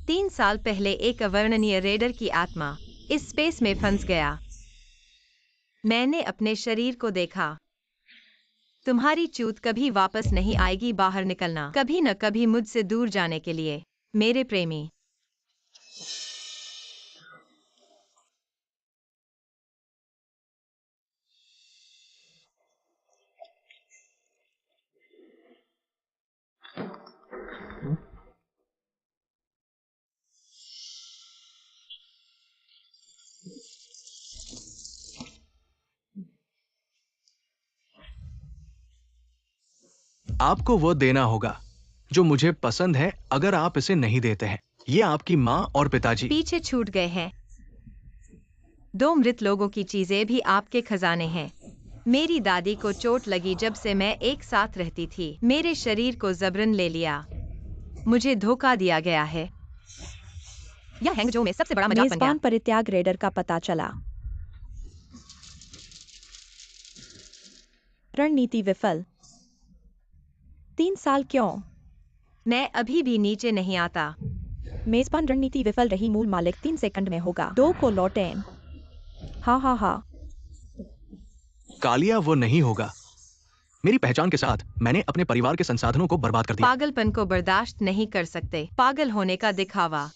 3 साल पहले एक अवर्णनीय रेडर की आत्मा इस स्पेस में फंस गया। मैंने अपने शरीर को देखा। तुम्हारी चूत कभी वापस नहीं आएगी बाहर निकलना, कभी न कभी मुझसे दूर जाने के लिए, मेरे प्रेमी। आपको वो देना होगा जो मुझे पसंद है अगर आप इसे नहीं देते हैं। ये आपकी माँ और पिताजी पीछे छूट गए हैं। 2 मृत लोगों की चीजें भी आपके खजाने हैं। मेरी दादी को चोट लगी जब से मैं एक साथ रहती थी। मेरे शरीर को जबरन ले लिया। मुझे धोखा दिया गया है। यह हैंगजो में सबसे बड़ा मजाक बन गया। मेजबान परित्याग रेडर का पता चला। रणनीति विफल। 3 साल क्यों? मैं अभी भी नीचे नहीं आता। मेजबान रणनीति विफल रही। मूल मालिक 3 सेकंड में होगा। 2 को लौटें। हा हा हा। कालिया वो नहीं होगा। मेरी पहचान के साथ मैंने अपने परिवार के संसाधनों को बर्बाद कर दिया। पागलपन को बर्दाश्त नहीं कर सकते। पागल होने का दिखावा।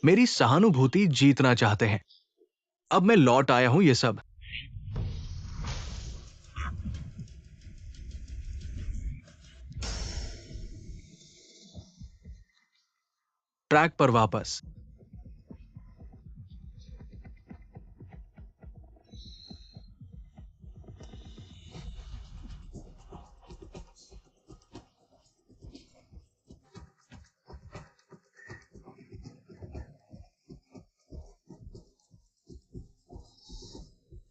मेरी सहानुभूति जीतना चाहते हैं। अब मैं लौट आया हूं। ये सब ट्रैक पर वापस।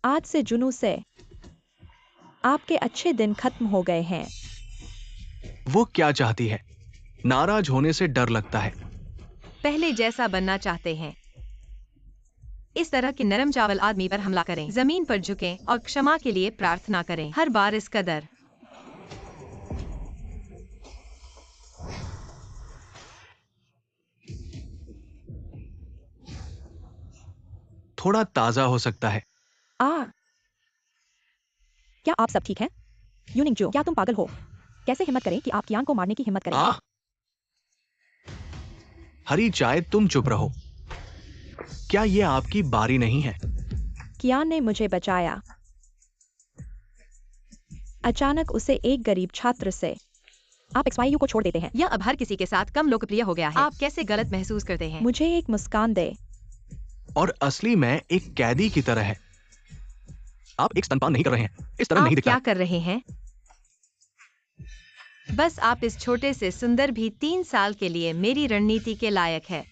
आज से जुनू से आपके अच्छे दिन खत्म हो गए हैं। वो क्या चाहती है? नाराज होने से डर लगता है। पहले जैसा बनना चाहते हैं। इस तरह के नरम चावल आदमी पर हमला करें, जमीन पर झुकें और क्षमा के लिए प्रार्थना करें। हर बार इस कदर। थोड़ा ताजा हो सकता है। क्या आप सब ठीक हैं? यूनिंगजो, क्या तुम पागल हो? कैसे हिम्मत करें कि आप कियान को मारने की हिम्मत करें? हरी चाय, तुम चुप रहो। क्या ये आपकी बारी नहीं है? कियान ने मुझे बचाया। अचानक उसे एक गरीब छात्र से। आप XYU को छोड़ देते हैं। यह अब हर किसी के साथ कम लोकप्रिय हो गया है। आप कैसे गलत महसूस करते हैं? मुझे एक मुस्कान दे। और असली मैं एक कैदी की तरह है। आप एक स्तनपान नहीं कर रहे हैं। इस तरह नहीं आप दिखता। क्या कर रहे हैं? बस आप इस छोटे से सुंदर भी 3 साल के लिए मेरी रणनीति के लायक है।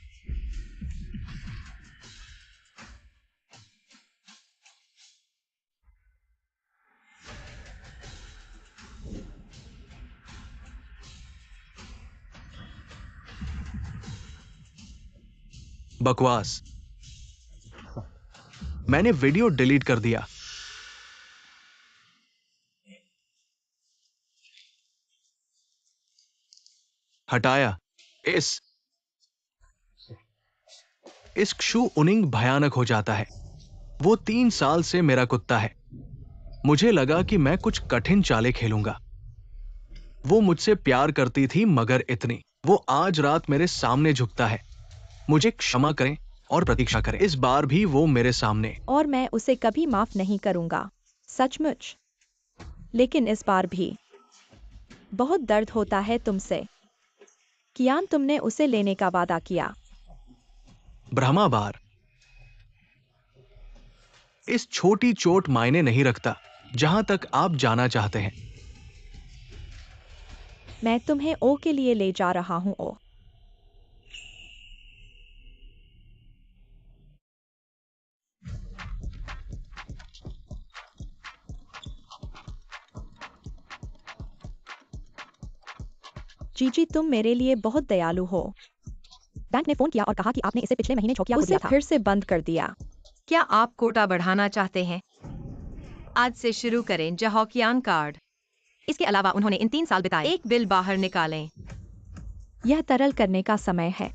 बकवास। मैंने वीडियो डिलीट कर दिया। हटाया। इस क्षु उनिंग भयानक हो जाता है। वो 3 साल से मेरा कुत्ता है। मुझे लगा कि मैं कुछ कठिन चालें खेलूंगा। वो मुझसे प्यार करती थी, मगर इतनी। वो आज रात मेरे सामने झुकता है। मुझे क्षमा करें और प्रतीक्षा करें। इस बार भी वो मेरे सामने। और मैं उसे कभी माफ नहीं करूंगा। सचमुच। लेकिन इस बार भी बहुत दर्द होता है तुमसे। कियान, तुमने उसे लेने का वादा किया। ब्रह्माबार। इस छोटी चोट मायने नहीं रखता जहां तक आप जाना चाहते हैं। मैं तुम्हें ओ के लिए ले जा रहा हूं। ओ। जीजी, तुम मेरे लिए बहुत दयालु हो। बैंक ने फोन किया और कहा कि आपने इसे पिछले महीने छोकिया को दिया था। फिर से बंद कर दिया। क्या आप कोटा बढ़ाना चाहते हैं? आज से शुरू करें जहौकियान कार्ड। इसके अलावा उन्होंने इन 3 साल बिताए। एक बिल बाहर निकालें। यह तरल करने का समय है।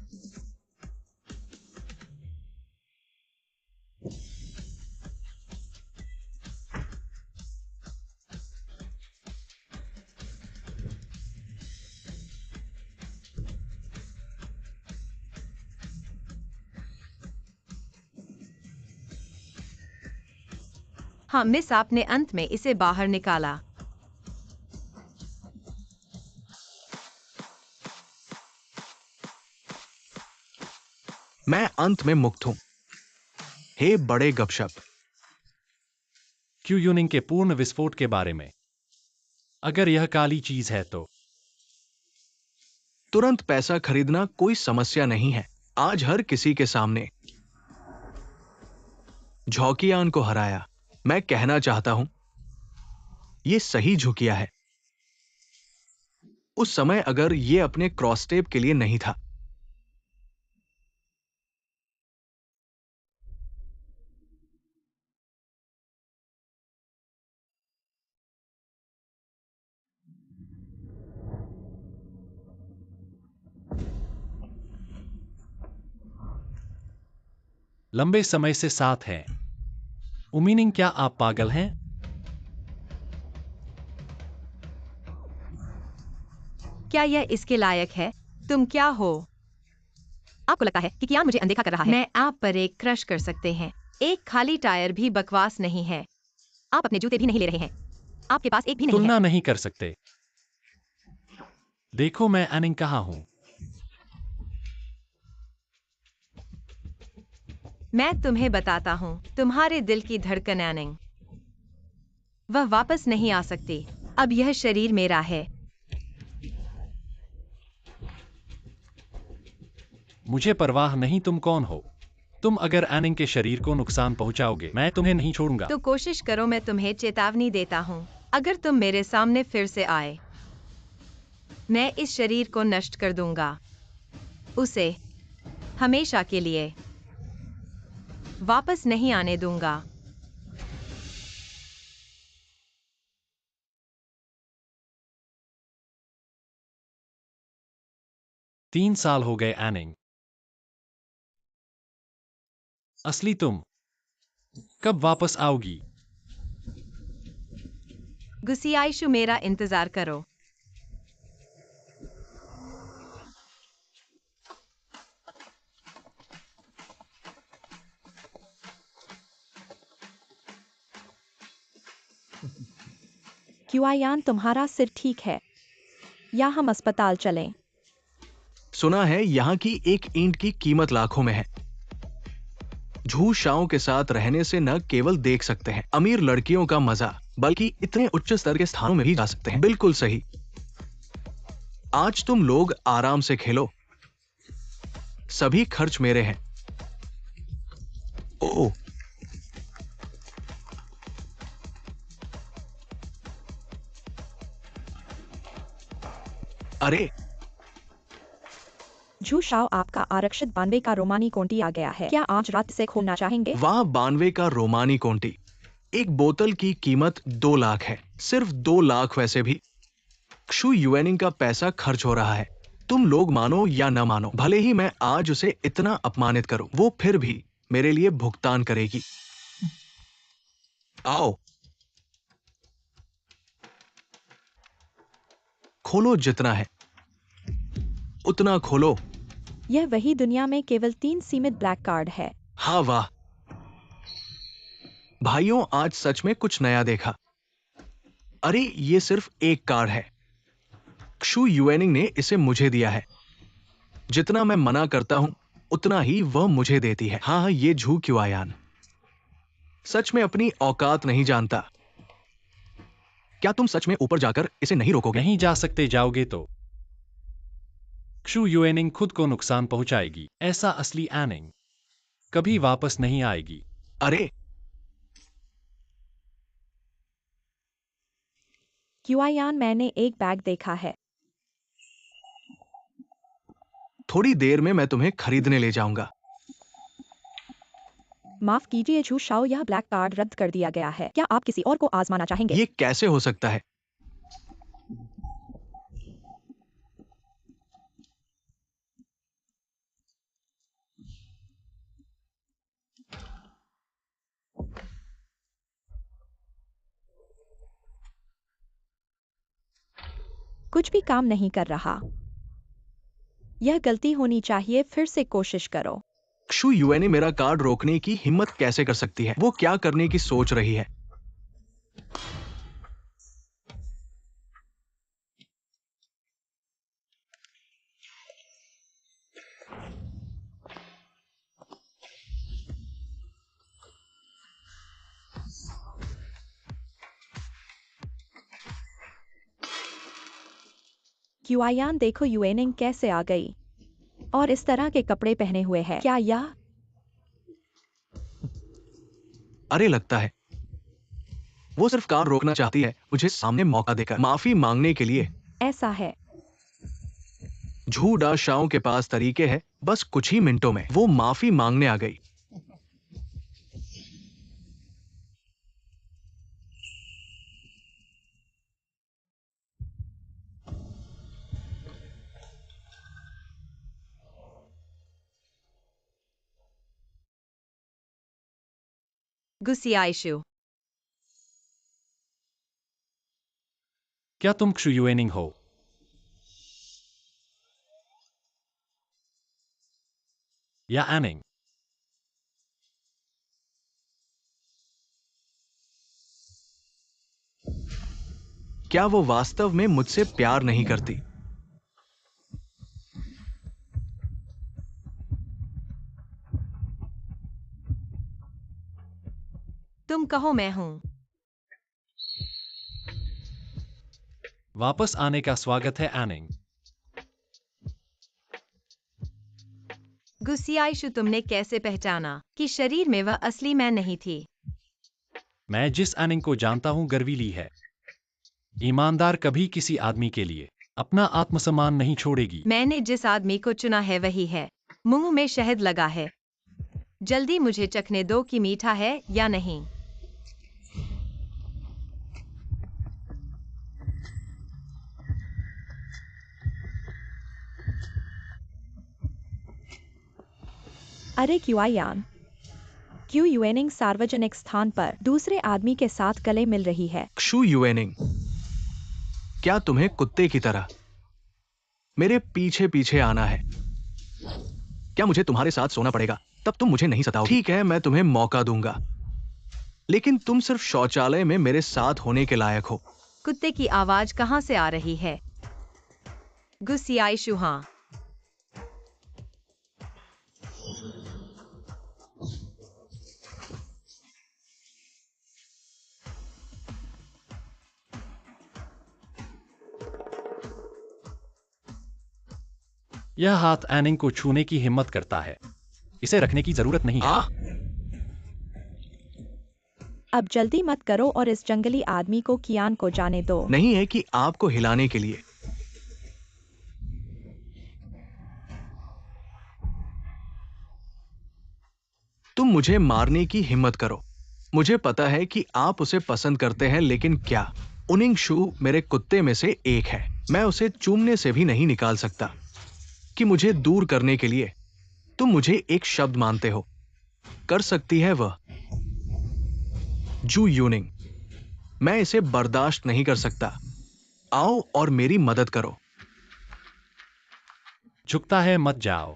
हाँ, मिस, आपने अंत में इसे बाहर निकाला। मैं अंत में मुक्त हूं। हे बड़े गपशप। क्यू यूनिंग के पूर्ण विस्फोट के बारे में। अगर यह काली चीज है तो तुरंत पैसा खरीदना कोई समस्या नहीं है। आज हर किसी के सामने झोकियान को हराया। मैं कहना चाहता हूं, यह सही झुकिया है। उस समय अगर यह अपने क्रॉसटेप के लिए नहीं था। लंबे समय से साथ हैं। उमीनिंग, क्या आप पागल हैं? क्या यह इसके लायक है? तुम क्या हो? आपको लगता है कि कियान मुझे अनदेखा कर रहा है? मैं आप पर एक क्रश कर सकते हैं। एक खाली टायर भी बकवास नहीं है। आप अपने जूते भी नहीं ले रहे हैं। आपके पास एक भी नहीं है। तुलना नहीं कर सकते। देखो, मैं एनिंग कहाँ हूं। मैं तुम्हें बताता हूँ, तुम्हारे दिल की धड़कन एनिंग, वह वापस नहीं आ सकती। अब यह शरीर मेरा है। मुझे परवाह नहीं तुम कौन हो। तुम अगर एनिंग के शरीर को नुकसान पहुंचाओगे, मैं तुम्हें नहीं छोड़ूंगा। तो कोशिश करो। मैं तुम्हें चेतावनी देता हूँ, अगर तुम मेरे सामने फिर से आए, मैं इस शरीर को नष्ट कर दूंगा। उसे हमेशा के लिए वापस नहीं आने दूंगा। तीन साल हो गए एनिंग। असली तुम कब वापस आओगी? गुसियाइशु, मेरा इंतजार करो। क्यूआयान, तुम्हारा सिर ठीक है या हम अस्पताल चलें? सुना है यहां की एक ईंट की कीमत लाखों में है। झू शाओ के साथ रहने से न केवल देख सकते हैं अमीर लड़कियों का मजा, बल्कि इतने उच्च स्तर के स्थानों में भी जा सकते हैं। बिल्कुल सही। आज तुम लोग आराम से खेलो। सभी खर्च मेरे हैं। ओ, अरे झू शाओ, आपका आरक्षित 92 का रोमानी कोंटी आ गया है। क्या आज रात से खोलना चाहेंगे? वाह, 92 का रोमानी कोंटी। एक बोतल की कीमत 2 लाख है। सिर्फ 2 लाख। वैसे भी क्षु युएनिंग का पैसा खर्च हो रहा है। तुम लोग मानो या न मानो, भले ही मैं आज उसे इतना अपमानित करूं, वो फिर भी मेरे लिए भुगतान करेगी। आओ, खोलो, जितना है उतना खोलो। यह वही दुनिया में केवल 3 सीमित ब्लैक कार्ड है। हाँ, वाह भाइयों, आज सच में कुछ नया देखा। अरे ये सिर्फ एक कार्ड है। क्षु युएनिंग ने इसे मुझे दिया है। जितना मैं मना करता हूं उतना ही वह मुझे देती है। हाँ, ये झू क्यूआयान सच में अपनी औकात नहीं जानता। क्या तुम सच में ऊपर जाकर इसे नहीं रोकोगे? नहीं जा सकते। जाओगे तो क्षु युएनिंग खुद को नुकसान पहुंचाएगी। ऐसा असली एनिंग कभी वापस नहीं आएगी। अरे क्यूआयान, मैंने एक बैग देखा है। थोड़ी देर में मैं तुम्हें खरीदने ले जाऊंगा। माफ कीजिए झू शाओ, यह ब्लैक कार्ड रद्द कर दिया गया है। क्या आप किसी और को आजमाना चाहेंगे? ये कैसे हो सकता है? कुछ भी काम नहीं कर रहा। यह गलती होनी चाहिए। फिर से कोशिश करो। क्षु युएनिंग मेरा कार्ड रोकने की हिम्मत कैसे कर सकती है? वो क्या करने की सोच रही है? क्यूआयान देखो युएनिंग कैसे आ गई और इस तरह के कपड़े पहने हुए है। क्या यह अरे लगता है वो सिर्फ कार रोकना चाहती है, मुझे सामने मौका देकर माफी मांगने के लिए। ऐसा है? झूठा शाओ के पास तरीके हैं, बस कुछ ही मिनटों में वो माफी मांगने आ गई। गुसियाइशु, क्या तुम क्षु युएनिंग हो? या एनिंग? क्या वो वास्तव में मुझसे प्यार नहीं करती? तुम कहो मैं हूं। वापस आने का स्वागत है एनिंग। गुसियाइशु, तुमने कैसे पहचाना कि शरीर में वह असली मैं नहीं थी? मैं जिस एनिंग को जानता हूं गर्वीली है। ईमानदार कभी किसी आदमी के लिए अपना आत्मसम्मान नहीं छोड़ेगी। मैंने जिस आदमी को चुना है वही है। मुंह में शहद लगा है। जल्दी मुझे चखने दो कि मीठा है या नहीं। अरे क्यूआयान, क्यों युएनिंग सार्वजनिक स्थान पर दूसरे आदमी के साथ गले मिल रही है? क्षु युएनिंग, क्या तुम्हें कुत्ते की तरह मेरे पीछे पीछे आना है? क्या मुझे तुम्हारे साथ सोना पड़ेगा? तब तुम मुझे नहीं सताओ। ठीक है, मैं तुम्हें मौका दूंगा, लेकिन तुम सिर्फ शौचालय में मेरे साथ होने के लायक हो। कुत्ते की आवाज कहां से आ रही है? गुसियाइशु, हाँ। यह हाथ एनिंग को छूने की हिम्मत करता है। इसे रखने की जरूरत नहीं है। अब जल्दी मत करो और इस जंगली आदमी को कियान को जाने दो। नहीं है कि आपको हिलाने के लिए। तुम मुझे मारने की हिम्मत करो। मुझे पता है कि आप उसे पसंद करते हैं, लेकिन क्या उनिंग शू मेरे कुत्ते में से एक है। मैं उसे चूमने से भी नहीं निकाल सकता कि मुझे दूर करने के लिए तुम मुझे एक शब्द मानते हो। कर सकती है वह। जू यूनिंग, मैं इसे बर्दाश्त नहीं कर सकता। आओ और मेरी मदद करो। झुकता है, मत जाओ।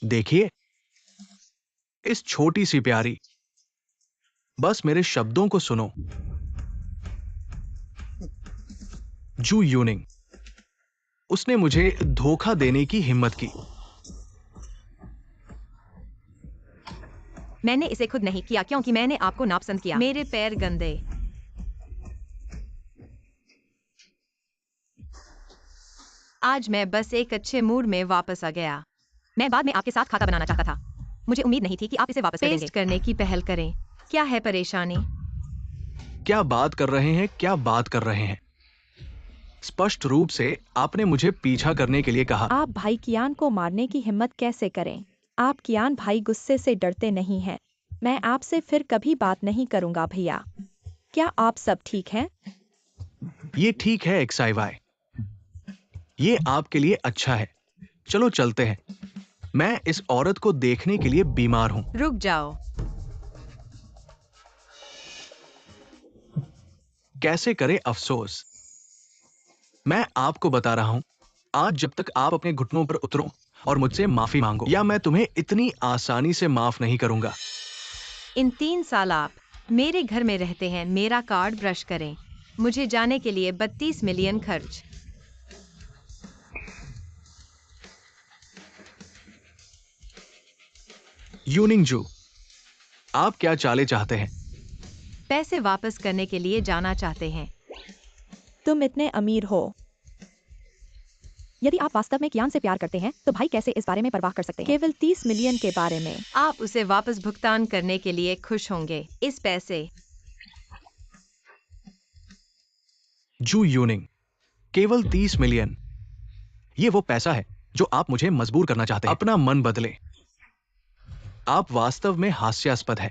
देखिए, इस छोटी सी प्यारी, बस मेरे शब्दों को सुनो। जू यूनिंग, उसने मुझे धोखा देने की हिम्मत की। मैंने इसे खुद नहीं किया क्योंकि मैंने आपको नापसंद किया। मेरे पैर गंदे। आज मैं बस एक अच्छे मूड में वापस आ गया। मैं बाद में आपके साथ खाता बनाना चाहता था। मुझे उम्मीद नहीं थी कि आप इसे वापस कर देंगे। पेस्ट करने की पहल करें। क्या है परेशानी? क्या बात कर रहे हैं? क्या बात कर रहे हैं? स्पष्ट रूप से आपने मुझे पीछा करने के लिए कहा। आप भाई कियान को मारने की हिम्मत कैसे करें? आप कियान भाई गुस्से से डरते नहीं हैं। मैं आपसे फिर कभी बात नहीं करूंगा भैया। क्या आप सब ठीक हैं? ये ठीक है XIY, ये आपके लिए अच्छा है। चलो चलते हैं। मैं इस औरत को देखने के लिए बीमार हूं। रुक जाओ। कैसे करे अफसोस। मैं आपको बता रहा हूं, आज जब तक आप अपने घुटनों पर उतरो और मुझसे माफी मांगो, या मैं तुम्हें इतनी आसानी से माफ नहीं करूंगा। इन 3 साल आप मेरे घर में रहते हैं। मेरा कार्ड ब्रश करें। मुझे जाने के लिए 32 मिलियन खर्च। यूनिंग जू, आप क्या चाले चाहते हैं? पैसे वापस करने के लिए जाना चाहते हैं। तुम इतने अमीर हो। यदि आप वास्तव में कियान से प्यार करते हैं तो भाई कैसे इस बारे में परवाह कर सकते हैं? केवल 30 मिलियन के बारे में। आप उसे वापस भुगतान करने के लिए खुश होंगे। इस पैसे। जू यूनिंग, केवल 30 मिलियन। ये वो पैसा है जो आप मुझे मजबूर करना चाहते हैं। अपना मन बदले। आप वास्तव में हास्यास्पद है।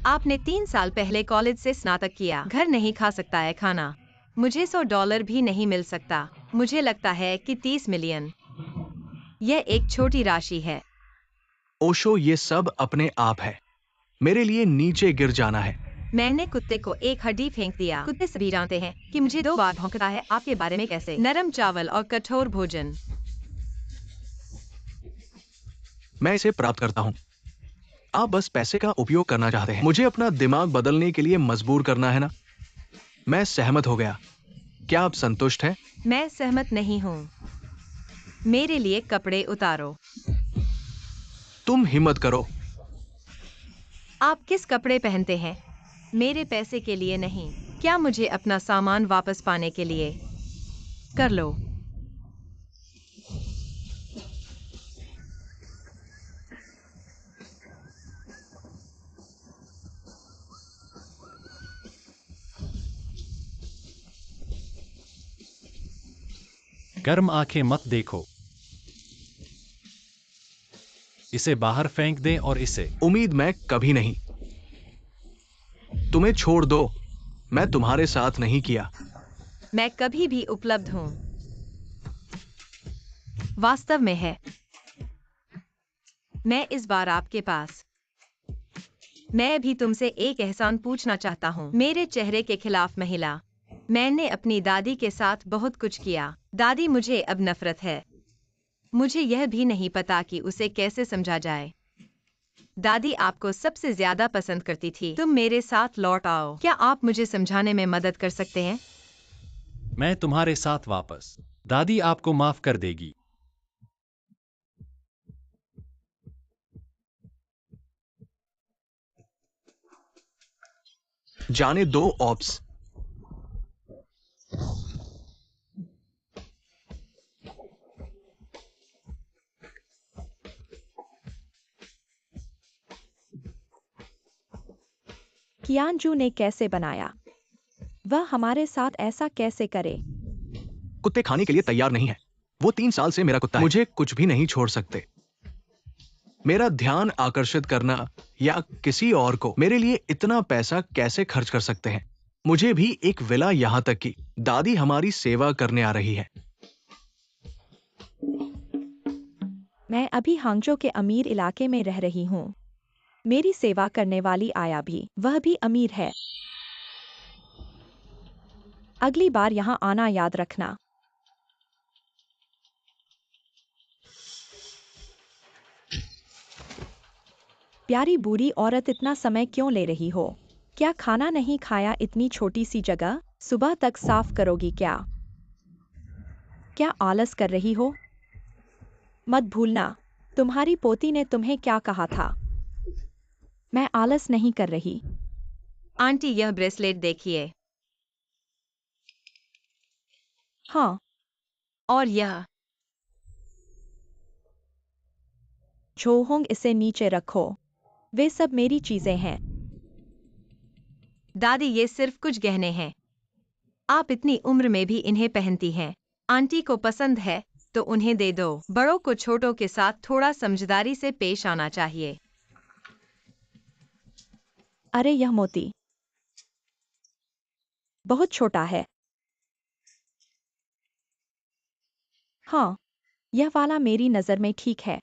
आपने 3 साल पहले कॉलेज से स्नातक किया। घर नहीं खा सकता है खाना। मुझे $100 भी नहीं मिल सकता। मुझे लगता है कि 30 मिलियन यह एक छोटी राशि है। ओशो, ये सब अपने आप है। मेरे लिए नीचे गिर जाना है। मैंने कुत्ते को एक हड्डी फेंक दिया। कुत्ते सभी जानते हैं कि मुझे 2 बार भौंकता है। आपके बारे में कैसे? नरम चावल और कठोर भोजन। मैं इसे प्राप्त करता हूं। आप बस पैसे का उपयोग करना चाहते हैं। मुझे अपना दिमाग बदलने के लिए मजबूर करना है ना? मैं सहमत हो गया। क्या आप संतुष्ट हैं? मैं सहमत नहीं हूँ। मेरे लिए कपड़े उतारो। तुम हिम्मत करो। आप किस कपड़े पहनते हैं? मेरे पैसे के लिए नहीं। क्या मुझे अपना सामान वापस पाने के लिए? कर लो। गर्म आंखें मत देखो। इसे बाहर फेंक दें और इसे। उम्मीद मैं कभी नहीं। तुम्हें छोड़ दो। मैं तुम्हारे साथ नहीं किया। मैं कभी भी उपलब्ध हूँ। वास्तव में है। मैं इस बार आपके पास। मैं भी तुमसे एक एहसान पूछना चाहता हूँ। मेरे चेहरे के खिलाफ महिला। मैंने अपनी दादी के साथ बहुत कुछ किया। दादी मुझे अब नफरत है। मुझे यह भी नहीं पता कि उसे कैसे समझा जाए। दादी आपको सबसे ज्यादा पसंद करती थी। तुम मेरे साथ लौट आओ। क्या आप मुझे समझाने में मदद कर सकते हैं? मैं तुम्हारे साथ वापस। दादी आपको माफ कर देगी। जाने दो ऑप्स। कियानजू ने कैसे बनाया? वह हमारे साथ ऐसा कैसे करे? कुत्ते खाने के लिए तैयार नहीं है। वो 3 साल से मेरा कुत्ता है। मुझे कुछ भी नहीं छोड़ सकते। मेरा ध्यान आकर्षित करना या किसी और को मेरे लिए इतना पैसा कैसे खर्च कर सकते हैं? मुझे भी एक विला, यहां तक कि दादी हमारी सेवा करने आ रही है। मैं अभी हांगजो के अमीर इलाके में रह रही हूँ। मेरी सेवा करने वाली आया भी, वह भी अमीर है। अगली बार यहाँ आना याद रखना। प्यारी बूढ़ी औरत, इतना समय क्यों ले रही हो? क्या खाना नहीं खाया? इतनी छोटी सी जगह सुबह तक साफ करोगी क्या? क्या आलस कर रही हो? मत भूलना, तुम्हारी पोती ने तुम्हें क्या कहा था। मैं आलस नहीं कर रही। आंटी, यह ब्रेसलेट देखिए। हाँ, और यह। झोहोंग, इसे नीचे रखो। वे सब मेरी चीजें हैं। दादी, ये सिर्फ कुछ गहने हैं। आप इतनी उम्र में भी इन्हें पहनती हैं। आंटी को पसंद है तो उन्हें दे दो। बड़ों को छोटों के साथ थोड़ा समझदारी से पेश आना चाहिए। अरे, यह मोती बहुत छोटा है। हाँ, यह वाला मेरी नजर में ठीक है।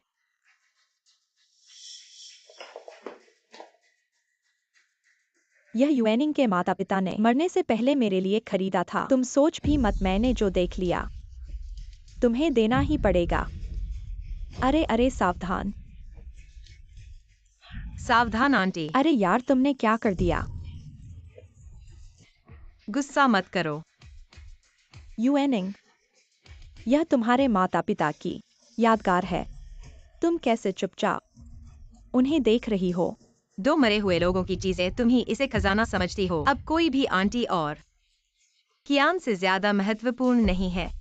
यह युएनिंग के माता पिता ने मरने से पहले मेरे लिए खरीदा था। तुम सोच भी मत, मैंने जो देख लिया। तुम्हें देना ही पड़ेगा। अरे अरे, सावधान। सावधान आंटी। अरे यार, तुमने क्या कर दिया? गुस्सा मत करो। यूएनिंग, यह तुम्हारे माता पिता की यादगार है। तुम कैसे चुपचाप उन्हें देख रही हो? दो मरे हुए लोगों की चीजें, तुम ही इसे खजाना समझती हो। अब कोई भी आंटी और कियान से ज्यादा महत्वपूर्ण नहीं है।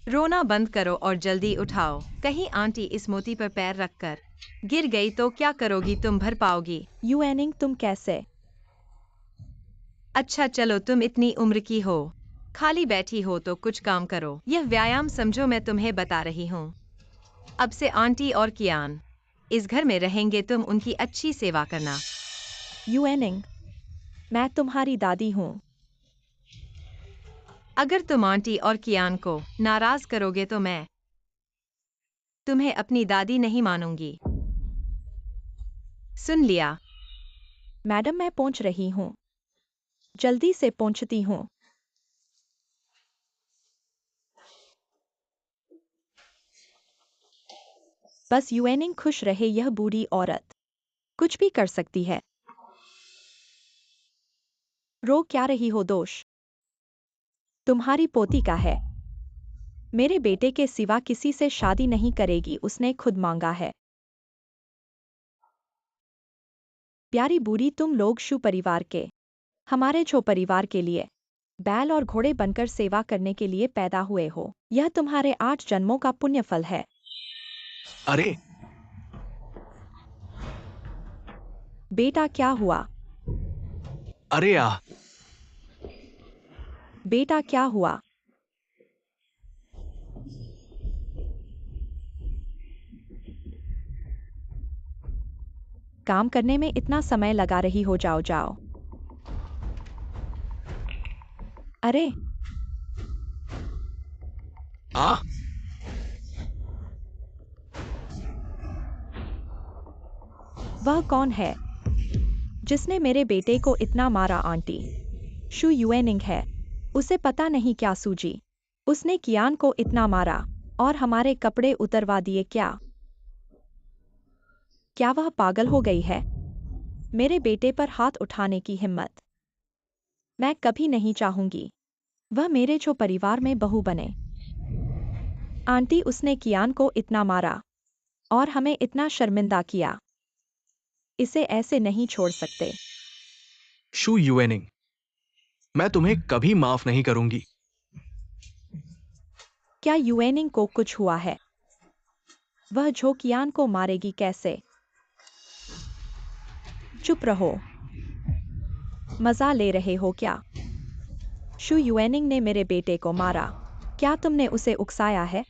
रोना बंद करो और जल्दी उठाओ। कहीं आंटी इस मोती पर पैर रखकर गिर गई तो क्या करोगी? तुम भर पाओगी? यूएनिंग, तुम कैसे? अच्छा चलो, तुम इतनी उम्र की हो, खाली बैठी हो तो कुछ काम करो। यह व्यायाम समझो, मैं तुम्हें बता रही हूँ। अब से आंटी और कियान इस घर में रहेंगे, तुम उनकी अच्छी सेवा करना। यूएनिंग, मैं तुम्हारी दादी हूँ। अगर तुम आंटी और कियान को नाराज करोगे तो मैं तुम्हें अपनी दादी नहीं मानूंगी। सुन लिया? मैडम, मैं पहुंच रही हूँ। जल्दी से पहुंचती हूँ। बस यूएनिंग खुश रहे। यह बूढ़ी औरत कुछ भी कर सकती है। रो क्या रही हो? दोष तुम्हारी पोती का है। मेरे बेटे के सिवा किसी से शादी नहीं करेगी, उसने खुद मांगा है। प्यारी बूढ़ी, तुम लोग शू परिवार के, हमारे छो परिवार के लिए बैल और घोड़े बनकर सेवा करने के लिए पैदा हुए हो। यह तुम्हारे 8 जन्मों का पुण्य फल है। अरे बेटा, क्या हुआ? अरे आ बेटा, क्या हुआ? काम करने में इतना समय लगा रही हो, जाओ जाओ। अरे आ वह कौन है जिसने मेरे बेटे को इतना मारा? आंटी शू यूएनिंग है। उसे पता नहीं क्या सूझी, उसने कियान को इतना मारा और हमारे कपड़े उतरवा दिए। क्या वह पागल हो गई है? मेरे बेटे पर हाथ उठाने की हिम्मत! मैं कभी नहीं चाहूंगी वह मेरे छो परिवार में बहू बने। आंटी, उसने कियान को इतना मारा और हमें इतना शर्मिंदा किया। इसे ऐसे नहीं छोड़ सकते। शू यूएनिंग, मैं तुम्हें कभी माफ नहीं करूंगी। क्या यूएनिंग को कुछ हुआ है? वह झो कियान को मारेगी कैसे? चुप रहो। मजा ले रहे हो क्या? शू यूएनिंग ने मेरे बेटे को मारा। क्या तुमने उसे उकसाया है?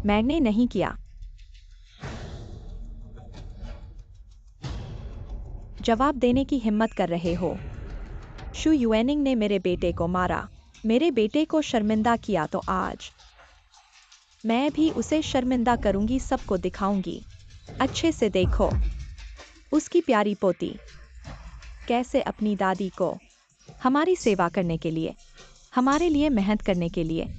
मैंने नहीं किया। जवाब देने की हिम्मत कर रहे हो? शू यूएनिंग ने मेरे बेटे को मारा, मेरे बेटे को शर्मिंदा किया, तो आज मैं भी उसे शर्मिंदा करूंगी, सबको दिखाऊंगी। अच्छे से देखो उसकी प्यारी पोती कैसे अपनी दादी को हमारी सेवा करने के लिए, हमारे लिए मेहनत करने के लिए।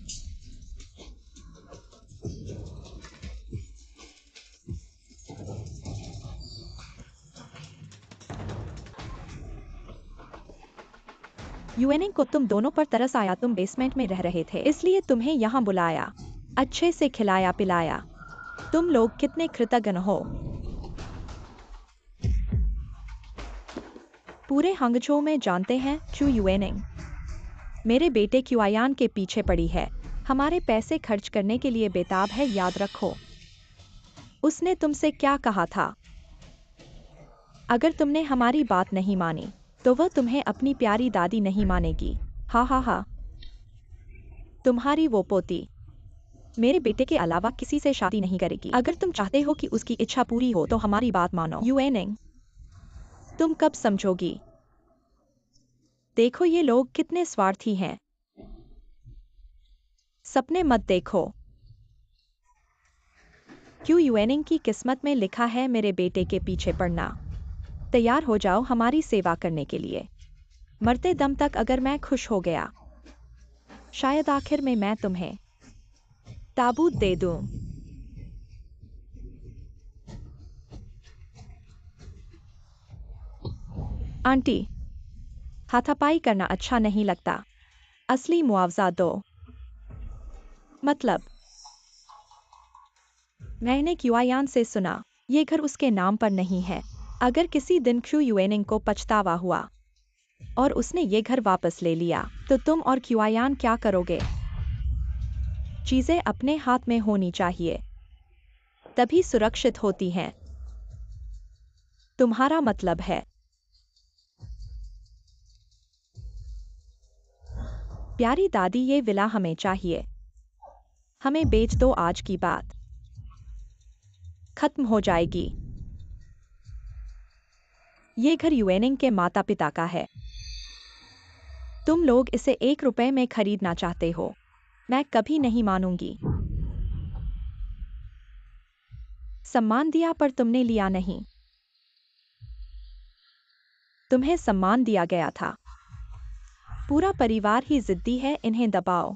यूएनिंग को तुम दोनों पर तरस आया। तुम बेसमेंट में रह रहे थे, इसलिए तुम्हें यहाँ बुलाया, अच्छे से खिलाया पिलाया। तुम लोग कितने कृतज्ञ हो। पूरे हंगझो में जानते हैं चू यूएनिंग मेरे बेटे क्यूआयान के पीछे पड़ी है, हमारे पैसे खर्च करने के लिए बेताब है। याद रखो उसने तुमसे क्या कहा था। अगर तुमने हमारी बात नहीं मानी तो वह तुम्हें अपनी प्यारी दादी नहीं मानेगी। हा हा हा। तुम्हारी वो पोती मेरे बेटे के अलावा किसी से शादी नहीं करेगी। अगर तुम चाहते हो कि उसकी इच्छा पूरी हो तो हमारी बात मानो। यूएनिंग, तुम कब समझोगी? देखो ये लोग कितने स्वार्थी हैं। सपने मत देखो। क्यों यूएनिंग की किस्मत में लिखा है मेरे बेटे के पीछे पड़ना। तैयार हो जाओ हमारी सेवा करने के लिए। मरते दम तक अगर मैं खुश हो गया, शायद आखिर में मैं तुम्हें ताबूत दे दूं। आंटी, हाथापाई करना अच्छा नहीं लगता। असली मुआवजा दो। मतलब, मैंने क्यूआयान से सुना, ये घर उसके नाम पर नहीं है। अगर किसी दिन क्यू युएनिंग को पछतावा हुआ और उसने ये घर वापस ले लिया, तो तुम और क्यूआयान क्या करोगे? चीजें अपने हाथ में होनी चाहिए, तभी सुरक्षित होती हैं। तुम्हारा मतलब है? प्यारी दादी, ये विला हमें चाहिए। हमें बेच दो, आज की बात खत्म हो जाएगी। ये घर युएनिंग के माता पिता का है। तुम लोग इसे 1 रुपए में खरीदना चाहते हो। मैं कभी नहीं मानूंगी। सम्मान दिया पर तुमने लिया नहीं। तुम्हें सम्मान दिया गया था। पूरा परिवार ही जिद्दी है, इन्हें दबाओ।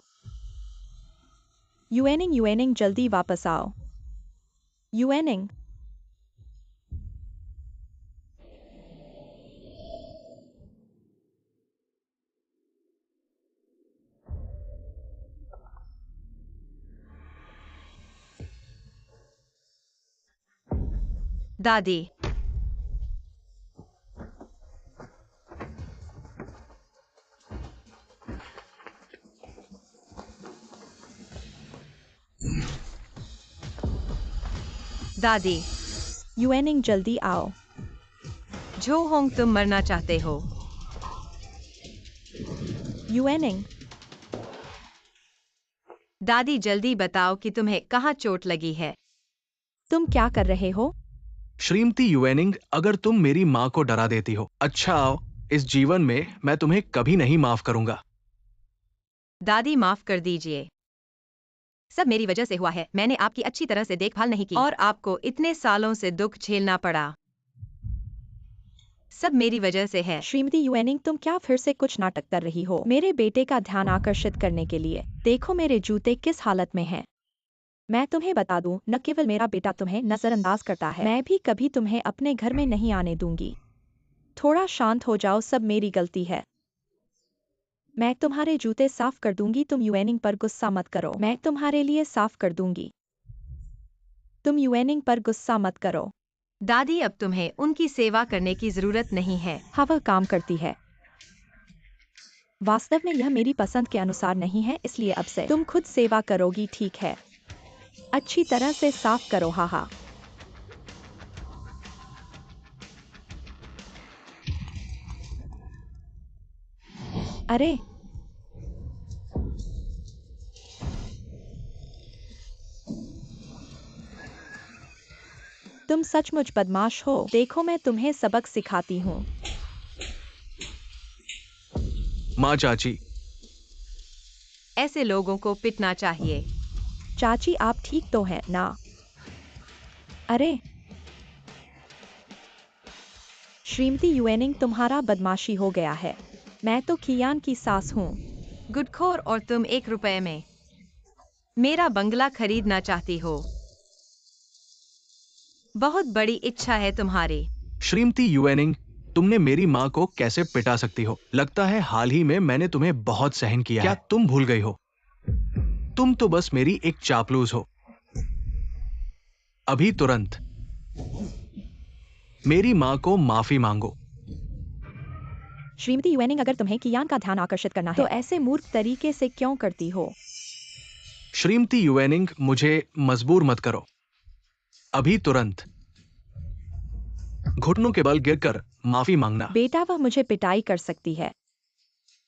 युएनिंग, युएनिंग, जल्दी वापस आओ। युएनिंग। दादी, दादी, युएनिंग, जल्दी आओ। जो होंग, तुम मरना चाहते हो? युएनिंग। दादी, जल्दी बताओ कि तुम्हें कहाँ चोट लगी है। तुम क्या कर रहे हो? श्रीमती युएनिंग, अगर तुम मेरी माँ को डरा देती हो, अच्छा आओ, इस जीवन में मैं तुम्हें कभी नहीं माफ करूंगा। दादी, माफ कर दीजिए। सब मेरी वजह से हुआ है। मैंने आपकी अच्छी तरह से देखभाल नहीं की और आपको इतने सालों से दुख झेलना पड़ा। सब मेरी वजह से है। श्रीमती युएनिंग, तुम क्या फिर से कुछ नाटक कर रही हो? मेरे बेटे का ध्यान आकर्षित करने के लिए देखो मेरे जूते किस हालत में हैं। मैं तुम्हें बता दूं, न केवल मेरा बेटा तुम्हें नजरअंदाज करता है, मैं भी कभी तुम्हें अपने घर में नहीं आने दूंगी। थोड़ा शांत हो जाओ, सब मेरी गलती है। मैं तुम्हारे जूते साफ कर दूंगी, तुम युएनिंग पर गुस्सा मत करो। मैं तुम्हारे लिए साफ कर दूंगी। तुम युएनिंग पर गुस्सा मत करो। दादी, अब तुम्हें उनकी सेवा करने की जरूरत नहीं है। हाँ, वह काम करती है। वास्तव में यह मेरी पसंद के अनुसार नहीं है, इसलिए अब से तुम खुद सेवा करोगी, ठीक है? अच्छी तरह से साफ करो। हाँ। अरे, तुम सचमुच बदमाश हो। देखो, मैं तुम्हें सबक सिखाती हूँ। माँ, चाची, ऐसे लोगों को पिटना चाहिए। चाची, आप ठीक तो हैं ना? अरे, श्रीमती युएनिंग, तुम्हारा बदमाशी हो गया है। मैं तो कियान की सास हूँ। गुडखोर, और तुम 1 रुपए में मेरा बंगला खरीदना चाहती हो। बहुत बड़ी इच्छा है तुम्हारी। श्रीमती युएनिंग, तुमने मेरी माँ को कैसे पिटा सकती हो? लगता है हाल ही में मैंने तुम्हें बहुत सहन किया है। क्या तुम भूल गई हो? तुम तो बस मेरी एक चापलूस हो। अभी तुरंत मेरी माँ को माफी मांगो। श्रीमती युएनिंग, अगर तुम्हें कियान का ध्यान आकर्षित करना है, तो ऐसे मूर्ख तरीके से क्यों करती हो? श्रीमती युएनिंग, मुझे मजबूर मत करो। अभी तुरंत घुटनों के बल गिरकर माफी मांगना। बेटा, वह मुझे पिटाई कर सकती है।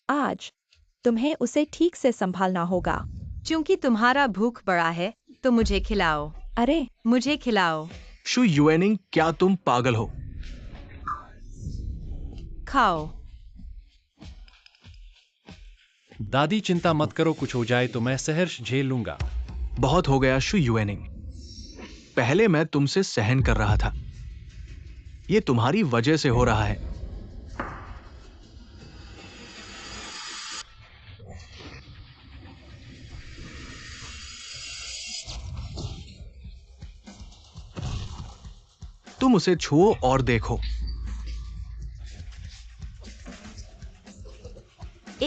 आज तुम्हें उसे ठीक से संभालना होगा। क्योंकि तुम्हारा भूख बड़ा है, तो मुझे खिलाओ। अरे, मुझे खिलाओ। शु युएनिंग, क्या तुम पागल हो? खाओ। दादी, चिंता मत करो, कुछ हो जाए तो मैं सहर्ष झेल लूंगा। बहुत हो गया शु युएनिंग। पहले मैं तुमसे सहन कर रहा था, ये तुम्हारी वजह से हो रहा है। तुम उसे छुओ और देखो।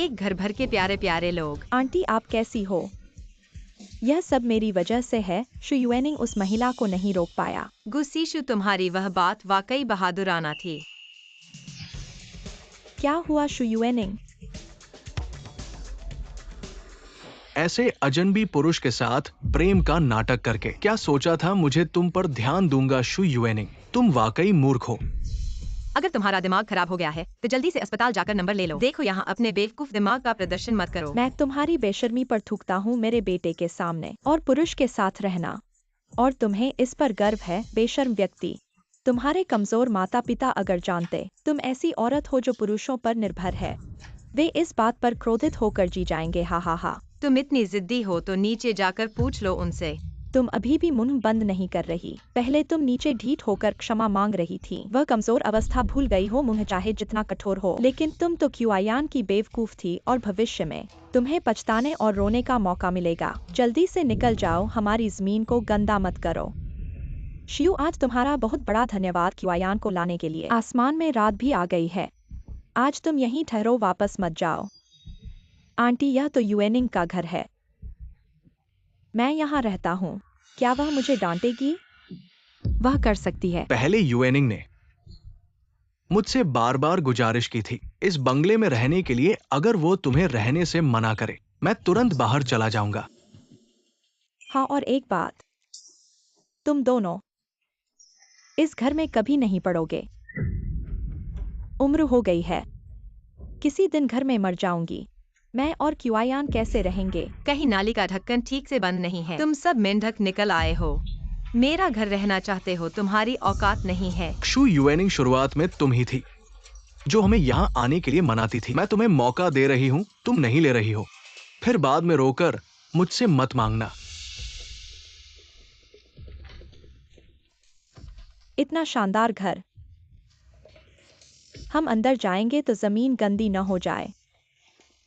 एक घर भर के प्यारे प्यारे लोग। आंटी आप कैसी हो? यह सब मेरी वजह से है। शु युएनिंग उस महिला को नहीं रोक पाया। गुसीशु तुम्हारी वह बात वाकई बहादुराना थी। क्या हुआ शु युएनिंग? ऐसे अजनबी पुरुष के साथ प्रेम का नाटक करके क्या सोचा था मुझे तुम पर ध्यान दूंगा शु युएनिंग? तुम वाकई मूर्ख हो। अगर तुम्हारा दिमाग खराब हो गया है तो जल्दी से अस्पताल जाकर नंबर ले लो। देखो यहाँ अपने बेवकूफ दिमाग का प्रदर्शन मत करो। मैं तुम्हारी बेशर्मी पर थूकता हूँ मेरे बेटे के सामने और पुरुष के साथ रहना। और तुम्हें इस पर गर्व है बेशर्म व्यक्ति। तुम्हारे कमजोर माता पिता अगर जानते तुम ऐसी औरत हो जो पुरुषों पर निर्भर है, वे इस बात पर क्रोधित होकर जी जाएंगे। हा हा हा। तुम इतनी जिद्दी हो तो नीचे जाकर पूछ लो उनसे। तुम अभी भी मुंह बंद नहीं कर रही। पहले तुम नीचे ढीठ होकर क्षमा मांग रही थी। वह कमजोर अवस्था भूल गई हो। मुंह चाहे जितना कठोर हो, लेकिन तुम तो क्यूआयान की बेवकूफ थी और भविष्य में तुम्हें पछताने और रोने का मौका मिलेगा। जल्दी से निकल जाओ, हमारी जमीन को गंदा मत करो। शियू आज तुम्हारा बहुत बड़ा धन्यवाद क्यूआयान को लाने के लिए। आसमान में रात भी आ गई है। आज तुम यहीं ठहरो, वापस मत जाओ। आंटी यह तो युएनिंग का घर है। मैं यहाँ रहता हूँ। क्या वह मुझे डांटेगी? वह कर सकती है। पहले युएनिंग ने मुझसे बार बार गुजारिश की थी इस बंगले में रहने के लिए। अगर वो तुम्हें रहने से मना करे मैं तुरंत बाहर चला जाऊंगा। हाँ, और एक बात, तुम दोनों इस घर में कभी नहीं पड़ोगे। उम्र हो गई है। किसी दिन घर में मर जाऊंगी। मैं और क्यूआयान कैसे रहेंगे? कहीं नाली का ढक्कन ठीक से बंद नहीं है। तुम सब मेंढक निकल आए हो। मेरा घर रहना चाहते हो, तुम्हारी औकात नहीं है। शु युएनिंग शुरुआत में तुम ही थी जो हमें यहाँ आने के लिए मनाती थी। मैं तुम्हें मौका दे रही हूँ, तुम नहीं ले रही हो। फिर बाद में रोकर मुझसे मत मांगना। इतना शानदार घर। हम अंदर जाएंगे तो जमीन गंदी न हो जाए।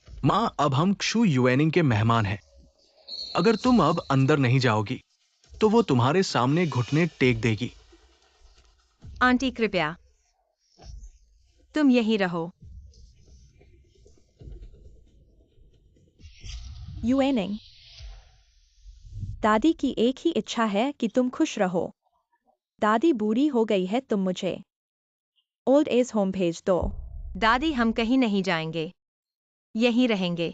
माँ, अब हम शु युएनिंग के मेहमान हैं। अगर तुम अब अंदर नहीं जाओगी तो वो तुम्हारे सामने घुटने टेक देगी। आंटी कृपया तुम यहीं रहो। युएनिंग, दादी की एक ही इच्छा है कि तुम खुश रहो। दादी बूढ़ी हो गई है, तुम मुझे ओल्ड एज होम भेज दो। दादी हम कहीं नहीं जाएंगे, यहीं रहेंगे।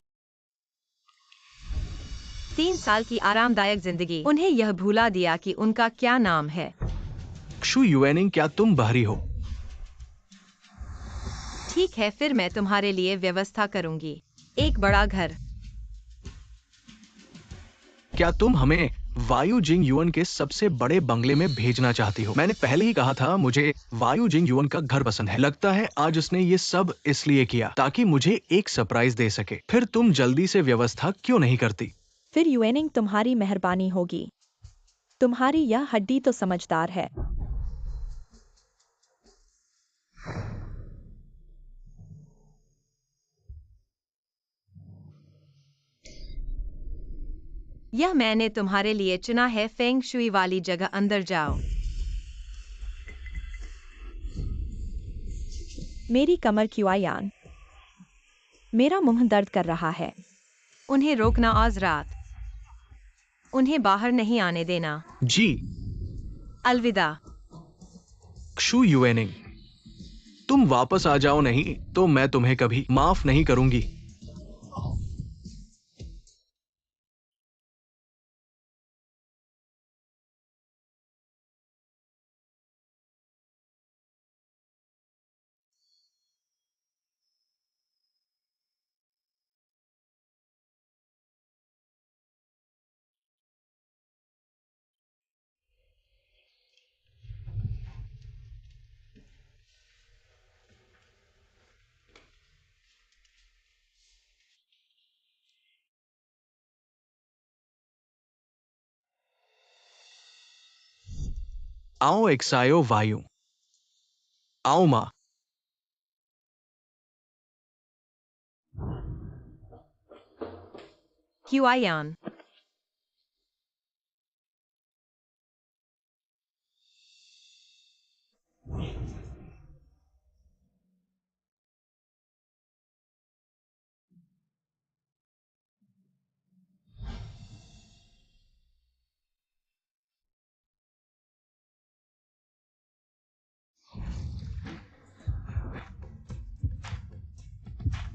3 साल की आरामदायक जिंदगी उन्हें यह भुला दिया कि उनका क्या नाम है। शु युएनिंग, क्या तुम बाहरी हो? ठीक है, फिर मैं तुम्हारे लिए व्यवस्था करूंगी। एक बड़ा घर। क्या तुम हमें वायु जिंग युएन के सबसे बड़े बंगले में भेजना चाहती हो? मैंने पहले ही कहा था मुझे वायु जिंग युएन का घर पसंद है। लगता है आज उसने ये सब इसलिए किया ताकि मुझे एक सरप्राइज दे सके। फिर तुम जल्दी से व्यवस्था क्यों नहीं करती? फिर युएनिंग तुम्हारी मेहरबानी होगी। तुम्हारी यह हड्डी तो समझदार है। यह मैंने तुम्हारे लिए चुना है। फेंग शुई वाली जगह अंदर जाओ। मेरी कमर क्यूआयान, मेरा मुंह दर्द कर रहा है। उन्हें रोकना आज रात। उन्हें बाहर नहीं आने देना। जी। अलविदा। शु युएनिंग, तुम वापस आ जाओ, नहीं तो मैं तुम्हें कभी माफ नहीं करूंगी। आओ एक्सायो वायु, आओ माँ। क्यूआयान।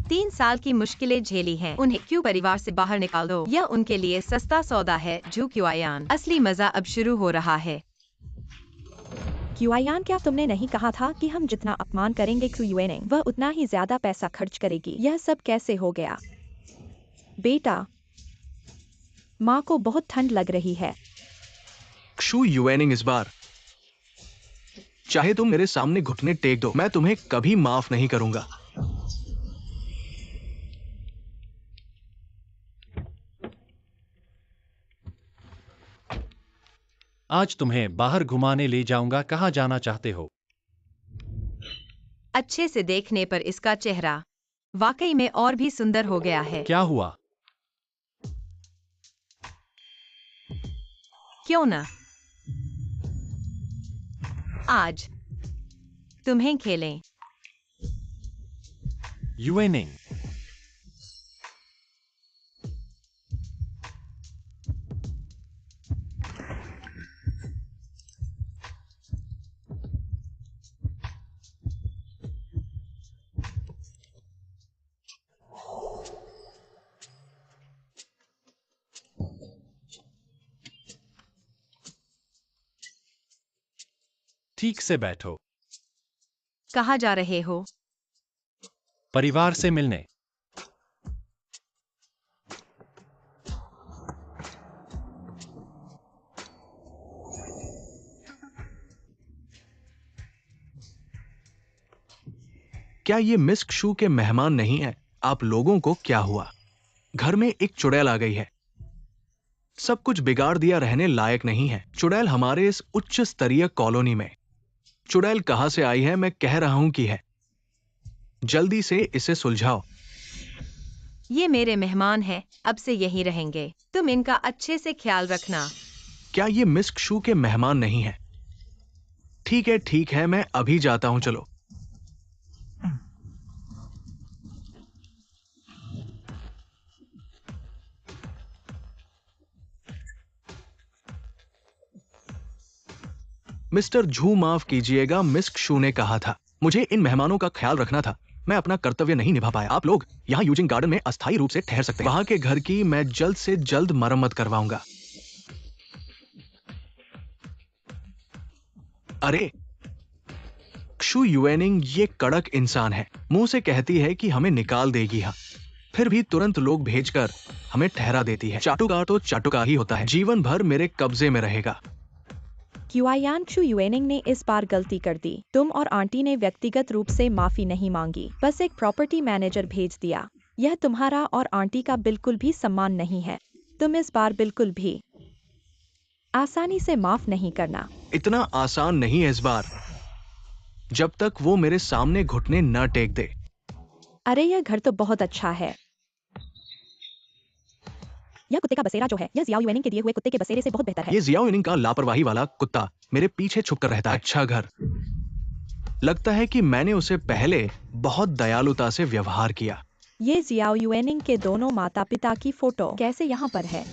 3 साल की मुश्किलें झेली हैं, उन्हें क्यों परिवार से बाहर निकाल दो। यह उनके लिए सस्ता सौदा है। जू क्यूआयान, असली मजा अब शुरू हो रहा है। क्यूआयान, क्या तुमने नहीं कहा था कि हम जितना अपमान करेंगे क्यू युएनिंग वह उतना ही ज्यादा पैसा खर्च करेगी? यह सब कैसे हो गया? बेटा, माँ को बहुत ठंड लग रही है। क्षु युएनिंग, इस बार चाहे तुम मेरे सामने घुटने टेक दो, मैं तुम्हें कभी माफ नहीं करूंगा। आज तुम्हें बाहर घुमाने ले जाऊंगा। कहाँ जाना चाहते हो? अच्छे से देखने पर इसका चेहरा वाकई में और भी सुंदर हो गया है। क्या हुआ? क्यों ना आज तुम्हें खेलें। युएनिंग, ठीक से बैठो। कहाँ जा रहे हो? परिवार से मिलने। क्या ये मिस क्षु के मेहमान नहीं है? आप लोगों को क्या हुआ? घर में एक चुड़ैल आ गई है। सब कुछ बिगाड़ दिया, रहने लायक नहीं है। चुड़ैल हमारे इस उच्च स्तरीय कॉलोनी में। चुड़ैल कहां से आई है? मैं कह रहा हूं कि है। जल्दी से इसे सुलझाओ। ये मेरे मेहमान हैं, अब से यहीं रहेंगे। तुम इनका अच्छे से ख्याल रखना। क्या ये मिस क्षु के मेहमान नहीं है? ठीक है, मैं अभी जाता हूं, चलो। मिस्टर झू, माफ कीजिएगा, मिस क्षु ने कहा था मुझे इन मेहमानों का ख्याल रखना था। मैं अपना कर्तव्य नहीं निभा पाया। आप लोग यहाँ यूजिंग गार्डन में अस्थायी रूप से ठहर सकते हैं। वहां के घर की मैं जल्द से जल्द मरम्मत करवाऊंगा। अरे क्षु युएनिंग ये कड़क इंसान है। मुंह से कहती है कि हमें निकाल देगी, हाँ, फिर भी तुरंत लोग भेजकर हमें ठहरा देती है। चाटुकार तो चाटुकार ही होता है, जीवन भर मेरे कब्जे में रहेगा। क्यूआयान, क्षु युएनिंग ने इस बार गलती कर दी। तुम और आंटी ने व्यक्तिगत रूप से माफी नहीं मांगी, बस एक प्रॉपर्टी मैनेजर भेज दिया। यह तुम्हारा और आंटी का बिल्कुल भी सम्मान नहीं है। तुम इस बार बिल्कुल भी आसानी से माफ नहीं करना। इतना आसान नहीं है इस बार, जब तक वो मेरे सामने घुटने न टेक दे। अरे यह घर तो बहुत अच्छा है। यह कुत्ते का बसेरा जो है, यह जियाओ युएनिंग के दिए हुए कुत्ते के बसेरे से बहुत बेहतर है। ये जियाओ युनिंग का लापरवाही वाला कुत्ता मेरे पीछे छुपकर रहता है। अच्छा घर। लगता है कि मैंने उसे पहले बहुत दयालुता से व्यवहार किया। ये जियाओ युएनिंग के दोनों माता पिता की फोटो कैसे यहाँ पर है?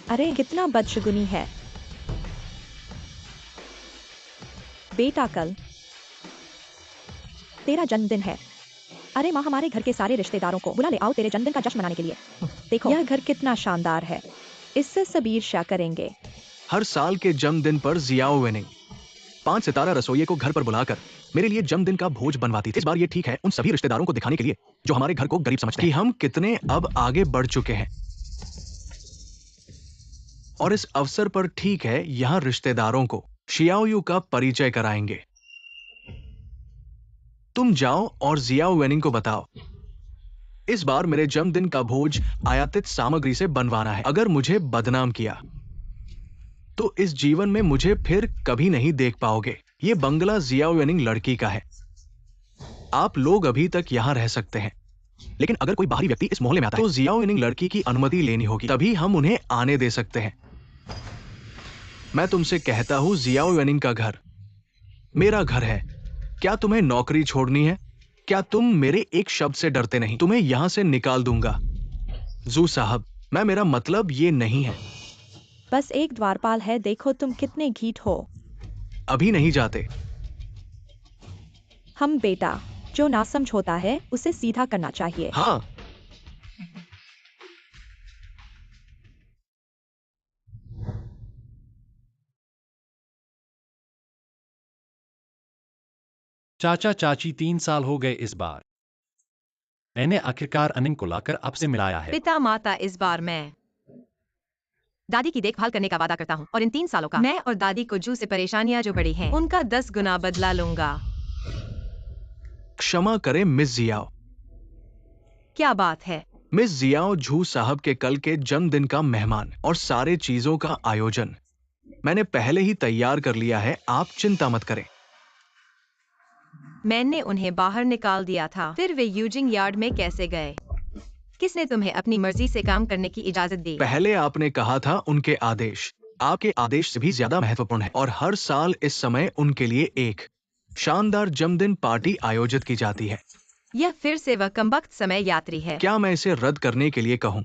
अरे कितना बदशगुनी है। बेटा, कल तेरा जन्मदिन है। अरे माँ, हमारे घर के सारे रिश्तेदारों को बुला ले आओ तेरे जन्मदिन का जश्न मनाने के लिए। देखो यह घर कितना शानदार है, इससे सब ईर्ष्या करेंगे। हर साल के जन्मदिन पर जियाओ युनिंग 5 सितारा रसोइये को घर पर बुलाकर मेरे लिए जन्मदिन का भोज बनवाती थी। इस बार ये ठीक है उन सभी रिश्तेदारों को दिखाने के लिए जो हमारे घर को गरीब समझते हैं कि हम कितने अब आगे बढ़ चुके हैं। और इस अवसर पर ठीक है यहाँ रिश्तेदारों को शियाओयू का परिचय कराएंगे। तुम जाओ और जियाओ युएनिंग को बताओ इस बार मेरे जन्मदिन का भोज आयातित सामग्री से बनवाना है। अगर मुझे बदनाम किया तो इस जीवन में मुझे फिर कभी नहीं देख पाओगे। ये बंगला जियाओ युएनिंग लड़की का है। आप लोग अभी तक यहां रह सकते हैं, लेकिन अगर कोई बाहरी व्यक्ति इस मोहल्ले में आता है तो जियाओ युएनिंग लड़की की अनुमति लेनी होगी, तभी हम उन्हें आने दे सकते हैं। मैं तुमसे कहता हूं जियाओ युएनिंग का घर मेरा घर है। क्या तुम्हें नौकरी छोड़नी है? क्या तुम मेरे एक शब्द से डरते नहीं? तुम्हें यहां से निकाल दूंगा। जू साहब, मेरा मतलब ये नहीं है। बस एक द्वारपाल है, देखो तुम कितने घीट हो। अभी नहीं जाते। हम बेटा जो नासमझ होता है उसे सीधा करना चाहिए। हाँ, चाचा चाची 3 साल हो गए इस बार। मैंने आखिरकार अनिंग को लाकर आपसे मिलाया है। पिता माता, इस बार मैं दादी की देखभाल करने का वादा करता हूँ और इन 3 सालों का मैं और दादी को जू से परेशानियां जो बढ़ी हैं उनका 10 गुना बदला लूंगा। क्षमा करें मिस जियाओ। क्या बात है? मिस जियाओ झू साहब के कल के जन्मदिन का मेहमान और सारे चीजों का आयोजन मैंने पहले ही तैयार कर लिया है, आप चिंता मत करें। मैंने उन्हें बाहर निकाल दिया था, फिर वे यूजिंग यार्ड में कैसे गए? किसने तुम्हें अपनी मर्जी से काम करने की इजाजत दी? पहले आपने कहा था उनके आदेश आपके आदेश से भी ज्यादा महत्वपूर्ण है और हर साल इस समय उनके लिए एक शानदार जन्मदिन पार्टी आयोजित की जाती है। यह फिर से वह कमबख्त समय यात्री है। क्या मैं इसे रद्द करने के लिए कहूं?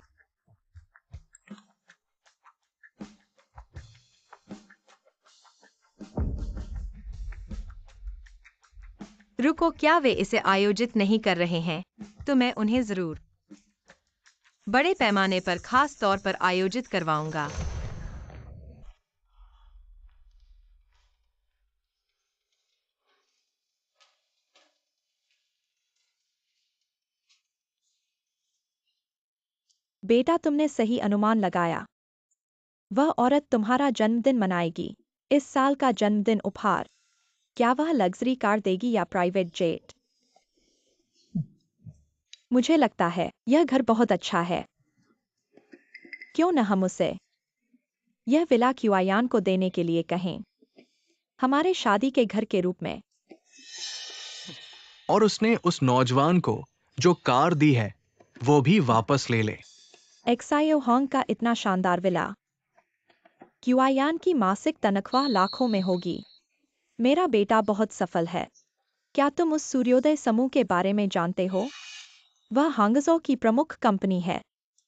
रुको, क्या वे इसे आयोजित नहीं कर रहे हैं? तो मैं उन्हें जरूर बड़े पैमाने पर खास तौर पर आयोजित करवाऊंगा। बेटा, तुमने सही अनुमान लगाया। वह औरत तुम्हारा जन्मदिन मनाएगी। इस साल का जन्मदिन उपहार, क्या वह लग्जरी कार देगी या प्राइवेट जेट? मुझे लगता है यह घर बहुत अच्छा है। क्यों न हम उसे यह विला क्यूआयान को देने के लिए कहें, हमारे शादी के घर के रूप में। और उसने उस नौजवान को जो कार दी है वो भी वापस ले ले। एक्सायो होंग का इतना शानदार विला, क्यूआयान की मासिक तनख्वाह लाखों में होगी। मेरा बेटा बहुत सफल है। क्या तुम उस सूर्योदय समूह के बारे में जानते हो? वह हांगझो की प्रमुख कंपनी है।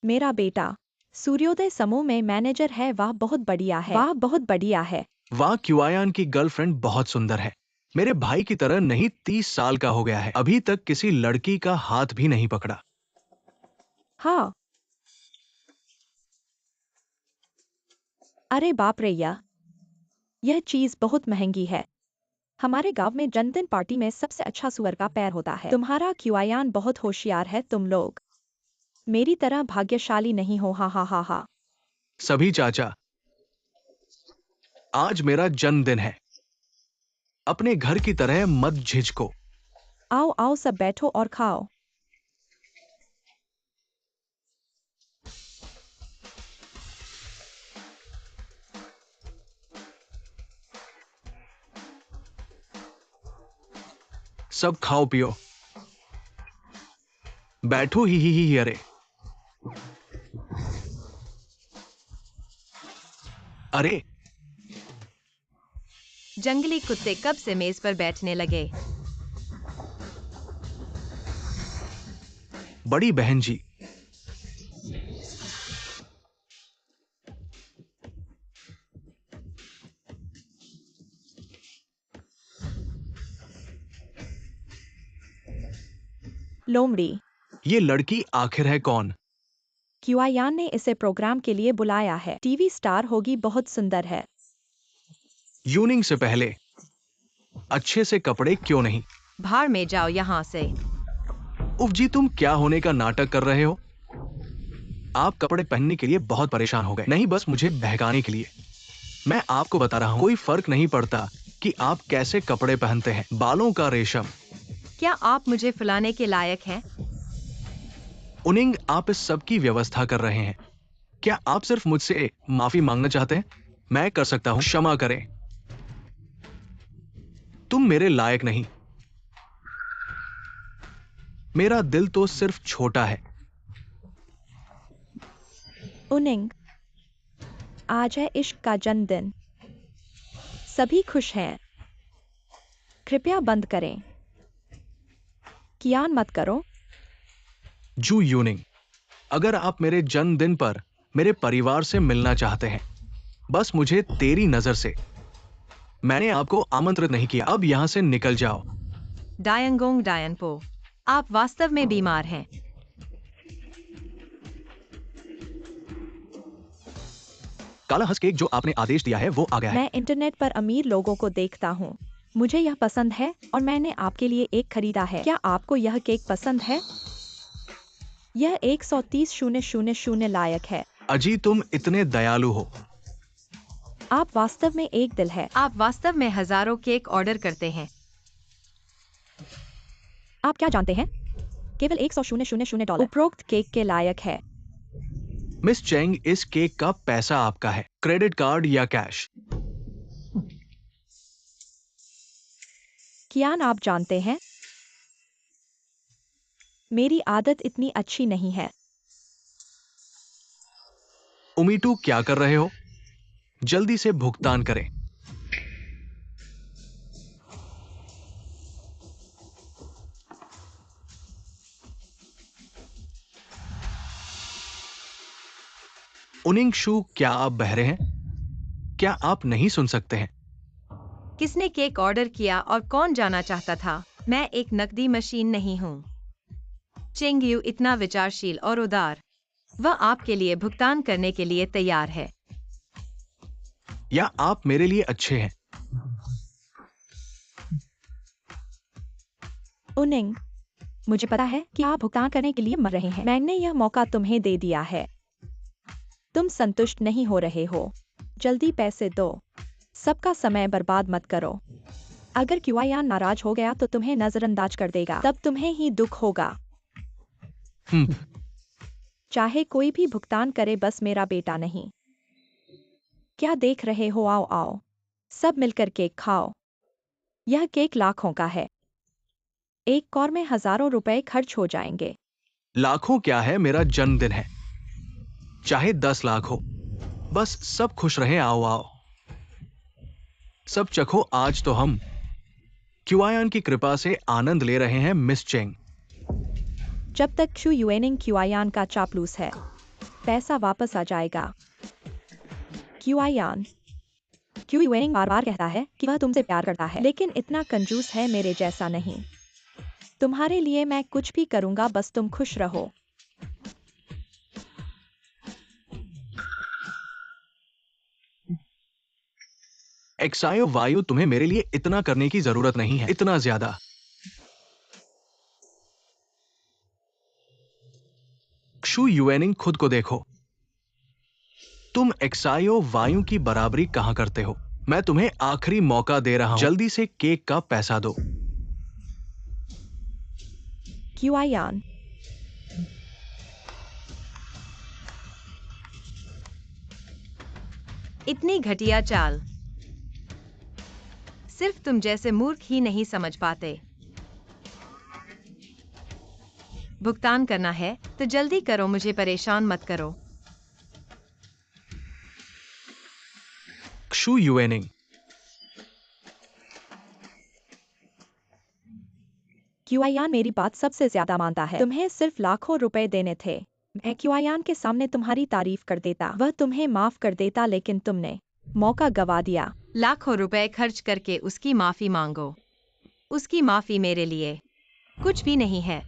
मेरा बेटा सूर्योदय समूह में मैनेजर है। वाह बहुत बढ़िया है, वाह बहुत बढ़िया है। वाह, क्यूआयान की गर्लफ्रेंड बहुत सुंदर है। मेरे भाई की तरह नहीं, 30 साल का हो गया है, अभी तक किसी लड़की का हाथ भी नहीं पकड़ा। हाँ। अरे बाप रे, यह चीज बहुत महंगी है। हमारे गांव में जन्मदिन पार्टी में सबसे अच्छा सुअर का पैर होता है। तुम्हारा क्यूआयान बहुत होशियार है। तुम लोग मेरी तरह भाग्यशाली नहीं हो। हा हा हा हा। सभी चाचा, आज मेरा जन्मदिन है, अपने घर की तरह मत झिझको। आओ आओ, सब बैठो और खाओ। सब खाओ पियो, बैठो। ही अरे अरे, जंगली कुत्ते कब से मेज पर बैठने लगे? बड़ी बहन जी, लोमड़ी, ये लड़की आखिर है कौन? क्यूआयान ने इसे प्रोग्राम के लिए बुलाया है। टीवी स्टार होगी, बहुत सुंदर है। यूनिंग से पहले अच्छे से कपड़े क्यों नहीं? भाड़ में जाओ यहाँ से। उफ जी, तुम क्या होने का नाटक कर रहे हो? आप कपड़े पहनने के लिए बहुत परेशान हो गए। नहीं, बस मुझे बहकाने के लिए। मैं आपको बता रहा हूँ, कोई फर्क नहीं पड़ता कि आप कैसे कपड़े पहनते हैं। बालों का रेशम। क्या आप मुझे फुलाने के लायक हैं? उनिंग, आप इस सब की व्यवस्था कर रहे हैं। क्या आप सिर्फ मुझसे माफी मांगना चाहते हैं? मैं कर सकता हूं, क्षमा करें। तुम मेरे लायक नहीं। मेरा दिल तो सिर्फ छोटा है। उनिंग, आज है इश्क का जन्मदिन। सभी खुश हैं। कृपया बंद करें। कियान मत करो। जू यूनिंग, अगर आप मेरे जन्मदिन पर मेरे परिवार से मिलना चाहते हैं, बस मुझे तेरी नजर से। मैंने आपको आमंत्रित नहीं किया, अब यहां से निकल जाओ। डायंगोंग डायनपो, आप वास्तव में बीमार हैं। काला हंस केक जो आपने आदेश दिया है वो आ गया है। मैं इंटरनेट पर अमीर लोगों को देखता हूँ। मुझे यह पसंद है और मैंने आपके लिए एक खरीदा है। क्या आपको यह केक पसंद है? यह 130,000 लायक है। अजी तुम इतने दयालु हो। आप वास्तव में एक दिल है। आप वास्तव में हजारों केक ऑर्डर करते हैं। आप क्या जानते हैं? केवल $100,000 उपरोक्त केक के लायक है। मिस चेंग, इस केक का पैसा आपका है, क्रेडिट कार्ड या कैश? कियान, आप जानते हैं मेरी आदत इतनी अच्छी नहीं है। उमीटू क्या कर रहे हो? जल्दी से भुगतान करें। उनिंग शू, क्या आप बहरे हैं? क्या आप नहीं सुन सकते हैं? किसने केक ऑर्डर किया और कौन जाना चाहता था? मैं एक नकदी मशीन नहीं हूँ। चेंग यू इतना विचारशील और उदार। वह आपके लिए भुगतान करने के लिए तैयार है। या आप मेरे लिए अच्छे हैं? उनिंग, मुझे पता है कि आप भुगतान करने के लिए मर रहे हैं। मैंने यह मौका तुम्हें दे दिया है। तुम संतुष्ट नहीं हो रहे हो। जल्दी पैसे दो। सबका समय बर्बाद मत करो। अगर क्यूआईयान नाराज हो गया तो तुम्हें नजरअंदाज कर देगा, तब तुम्हें ही दुख होगा। चाहे कोई भी भुगतान करे, बस मेरा बेटा नहीं। क्या देख रहे हो? आओ आओ, सब मिलकर केक खाओ। यह केक लाखों का है। एक कौर में हजारों रुपए खर्च हो जाएंगे। लाखों क्या है, मेरा जन्मदिन है। चाहे 10 लाख हो, बस सब खुश रहें। आओ आओ, सब चखो। आज तो हम क्यूआईयान की कृपा से आनंद ले रहे हैं मिस चेंग। जब तक क्षु युएनिंग क्यूआईयान का चापलूस है, पैसा वापस आ जाएगा। क्यूआईयान, क्यू युएनिंग बार बार कहता है कि वह तुमसे प्यार करता है, लेकिन इतना कंजूस है मेरे जैसा नहीं। तुम्हारे लिए मैं कुछ भी करूंगा, बस तुम खुश रहो। एक्सायो वायु, तुम्हें मेरे लिए इतना करने की जरूरत नहीं है, इतना ज्यादा। क्षु युएनिंग, खुद को देखो। तुम एक्सायो वायु की बराबरी कहां करते हो? मैं तुम्हें आखिरी मौका दे रहा हूं, जल्दी से केक का पैसा दो। क्यूआईयान, इतनी घटिया चाल सिर्फ तुम जैसे मूर्ख ही नहीं समझ पाते। भुगतान करना है तो जल्दी करो, मुझे परेशान मत करो। क्षु युएनिंग, क्यूआईयान मेरी बात सबसे ज्यादा मानता है। तुम्हें सिर्फ लाखों रुपए देने थे। मैं क्यूआईयान के सामने तुम्हारी तारीफ कर देता, वह तुम्हें माफ कर देता, लेकिन तुमने मौका गवा दिया। लाखों रुपए खर्च करके उसकी माफी मांगो। उसकी माफी मेरे लिए कुछ भी नहीं है।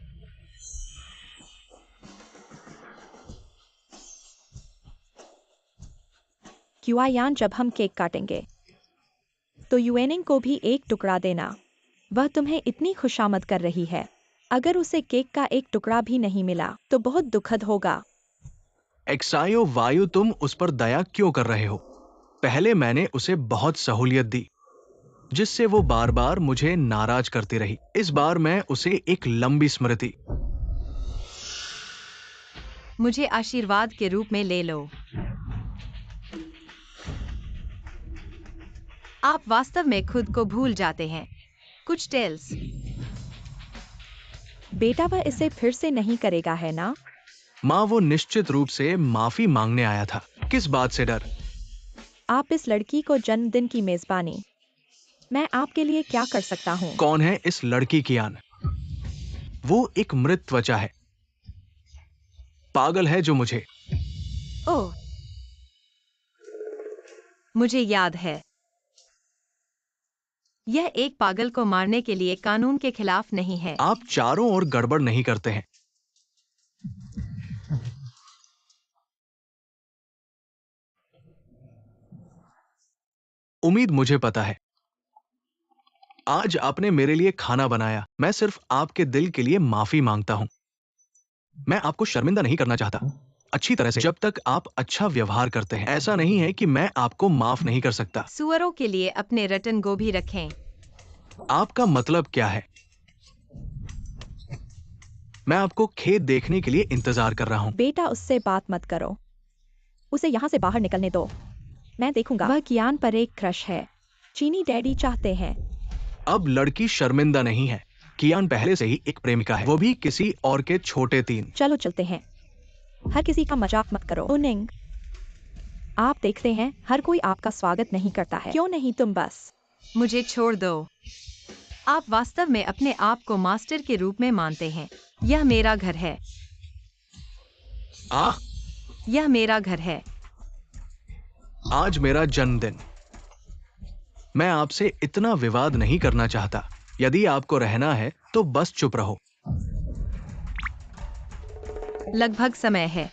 क्यूआईयान, जब हम केक काटेंगे तो युएनिंग को भी एक टुकड़ा देना। वह तुम्हें इतनी खुशामद कर रही है। अगर उसे केक का एक टुकड़ा भी नहीं मिला तो बहुत दुखद होगा। एक्सायो वायु, तुम उस पर दया क्यों कर रहे हो? पहले मैंने उसे बहुत सहूलियत दी, जिससे वो बार बार मुझे नाराज करती रही। इस बार मैं उसे एक लंबी स्मृति। मुझे आशीर्वाद के रूप में ले लो। आप वास्तव में खुद को भूल जाते हैं। कुछ टेल्स। बेटा, वह इसे फिर से नहीं करेगा, है ना? माँ, वो निश्चित रूप से माफी मांगने आया था। किस बात से डर? आप इस लड़की को जन्मदिन की मेजबानी। मैं आपके लिए क्या कर सकता हूँ? कौन है इस लड़की की आन? वो एक मृत त्वचा है, पागल है जो मुझे। ओह, मुझे याद है। यह एक पागल को मारने के लिए कानून के खिलाफ नहीं है। आप चारों ओर गड़बड़ नहीं करते हैं। उम्मीद मुझे पता है। आज आपने मेरे लिए खाना बनाया। मैं सिर्फ आपके दिल के लिए माफी मांगता हूं। मैं आपको शर्मिंदा नहीं करना चाहता। अच्छी तरह से, जब तक आप अच्छा व्यवहार करते हैं। ऐसा नहीं है कि मैं आपको माफ नहीं कर सकता। सुअरों के लिए अपने रटन गोभी रखें। आपका मतलब क्या है? मैं आपको खेत देखने के लिए इंतजार कर रहा हूं। बेटा, उससे बात मत करो। उसे यहाँ से बाहर निकलने दो। मैं देखूंगा। वह कियान पर एक क्रश है। चीनी डैडी चाहते हैं। अब लड़की शर्मिंदा नहीं है। कियान पहले से ही एक प्रेमिका है, वो भी किसी और के छोटे तीन। चलो चलते हैं। हर किसी का मजाक मत करो। उनिंग, आप देखते हैं हर कोई आपका स्वागत नहीं करता है। क्यों नहीं? तुम बस मुझे छोड़ दो। आप वास्तव में अपने आप को मास्टर के रूप में मानते हैं। यह मेरा घर है। यह मेरा घर है। आज मेरा जन्मदिन। मैं आपसे इतना विवाद नहीं करना चाहता। यदि आपको रहना है तो बस चुप रहो। लगभग समय है।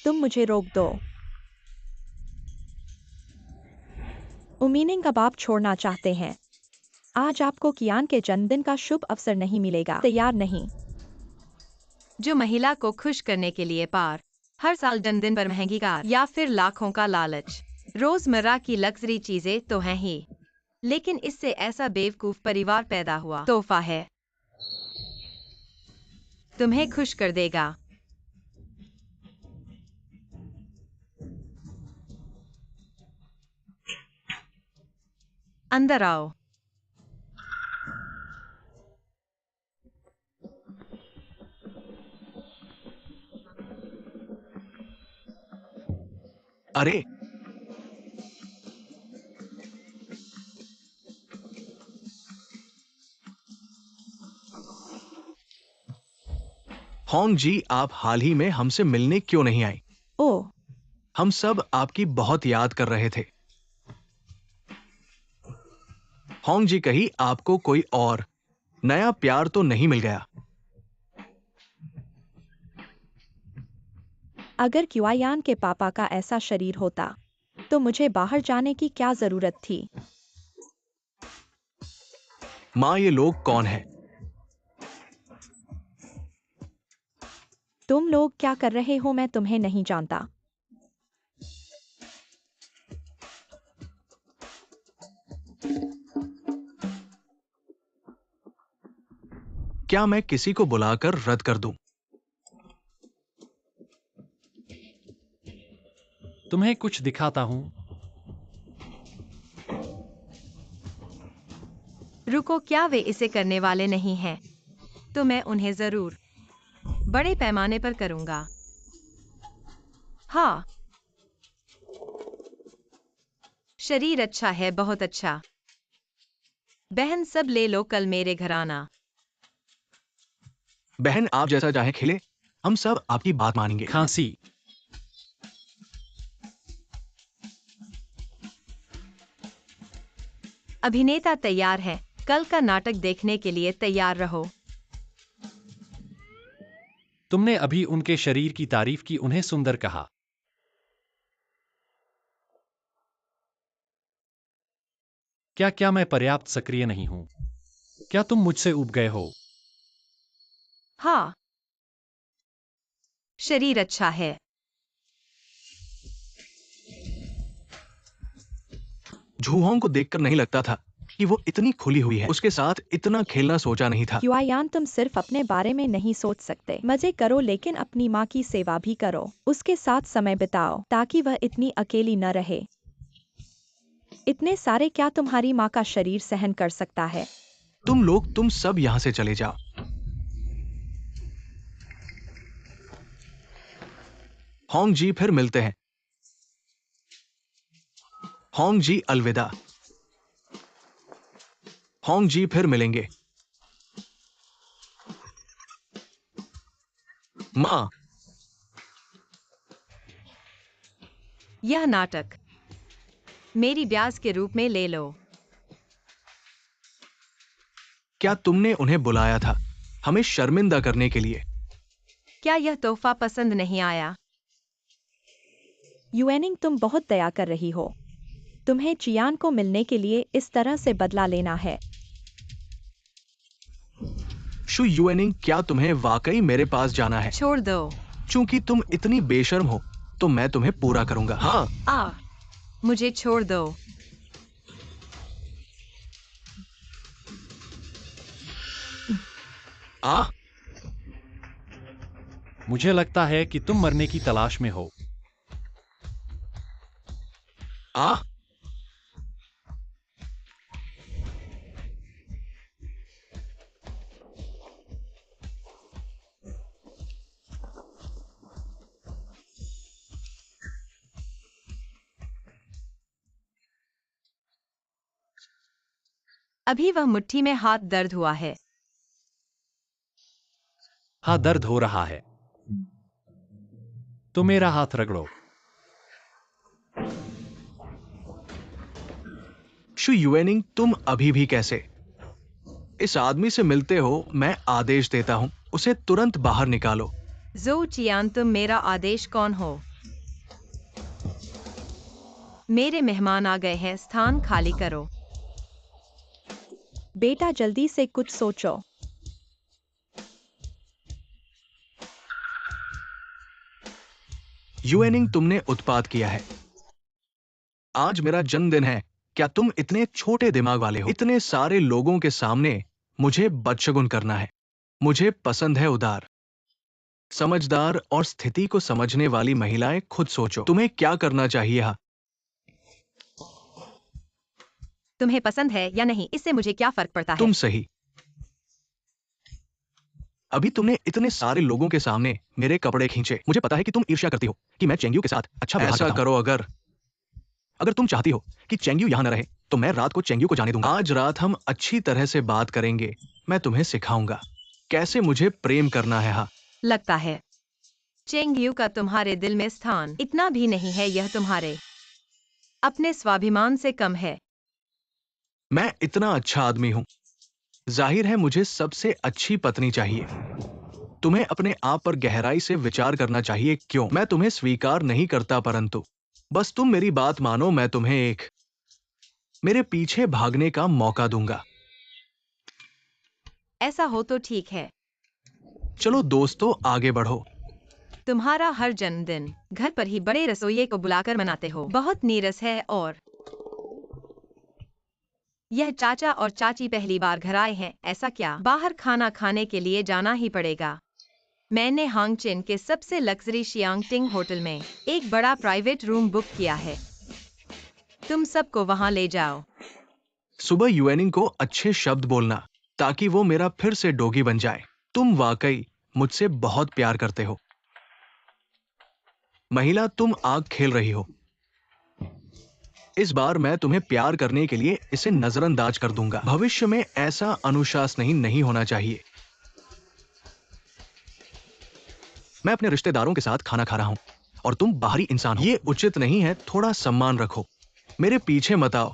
तुम मुझे रोक दो। उमीनिंग, अब आप छोड़ना चाहते हैं। आज आपको कियान के जन्मदिन का शुभ अवसर नहीं मिलेगा। तैयार नहीं? जो महिला को खुश करने के लिए पार हर साल जन्मदिन पर महंगी कार या फिर लाखों का लालच। रोजमर्रा की लग्जरी चीजें तो हैं ही, लेकिन इससे ऐसा बेवकूफ परिवार पैदा हुआ। तोहफा है, तुम्हें खुश कर देगा। अंदर आओ। अरे, होंग जी, आप हाल ही में हमसे मिलने क्यों नहीं आई? ओह, हम सब आपकी बहुत याद कर रहे थे। होंग जी, कहीं आपको कोई और नया प्यार तो नहीं मिल गया? अगर क्युआयान के पापा का ऐसा शरीर होता तो मुझे बाहर जाने की क्या जरूरत थी? माँ, ये लोग कौन हैं? तुम लोग क्या कर रहे हो? मैं तुम्हें नहीं जानता। क्या मैं किसी को बुलाकर रद्द कर दूं? तुम्हें कुछ दिखाता हूं। रुको, क्या वे इसे करने वाले नहीं हैं? तो मैं उन्हें जरूर बड़े पैमाने पर करूंगा। हाँ, शरीर अच्छा है, बहुत अच्छा। बहन, सब ले लो, कल मेरे घर आना। बहन, आप जैसा चाहे खेले। हम सब आपकी बात मानेंगे। खांसी। अभिनेता तैयार है। कल का नाटक देखने के लिए तैयार रहो। तुमने अभी उनके शरीर की तारीफ की, उन्हें सुंदर कहा। क्या मैं पर्याप्त सक्रिय नहीं हूं? क्या तुम मुझसे ऊब गए हो? हाँ, शरीर अच्छा है। झूहोंग को देखकर नहीं लगता था कि वो इतनी खुली हुई है। उसके साथ इतना खेलना सोचा नहीं था। क्युआयान, तुम सिर्फ अपने बारे में नहीं सोच सकते। मजे करो, लेकिन अपनी माँ की सेवा भी करो। उसके साथ समय बिताओ ताकि वह इतनी अकेली न रहे। इतने सारे क्या तुम्हारी माँ का शरीर सहन कर सकता है? तुम सब यहां से चले जाओ। होंग जी, फिर मिलते हैं। होंग जी, अलविदा। होंग जी, फिर मिलेंगे। माँ, यह नाटक मेरी ब्याज के रूप में ले लो। क्या तुमने उन्हें बुलाया था हमें शर्मिंदा करने के लिए? क्या यह तोहफा पसंद नहीं आया? युएनिंग, तुम बहुत दया कर रही हो। तुम्हें चियान को मिलने के लिए इस तरह से बदला लेना है। शु युएनिंग, क्या तुम्हें वाकई मेरे पास जाना है? छोड़ दो। चूंकि तुम इतनी बेशर्म हो तो मैं तुम्हें पूरा करूंगा। हाँ, मुझे छोड़ दो। मुझे लगता है कि तुम मरने की तलाश में हो। आ अभी वह मुट्ठी में हाथ दर्द हुआ है। हाँ, दर्द हो रहा है तो मेरा हाथ रगड़ो। शु युएनिंग, तुम अभी भी कैसे? इस आदमी से मिलते हो? मैं आदेश देता हूं उसे तुरंत बाहर निकालो। ज़ोउ चियान, तुम मेरा आदेश कौन हो? मेरे मेहमान आ गए हैं, स्थान खाली करो। बेटा, जल्दी से कुछ सोचो। युएनिंग, तुमने उत्पात किया है। आज मेरा जन्मदिन है। क्या तुम इतने छोटे दिमाग वाले हो? इतने सारे लोगों के सामने मुझे बदशगुन करना है। मुझे पसंद है उदार, समझदार और स्थिति को समझने वाली महिलाएं। खुद सोचो तुम्हें क्या करना चाहिए। हाँ, तुम्हें पसंद है या नहीं, इससे मुझे क्या फर्क पड़ता है? तुम सही। अभी तुमने इतने सारे लोगों के सामने मेरे कपड़े खींचे। मुझे पता है कि तुम ईर्ष्या करती हो कि मैं चेंग्यू के साथ अच्छा व्यवहार करता हूं। ऐसा करो, अगर तुम चाहती हो कि चेंग्यू यहां न रहे तो मैं रात को चेंग्यू को जाने दूंगा। आज रात हम अच्छी तरह से बात करेंगे। मैं तुम्हें सिखाऊंगा कैसे मुझे प्रेम करना है। हाँ, लगता है चेंग्यू का तुम्हारे दिल में स्थान इतना भी नहीं है। यह तुम्हारे अपने स्वाभिमान से कम है। मैं इतना अच्छा आदमी हूं। जाहिर है मुझे सबसे अच्छी पत्नी चाहिए। तुम्हें अपने आप पर गहराई से विचार करना चाहिए। क्यों? मैं तुम्हें स्वीकार नहीं करता, परंतु बस तुम मेरी बात मानो। मैं तुम्हें मेरे पीछे भागने का मौका दूंगा। ऐसा हो तो ठीक है। चलो दोस्तों, आगे बढ़ो। तुम्हारा हर जन्मदिन घर पर ही बड़े रसोइये को बुलाकर मनाते हो। बहुत नीरस है। और यह चाचा और चाची पहली बार घर आए हैं। ऐसा क्या? बाहर खाना खाने के लिए जाना ही पड़ेगा। मैंने हांगचिन के सबसे लग्जरी शियांगटिंग होटल में एक बड़ा प्राइवेट रूम बुक किया है। तुम सबको वहां ले जाओ। सुबह युएनिंग को अच्छे शब्द बोलना ताकि वो मेरा फिर से डोगी बन जाए। तुम वाकई मुझसे बहुत प्यार करते हो। महिला, तुम आग खेल रही हो। इस बार मैं तुम्हें प्यार करने के लिए इसे नजरअंदाज कर दूंगा। भविष्य में ऐसा अनुशासनहीन नहीं होना चाहिए। मैं अपने रिश्तेदारों के साथ खाना खा रहा हूं और तुम बाहरी इंसान हो। ये उचित नहीं है। थोड़ा सम्मान रखो। मेरे पीछे मत आओ।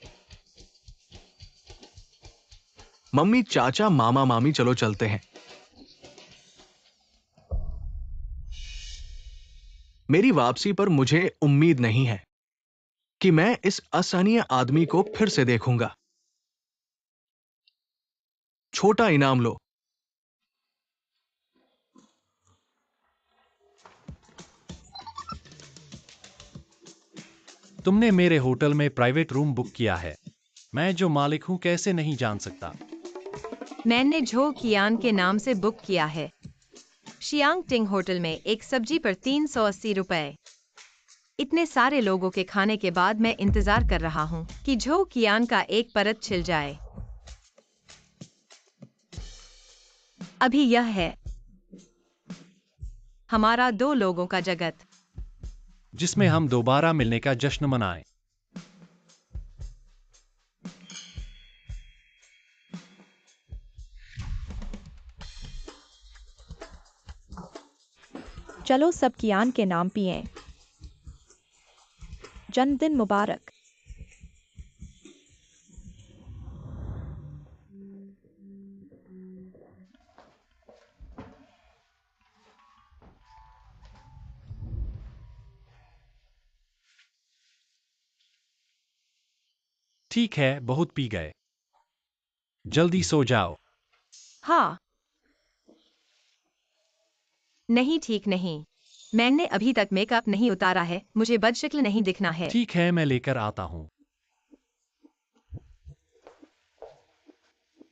मम्मी, चाचा, मामा, मामी, चलो चलते हैं। मेरी वापसी पर मुझे उम्मीद नहीं है कि मैं इस असहनीय आदमी को फिर से देखूंगा। छोटा इनाम लो। तुमने मेरे होटल में प्राइवेट रूम बुक किया है। मैं जो मालिक हूं कैसे नहीं जान सकता। मैंने झो कियान के नाम से बुक किया है। शियांगटिंग होटल में एक सब्जी पर 380 रुपए। इतने सारे लोगों के खाने के बाद मैं इंतजार कर रहा हूं कि झो कियान का एक परत छिल जाए। अभी यह है हमारा 2 लोगों का जगत, जिसमें हम दोबारा मिलने का जश्न मनाएं। चलो सब कियान के नाम पिएं। जन्मदिन मुबारक। ठीक है, बहुत पी गए। जल्दी सो जाओ। हाँ। नहीं, ठीक नहीं। मैंने अभी तक मेकअप नहीं उतारा है, मुझे बदशक्ल नहीं दिखना है। ठीक है, मैं लेकर आता हूँ।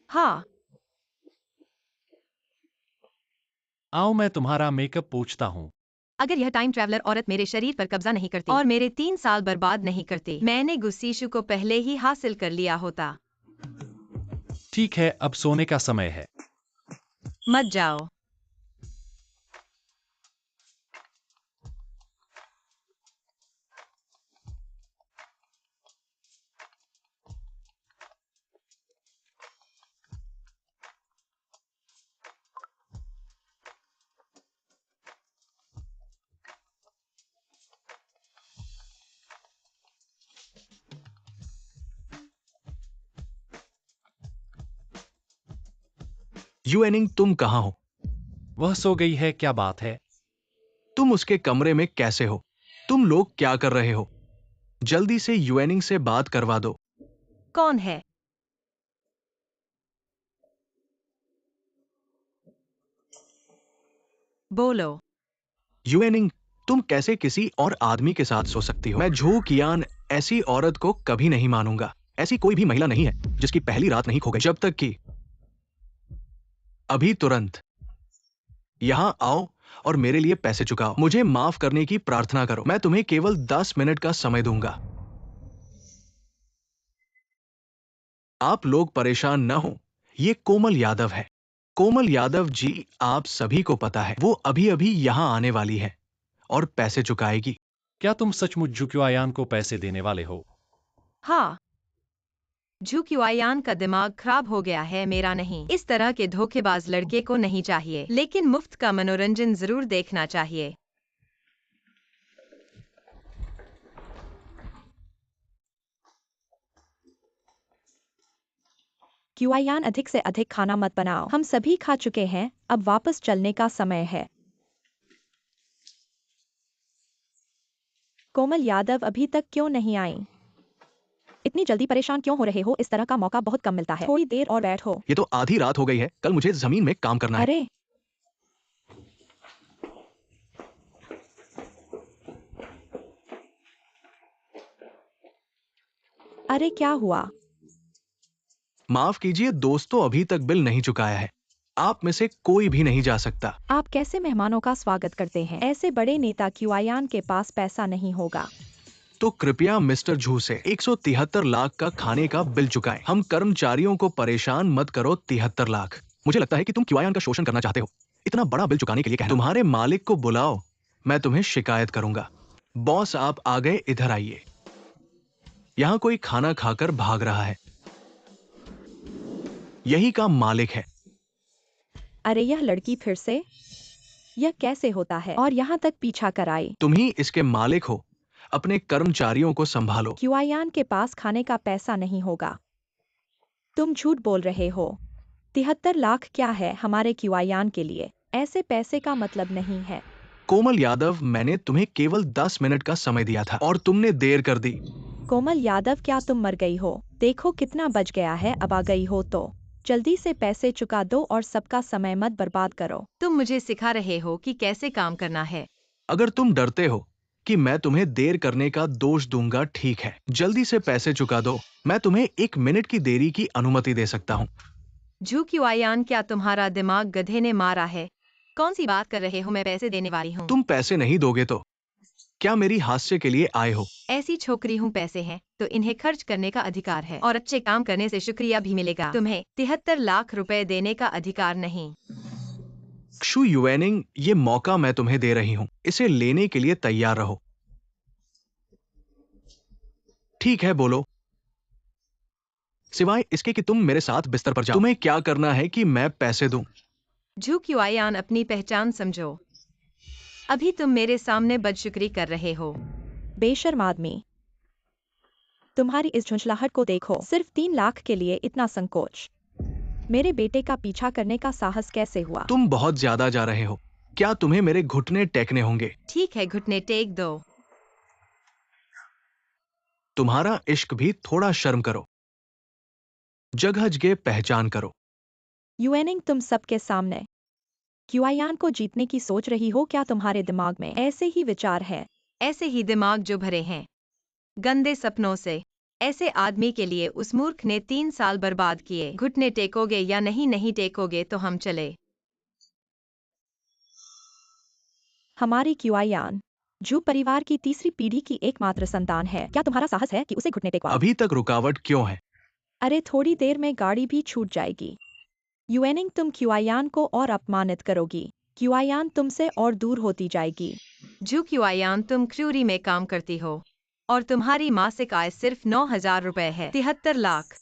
हाँ। आओ, मैं तुम्हारा मेकअप पोंछता हूँ। अगर यह टाइम ट्रैवलर औरत मेरे शरीर पर कब्जा नहीं करती और मेरे 3 साल बर्बाद नहीं करती, मैंने गुस्सीशु को पहले ही हासिल कर लिया होता। ठीक है, अब सोने का समय है। मत जाओ। यूएनिंग, तुम कहाँ हो? वह सो गई है, क्या बात है? तुम उसके कमरे में कैसे हो? तुम लोग क्या कर रहे हो? जल्दी से यूएनिंग से बात करवा दो। कौन है? बोलो। यूएनिंग, तुम कैसे किसी और आदमी के साथ सो सकती हो? मैं झू कियान ऐसी औरत को कभी नहीं मानूंगा। ऐसी कोई भी महिला नहीं है जिसकी पहली रात नहीं खो गई। जब तक कि अभी तुरंत यहां आओ और मेरे लिए पैसे चुकाओ। मुझे माफ करने की प्रार्थना करो। मैं तुम्हें केवल 10 मिनट का समय दूंगा। आप लोग परेशान न हो, ये कोमल यादव है। कोमल यादव जी, आप सभी को पता है, वो अभी अभी यहां आने वाली है और पैसे चुकाएगी। क्या तुम सचमुच जुक्युआयान को पैसे देने वाले हो? हाँ। झुक्युआयान का दिमाग खराब हो गया है, मेरा नहीं। इस तरह के धोखेबाज लड़के को नहीं चाहिए, लेकिन मुफ्त का मनोरंजन जरूर देखना चाहिए। क्यूआयान, अधिक से अधिक खाना मत बनाओ। हम सभी खा चुके हैं, अब वापस चलने का समय है। कोमल यादव अभी तक क्यों नहीं आई? इतनी जल्दी परेशान क्यों हो रहे हो? इस तरह का मौका बहुत कम मिलता है। थोड़ी देर और बैठो। ये तो आधी रात हो गई है। कल मुझे जमीन में काम करना है। अरे, अरे क्या हुआ? माफ कीजिए दोस्तों, अभी तक बिल नहीं चुकाया है। आप में से कोई भी नहीं जा सकता। आप कैसे मेहमानों का स्वागत करते हैं? ऐसे बड़े नेता क्यूआयान के पास पैसा नहीं होगा। तो कृपया मिस्टर झू से 173 लाख का खाने का बिल चुकाएं। हम कर्मचारियों को परेशान मत करो। 73 लाख। मुझे लगता है कि तुम क्यूआयान का शोषण करना चाहते हो। इतना बड़ा बिल चुकाने के लिए कहना। तुम्हारे मालिक को बुलाओ, मैं तुम्हें शिकायत करूंगा। बॉस, आप आ गए, इधर आइए। यहाँ कोई खाना खाकर भाग रहा है। यही का मालिक है। अरे यह लड़की फिर से? यह कैसे होता है? और यहाँ तक पीछा कर आई। तुम ही इसके मालिक हो। अपने कर्मचारियों को संभालो। क्यूआयान के पास खाने का पैसा नहीं होगा। तुम झूठ बोल रहे हो। 73 लाख क्या है हमारे क्यूआयान के लिए? ऐसे पैसे का मतलब नहीं है। कोमल यादव, मैंने तुम्हें केवल 10 मिनट का समय दिया था और तुमने देर कर दी। कोमल यादव, क्या तुम मर गई हो? देखो कितना बच गया है। अब आ गई हो तो जल्दी से पैसे चुका दो और सबका समय मत बर्बाद करो। तुम मुझे सिखा रहे हो कि कैसे काम करना है। अगर तुम डरते हो कि मैं तुम्हें देर करने का दोष दूंगा, ठीक है, जल्दी से पैसे चुका दो। मैं तुम्हें 1 मिनट की देरी की अनुमति दे सकता हूँ। झुक्युआयान, क्या तुम्हारा दिमाग गधे ने मारा है? कौन सी बात कर रहे हो? मैं पैसे देने वाली हूँ। तुम पैसे नहीं दोगे तो क्या मेरी हास्य के लिए आए हो? ऐसी छोकरी हूँ, पैसे हैं तो इन्हें खर्च करने का अधिकार है और अच्छे काम करने से शुक्रिया भी मिलेगा। तुम्हें 73 लाख रुपए देने का अधिकार नहीं। क्षु युएनिंग, ये मौका मैं तुम्हें दे रही हूँ। इसे लेने के लिए तैयार रहो। ठीक है, बोलो। सिवाय इसके कि तुम मेरे साथ बिस्तर पर जाओ। तुम्हें क्या करना है कि मैं पैसे दूं? झुक्युआयान, अपनी पहचान समझो। अभी तुम मेरे सामने बदशुक्री कर रहे हो। बेशर्म आदमी, तुम्हारी इस झुंझलाहट को देखो। सिर्फ 3 लाख के लिए इतना संकोच। मेरे बेटे का पीछा करने का साहस कैसे हुआ? तुम बहुत ज्यादा जा रहे हो। क्या तुम्हें मेरे घुटने टेकने होंगे? ठीक है, घुटने टेक दो। तुम्हारा इश्क भी थोड़ा शर्म करो। जगह जगह पहचान करो। यूएनिंग तुम सबके सामने क्यूआयान को जीतने की सोच रही हो? क्या तुम्हारे दिमाग में ऐसे ही विचार है? ऐसे ही दिमाग जो भरे हैं गंदे सपनों से। ऐसे आदमी के लिए उस मूर्ख ने 3 साल बर्बाद किए। घुटने टेकोगे या नहीं? नहीं टेकोगे तो हम चले। हमारी क्यूआयान जू परिवार की तीसरी पीढ़ी की एकमात्र संतान है। क्या तुम्हारा साहस है कि उसे घुटने टेकवाओ? अभी तक रुकावट क्यों है? अरे थोड़ी देर में गाड़ी भी छूट जाएगी। यूएनिंग तुम क्यूआयान को और अपमानित करोगी। क्यूआयान तुमसे और दूर होती जाएगी। जू क्यूआयान, तुम क्रूरी में काम करती हो और तुम्हारी मासिक आय सिर्फ 9,000 रुपए है। 73 लाख।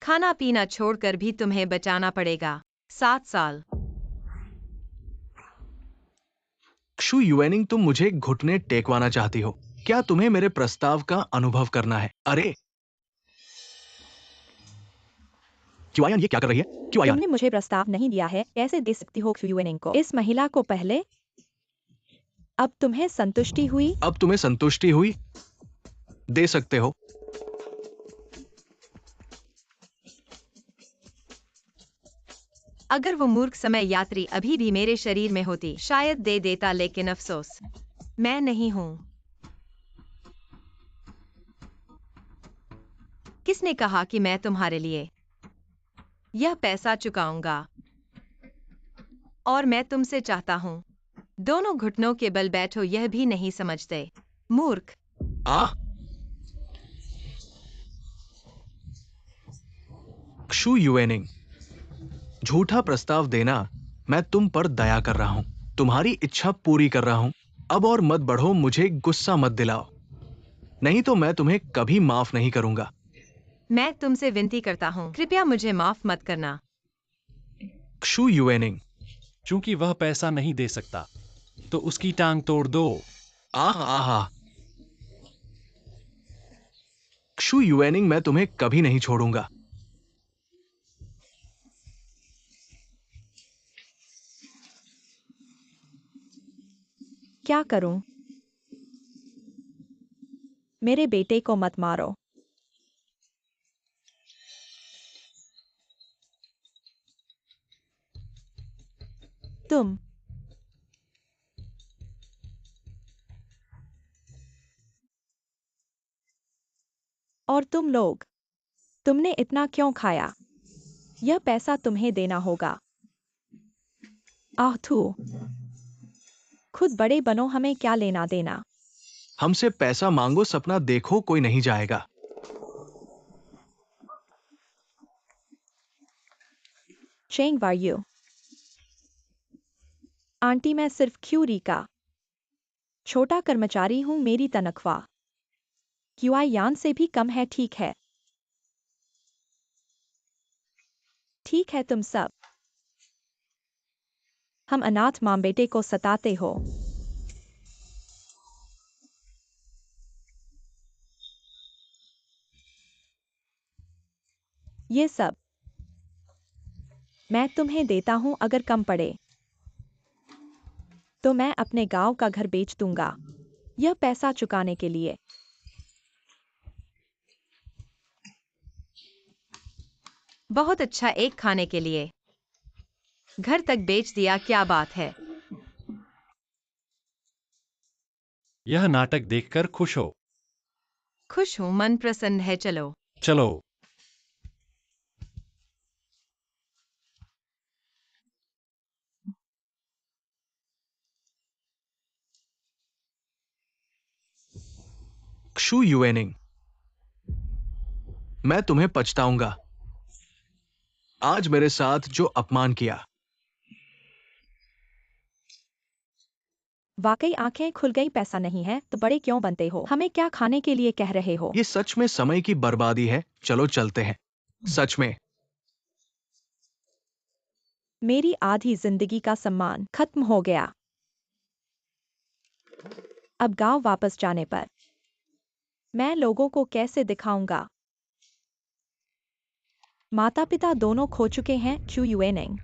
खाना पीना छोड़कर भी तुम्हें बचाना पड़ेगा। 7 साल। क्षु युएनिंग, तुम मुझे घुटने टेकवाना चाहती हो? क्या तुम्हें मेरे प्रस्ताव का अनुभव करना है? अरे क्यूआयान, ये क्या कर रही है? क्यूआयान, तुमने मुझे प्रस्ताव नहीं दिया है, कैसे दे सकती हो यूएनिंग को? इस महिला को पहले। अब तुम्हें संतुष्टि हुई? अब तुम्हें संतुष्टि हुई? दे सकते हो। अगर वो मूर्ख समय यात्री अभी भी मेरे शरीर में होती शायद दे देता, लेकिन अफसोस मैं नहीं हूं। किसने कहा कि मैं तुम्हारे लिए यह पैसा चुकाऊंगा? और मैं तुमसे चाहता हूं दोनों घुटनों के बल बैठो, यह भी नहीं समझते। मूर्ख। आ क्षु युएनिंग, झूठा प्रस्ताव देना। मैं तुम पर दया कर रहा हूं, तुम्हारी इच्छा पूरी कर रहा हूं। अब और मत बढ़ो, मुझे गुस्सा मत दिलाओ, नहीं तो मैं तुम्हें कभी माफ नहीं करूंगा। मैं तुमसे विनती करता हूं, कृपया मुझे माफ मत करना। क्षु युएनिंग, चूंकि वह पैसा नहीं दे सकता, तो उसकी टांग तोड़ दो। आह आहा। क्षु युएनिंग, मैं तुम्हें कभी नहीं छोड़ूंगा। क्या करूं? मेरे बेटे को मत मारो। तुम और तुम लोग, तुमने इतना क्यों खाया? यह पैसा तुम्हें देना होगा। आह थू, खुद बड़े बनो, हमें क्या लेना देना? हमसे पैसा मांगो, सपना देखो, कोई नहीं जाएगा। चेंग वार्यू आंटी, मैं सिर्फ क्यूरी का छोटा कर्मचारी हूं। मेरी तनख्वाह क्यूआयान से भी कम है। ठीक है, ठीक है तुम सब। हम अनाथ मां बेटे को सताते हो। ये सब मैं तुम्हें देता हूं। अगर कम पड़े तो मैं अपने गांव का घर बेच दूंगा यह पैसा चुकाने के लिए। बहुत अच्छा, एक खाने के लिए घर तक बेच दिया, क्या बात है। यह नाटक देखकर खुश हो? खुश हूं, मन प्रसन्न है। चलो चलो। क्षु युएनिंग, मैं तुम्हें पछताऊंगा आज मेरे साथ जो अपमान किया। वाकई आंखें खुल गई। पैसा नहीं है तो बड़े क्यों बनते हो? हमें क्या खाने के लिए कह रहे हो? ये सच में समय की बर्बादी है। चलो चलते हैं। सच में। मेरी आधी जिंदगी का सम्मान खत्म हो गया। अब गांव वापस जाने पर मैं लोगों को कैसे दिखाऊंगा? माता पिता दोनों खो चुके हैं। क्षु युएनिंग,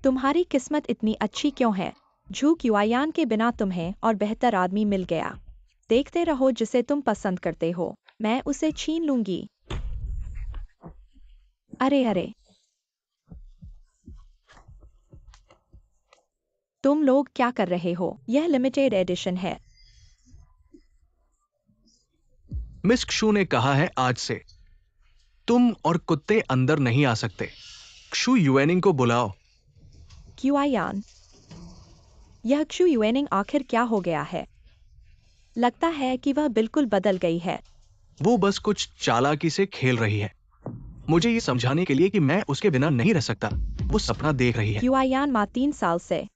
तुम्हारी किस्मत इतनी अच्छी क्यों है? झू क्यूआयान के बिना तुम्हें और बेहतर आदमी मिल गया। देखते रहो जिसे तुम पसंद करते हो। मैं उसे छीन लूंगी। अरे अरे, तुम लोग क्या कर रहे हो? यह लिमिटेड एडिशन है। मिस क्षु ने कहा है आज से तुम और कुत्ते अंदर नहीं आ सकते। क्षु युएनिंग को बुलाओ। क्यूआयान, यह क्षु युएनिंग आखिर क्या हो गया है? लगता है कि वह बिल्कुल बदल गई है। वो बस कुछ चालाकी से खेल रही है, मुझे ये समझाने के लिए कि मैं उसके बिना नहीं रह सकता। वो सपना देख रही है। क्यूआयान माँ 3 साल से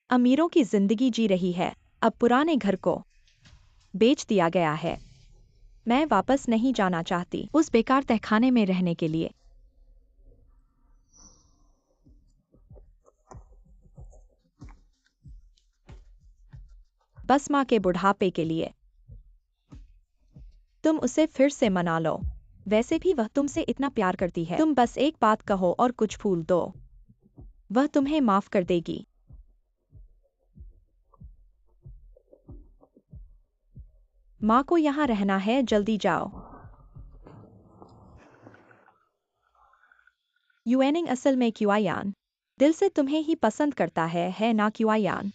अमीरों की जिंदगी जी रही है। अब पुराने घर को बेच दिया गया है। मैं वापस नहीं जाना चाहती उस बेकार तहखाने में रहने के लिए। बस माँ के बुढ़ापे के लिए। तुम उसे फिर से मना लो। वैसे भी वह तुमसे इतना प्यार करती है। तुम बस एक बात कहो और कुछ फूल दो, वह तुम्हें माफ कर देगी। माँ को यहाँ रहना है, जल्दी जाओ। युएनिंग असल में क्यूआयान दिल से तुम्हें ही पसंद करता है ना क्यूआयान?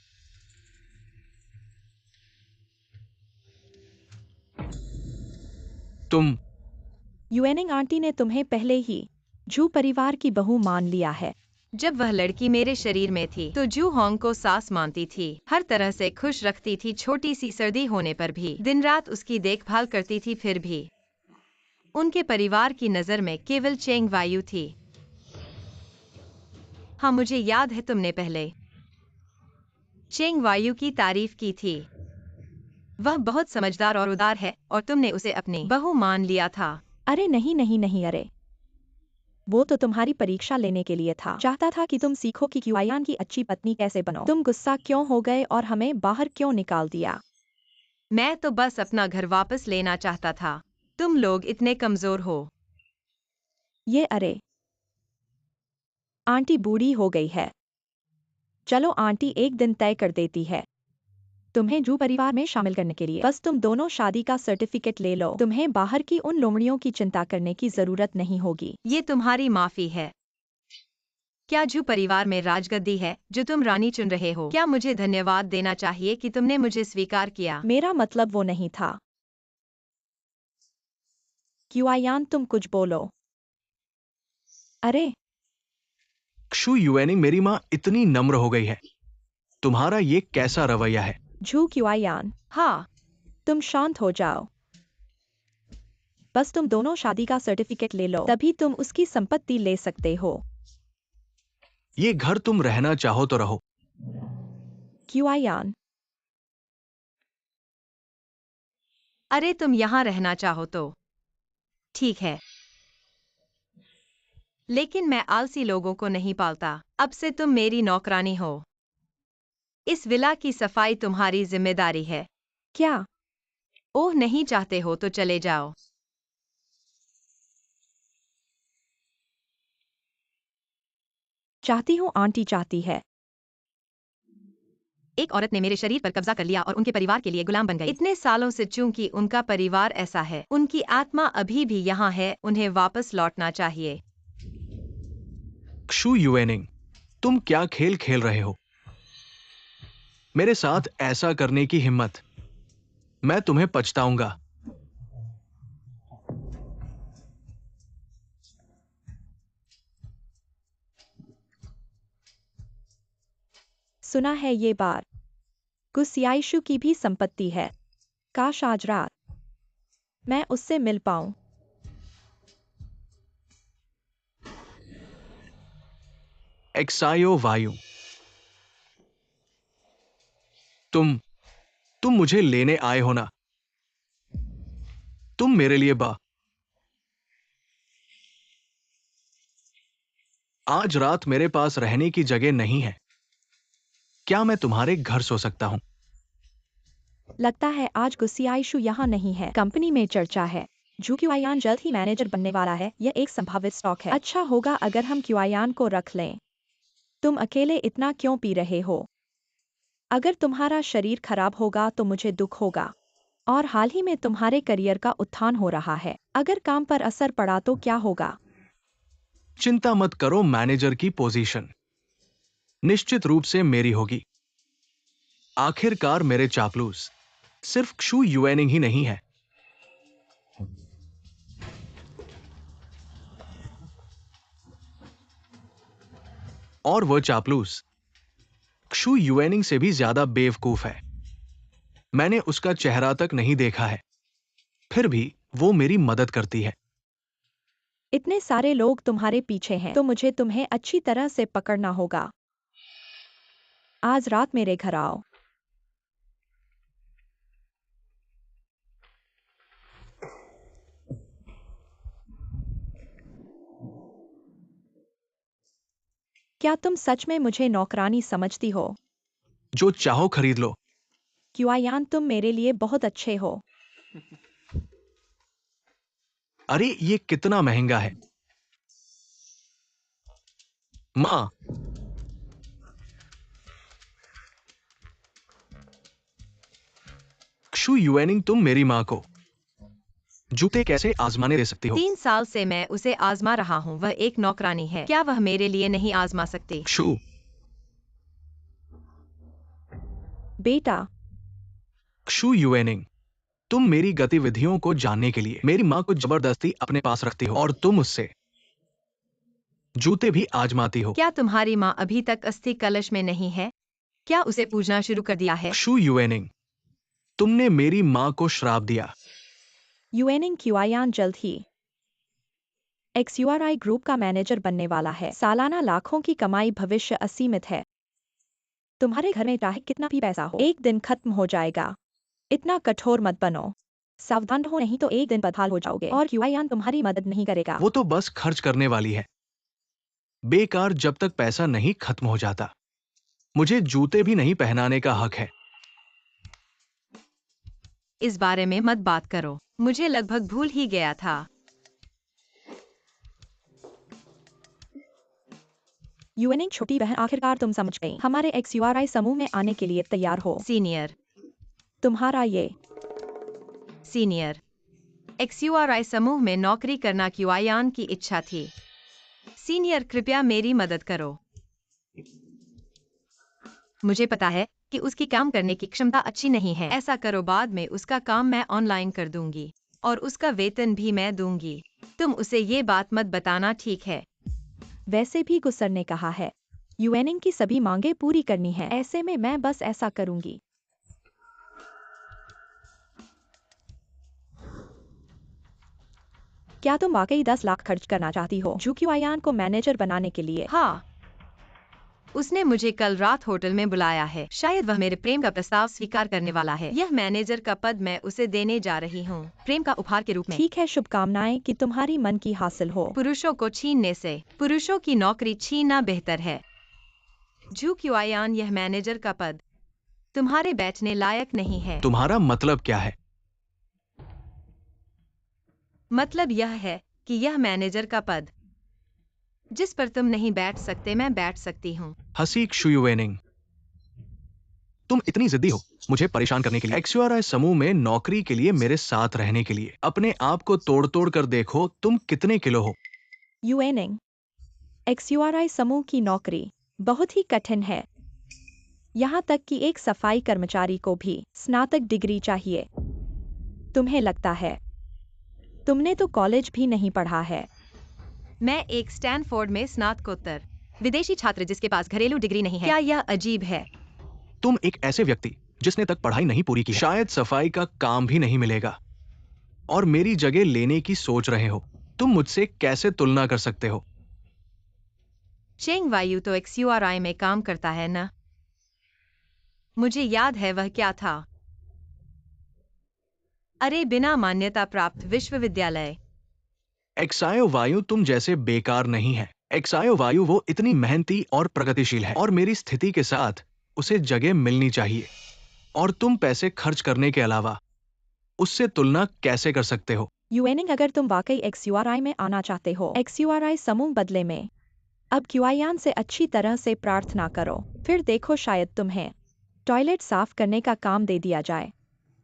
तुम युएनिंग आंटी ने तुम्हें पहले ही जू परिवार की बहू मान लिया है। जब वह लड़की मेरे शरीर में थी तो जू होंग को सास मानती थी, हर तरह से खुश रखती थी, छोटी सी सर्दी होने पर भी दिन रात उसकी देखभाल करती थी। फिर भी उनके परिवार की नजर में केवल चेंग वायु थी। हाँ, मुझे याद है तुमने पहले चेंग वायु की तारीफ की थी। वह बहुत समझदार और उदार है और तुमने उसे अपनी बहू मान लिया था। अरे नहीं नहीं नहीं, अरे वो तो तुम्हारी परीक्षा लेने के लिए था। चाहता था कि तुम सीखो कि क्यूआयान की अच्छी पत्नी कैसे बनो। तुम गुस्सा क्यों हो गए और हमें बाहर क्यों निकाल दिया? मैं तो बस अपना घर वापस लेना चाहता था। तुम लोग इतने कमजोर हो। ये अरे, आंटी बूढ़ी हो गई है। चलो आंटी एक दिन तय कर देती है तुम्हें जू परिवार में शामिल करने के लिए। बस तुम दोनों शादी का सर्टिफिकेट ले लो। तुम्हें बाहर की उन लोमड़ियों की चिंता करने की जरूरत नहीं होगी। ये तुम्हारी माफी है। क्या जू परिवार में राजगद्दी है जो तुम रानी चुन रहे हो? क्या मुझे धन्यवाद देना चाहिए कि तुमने मुझे स्वीकार किया? मेरा मतलब वो नहीं था। क्यूआयान, तुम कुछ बोलो। अरे क्षु युएनिंग, मेरी माँ इतनी नम्र हो गई है। तुम्हारा ये कैसा रवैया है? झू क्यूआयान, हाँ, तुम शांत हो जाओ। बस तुम दोनों शादी का सर्टिफिकेट ले लो, तभी तुम उसकी संपत्ति ले सकते हो। ये घर तुम रहना चाहो तो रहो। क्यूआयान, अरे तुम यहाँ रहना चाहो तो ठीक है, लेकिन मैं आलसी लोगों को नहीं पालता। अब से तुम मेरी नौकरानी हो। इस विला की सफाई तुम्हारी जिम्मेदारी है। क्या? ओह, नहीं चाहते हो तो चले जाओ। चाहती हूँ, आंटी चाहती है। एक औरत ने मेरे शरीर पर कब्जा कर लिया और उनके परिवार के लिए गुलाम बन गई। इतने सालों से चूंकि उनका परिवार ऐसा है, उनकी आत्मा अभी भी यहाँ है, उन्हें वापस लौटना चाहिए। क्षु युएनिंग, तुम क्या खेल खेल रहे हो? मेरे साथ ऐसा करने की हिम्मत! मैं तुम्हें पछताऊंगा। सुना है ये बार गुसियाइशु की भी संपत्ति है। काश आज रात मैं उससे मिल पाऊं। एक्सायो वायु, तुम मुझे लेने आए हो ना? तुम मेरे लिए आज रात मेरे पास रहने की जगह नहीं है। क्या मैं तुम्हारे घर सो सकता हूं? लगता है आज गुसियाइशु यहाँ नहीं है। कंपनी में चर्चा है जू क्यूआयान जल्द ही मैनेजर बनने वाला है। यह एक संभावित स्टॉक है। अच्छा होगा अगर हम क्यूआयान को रख लें। तुम अकेले इतना क्यों पी रहे हो? अगर तुम्हारा शरीर खराब होगा तो मुझे दुख होगा। और हाल ही में तुम्हारे करियर का उत्थान हो रहा है। अगर काम पर असर पड़ा तो क्या होगा? चिंता मत करो, मैनेजर की पोजीशन निश्चित रूप से मेरी होगी। आखिरकार मेरे चापलूस सिर्फ क्षु युएनिंग ही नहीं है। और वह चापलूस क्षु युएनिंग से भी ज्यादा बेवकूफ है। मैंने उसका चेहरा तक नहीं देखा है, फिर भी वो मेरी मदद करती है। इतने सारे लोग तुम्हारे पीछे हैं तो मुझे तुम्हें अच्छी तरह से पकड़ना होगा। आज रात मेरे घर आओ। क्या तुम सच में मुझे नौकरानी समझती हो? जो चाहो खरीद लो। क्यूआयान, तुम मेरे लिए बहुत अच्छे हो। अरे ये कितना महंगा है। माँ, क्षु युएनिंग, तुम मेरी माँ को जूते कैसे आजमाने दे सकती हो? 3 साल से मैं उसे आजमा रहा हूँ। वह एक नौकरानी है, क्या वह मेरे लिए नहीं आजमा सकती? क्षु, बेटा, क्षु युएनिंग, तुम मेरी गतिविधियों को जानने के लिए मेरी माँ को जबरदस्ती अपने पास रखती हो और तुम उससे जूते भी आजमाती हो। क्या तुम्हारी माँ अभी तक अस्थि कलश में नहीं है? क्या उसे पूजना शुरू कर दिया है? क्षु युएनिंग, तुमने मेरी माँ को श्राप दिया। युएनिंग, क्यूआयान जल्द ही XURI ग्रुप का मैनेजर बनने वाला है। सालाना लाखों की कमाई, भविष्य असीमित है। तुम्हारे घर में चाहे कितना भी पैसा हो, एक दिन खत्म हो जाएगा। इतना कठोर मत बनो। सावधान हो, नहीं तो एक दिन बदहाल हो जाओगे और क्यूआयान तुम्हारी मदद नहीं करेगा। वो तो बस खर्च करने वाली है, बेकार, जब तक पैसा नहीं खत्म हो जाता। मुझे जूते भी नहीं पहनाने का हक है। इस बारे में मत बात करो, मुझे लगभग भूल ही गया था। युएनिंग, छोटी बहन, आखिरकार तुम समझ गई। हमारे XURI समूह में आने के लिए तैयार हो। सीनियर तुम्हारा ये सीनियर XURI समूह में नौकरी करना क्यूआयान की इच्छा थी। सीनियर, कृपया मेरी मदद करो। मुझे पता है कि उसकी काम करने की क्षमता अच्छी नहीं है। ऐसा करो, बाद में उसका काम मैं ऑनलाइन कर दूंगी और उसका वेतन भी मैं दूंगी। तुम उसे ये बात मत बताना, ठीक है? वैसे भी गुस्सर ने कहा है युएनिंग की सभी मांगे पूरी करनी है। ऐसे में मैं बस ऐसा करूंगी। क्या तुम वाकई 10 लाख खर्च करना चाहती हो जू क्यूआयान को मैनेजर बनाने के लिए? हाँ, उसने मुझे कल रात होटल में बुलाया है। शायद वह मेरे प्रेम का प्रस्ताव स्वीकार करने वाला है। यह मैनेजर का पद मैं उसे देने जा रही हूँ, प्रेम का उपहार के रूप में। ठीक है, शुभकामनाएं कि तुम्हारी मन की हासिल हो। पुरुषों को छीनने से पुरुषों की नौकरी छीनना बेहतर है। जू क्यूआयान, यह मैनेजर का पद तुम्हारे बैठने लायक नहीं है। तुम्हारा मतलब क्या है? मतलब यह है कि यह मैनेजर का पद जिस पर तुम नहीं बैठ सकते, मैं बैठ सकती हूँ। हंसी क्षु युएनिंग, तुम इतनी जिद्दी हो मुझे परेशान करने के लिए। XURI समूह में नौकरी के लिए मेरे साथ रहने के लिए अपने आप को तोड़ तोड़ कर देखो, तुम कितने किलो हो। युएनिंग, XURI समूह की नौकरी बहुत ही कठिन है। यहाँ तक कि एक सफाई कर्मचारी को भी स्नातक डिग्री चाहिए। तुम्हें लगता है तुमने तो कॉलेज भी नहीं पढ़ा है। मैं एक स्टैनफोर्ड में स्नातकोत्तर विदेशी छात्र जिसके पास घरेलू डिग्री नहीं है। क्या यह अजीब है? तुम एक ऐसे व्यक्ति जिसने तक पढ़ाई नहीं पूरी की, शायद सफाई का काम भी नहीं मिलेगा और मेरी जगह लेने की सोच रहे हो। तुम मुझसे कैसे तुलना कर सकते हो? चेंग वायु तो XURI में काम करता है ना? मुझे याद है वह क्या था। अरे, बिना मान्यता प्राप्त विश्वविद्यालय। एक्सायो वायु तुम जैसे बेकार नहीं है। एक्सायो वायु वो इतनी मेहनती और प्रगतिशील है और मेरी स्थिति के साथ उसे जगह मिलनी चाहिए और तुम पैसे खर्च करने के अलावा उससे तुलना कैसे कर सकते हो? युएनिंग, अगर तुम वाकई XURI में आना चाहते हो, XURI समूह बदले में अब क्यूआयान से अच्छी तरह से प्रार्थना करो। फिर देखो, शायद तुम्हें टॉयलेट साफ करने का काम दे दिया जाए।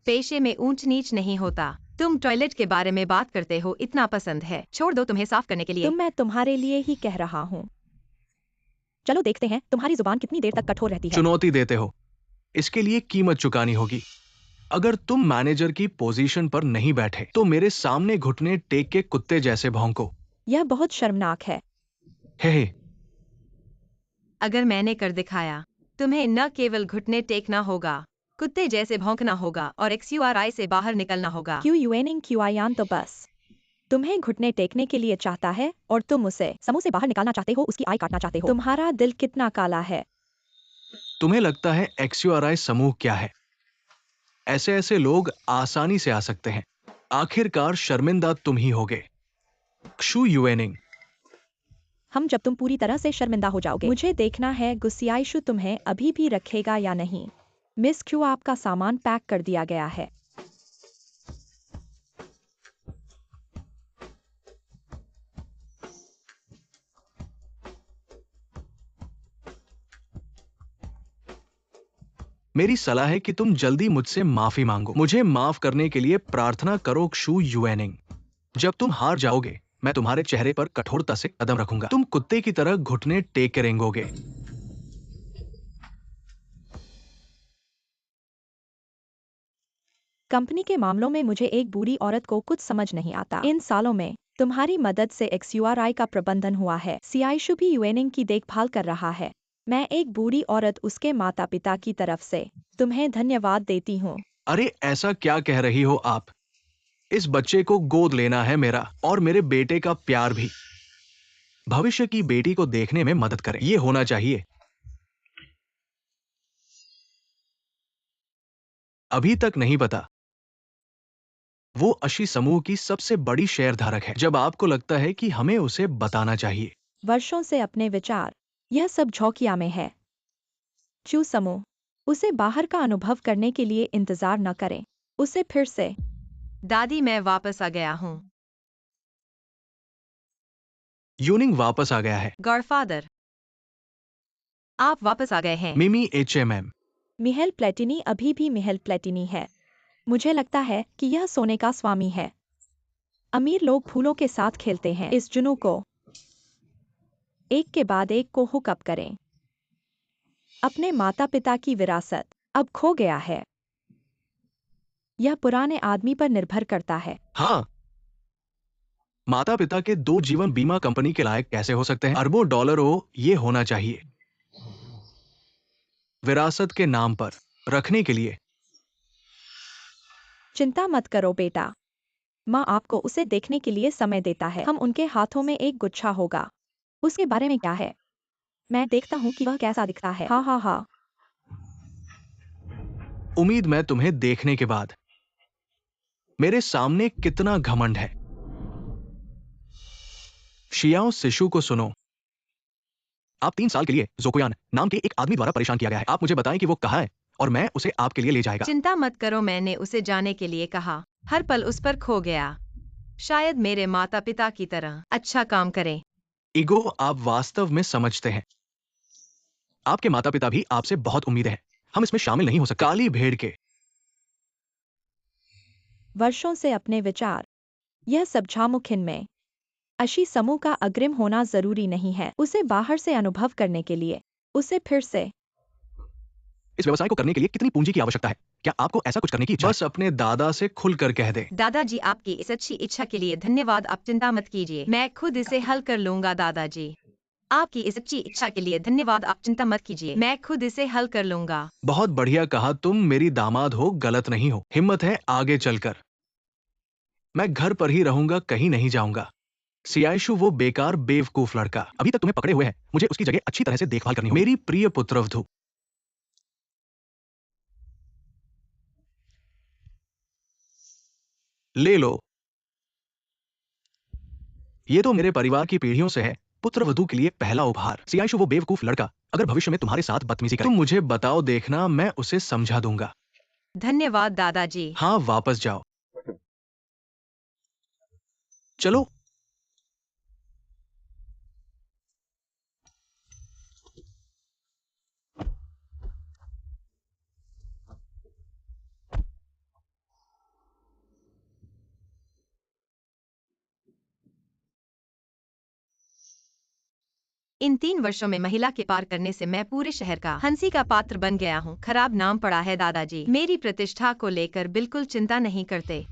पेशे में ऊंच नीच नहीं होता। तुम टॉयलेट के बारे में बात करते हो, इतना पसंद है, छोड़ दो तुम्हें साफ करने के लिए। मैं तुम्हारे लिए ही कह रहा हूँ। चलो देखते हैं तुम्हारी जुबान कितनी देर तक कठोर रहती है। चुनौती देते हो, इसके लिए कीमत चुकानी होगी। अगर तुम मैनेजर की पोजीशन पर नहीं बैठे तो मेरे सामने घुटने टेक के कुत्ते जैसे भौंको। यह बहुत शर्मनाक है। हे, अगर मैंने कर दिखाया, तुम्हें न केवल घुटने टेकना होगा, कुत्ते जैसे भौंकना होगा और XURI से बाहर निकलना होगा। क्यों यूएनिंग क्यूआयान तो बस तुम्हें घुटने टेकने के लिए चाहता है और तुम उसे समूह से बाहर निकालना चाहते हो, उसकी आय काटना चाहते हो। तुम्हारा दिल कितना काला है। तुम्हें लगता है XURI समूह क्या है? ऐसे ऐसे लोग आसानी से आ सकते हैं। आखिरकार शर्मिंदा तुम ही होगे। क्षु युएनिंग। जब तुम पूरी तरह से शर्मिंदा हो जाओगे। मुझे देखना है गुस्सियाइशु तुम्हें अभी भी रखेगा या नहीं। मिस क्यू, आपका सामान पैक कर दिया गया है। मेरी सलाह है कि तुम जल्दी मुझसे माफी मांगो। मुझे माफ करने के लिए प्रार्थना करो क्षु युएनिंग। जब तुम हार जाओगे मैं तुम्हारे चेहरे पर कठोरता से कदम रखूंगा। तुम कुत्ते की तरह घुटने टेक के रेंगोगे। कंपनी के मामलों में मुझे एक बूढ़ी औरत को कुछ समझ नहीं आता। इन सालों में तुम्हारी मदद से XURI का प्रबंधन हुआ है। सियाइशु भी यूएनिंग की देखभाल कर रहा है। मैं एक बूढ़ी औरत उसके माता पिता की तरफ से तुम्हें धन्यवाद देती हूँ। अरे ऐसा क्या कह रही हो आप? इस बच्चे को गोद लेना है मेरा और मेरे बेटे का प्यार भी। भविष्य की बेटी को देखने में मदद करें, ये होना चाहिए। अभी तक नहीं पता। वो अशी समूह की सबसे बड़ी शेयरधारक है। जब आपको लगता है कि हमें उसे बताना चाहिए। वर्षों से अपने विचार, यह सब झोंकिया में है। चू समूह उसे बाहर का अनुभव करने के लिए इंतजार न करें। उसे फिर से दादी, मैं वापस आ गया हूँ। यूनिंग वापस आ गया है। गॉडफादर, आप वापस आ गए हैं। मिमी HMM। मिहेल प्लेटिनी अभी भी मिहेल प्लेटिनी है। मुझे लगता है कि यह सोने का स्वामी है। अमीर लोग फूलों के साथ खेलते हैं। इस जुनू को एक के बाद एक को हुकअप करें। अपने माता पिता की विरासत अब खो गया है। यह पुराने आदमी पर निर्भर करता है। हाँ, माता पिता के 2 जीवन बीमा कंपनी के लायक कैसे हो सकते हैं? अरबों डॉलरों ये होना चाहिए विरासत के नाम पर रखने के लिए। चिंता मत करो बेटा, माँ आपको उसे देखने के लिए समय देता है। उनके हाथों में एक गुच्छा होगा। उसके बारे में क्या है? मैं देखता हूँ कि वह कैसा दिखता है। हाँ हाँ हाँ। उम्मीद मैं तुम्हें देखने के बाद मेरे सामने कितना घमंड है। शियाओ शिशु को सुनो। आप 3 साल के लिए जोकुयान नाम के एक आदमी द्वारा परेशान किया गया है। आप मुझे बताएं कि वो कहाँ है और मैं उसे आपके लिए ले जाएगा। चिंता मत करो, मैंने उसे जाने के लिए कहा। हर पल उस पर खो गया। शायद मेरे माता पिता की तरह अच्छा काम करें। ईगो, आप वास्तव में समझते हैं। आपके माता पिता भी आपसे बहुत उम्मीदें हैं। हम इसमें शामिल नहीं हो सकते। काली भेड़ के वर्षों से अपने विचार, यह सब झामुखिन में अशी समूह का अग्रिम होना जरूरी नहीं है। उसे बाहर से अनुभव करने के लिए उसे फिर से इस व्यवसाय को करने के लिए कितनी पूंजी की आवश्यकता है? क्या आपको ऐसा कुछ करने की इच्छा है? बस अपने दादा से खुलकर कह दे। दादाजी, आपकी इस अच्छी इच्छा के लिए धन्यवाद। आप चिंता मत कीजिए, मैं खुद इसे हल कर लूंगा। दादाजी, आपकी इस अच्छी इच्छा के लिए धन्यवाद। आप चिंता मत कीजिए, मैं खुद इसे हल कर लूंगा। बहुत बढ़िया कहा। तुम मेरी दामाद हो, गलत नहीं हो। हिम्मत है आगे चलकर। मैं घर पर ही रहूंगा, कहीं नहीं जाऊंगा। सियाइशु वो बेकार बेवकूफ लड़का अभी तक तुम्हें पकड़े हुए है। मुझे उसकी जगह अच्छी तरह से देखभाल करनी होगी। मेरी प्रिय पुत्रवधू, ले लो। ये तो मेरे परिवार की पीढ़ियों से है। पुत्रवधू के लिए पहला उपहार। सियाइशु वो बेवकूफ लड़का अगर भविष्य में तुम्हारे साथ बदतमीजी करे, तुम मुझे बताओ, देखना मैं उसे समझा दूंगा। धन्यवाद दादाजी। हाँ, वापस जाओ। चलो। इन 3 वर्षों में महिला के पार करने से मैं पूरे शहर का हंसी का पात्र बन गया हूँ। खराब नाम पड़ा है दादाजी। मेरी प्रतिष्ठा को लेकर बिल्कुल चिंता नहीं करते।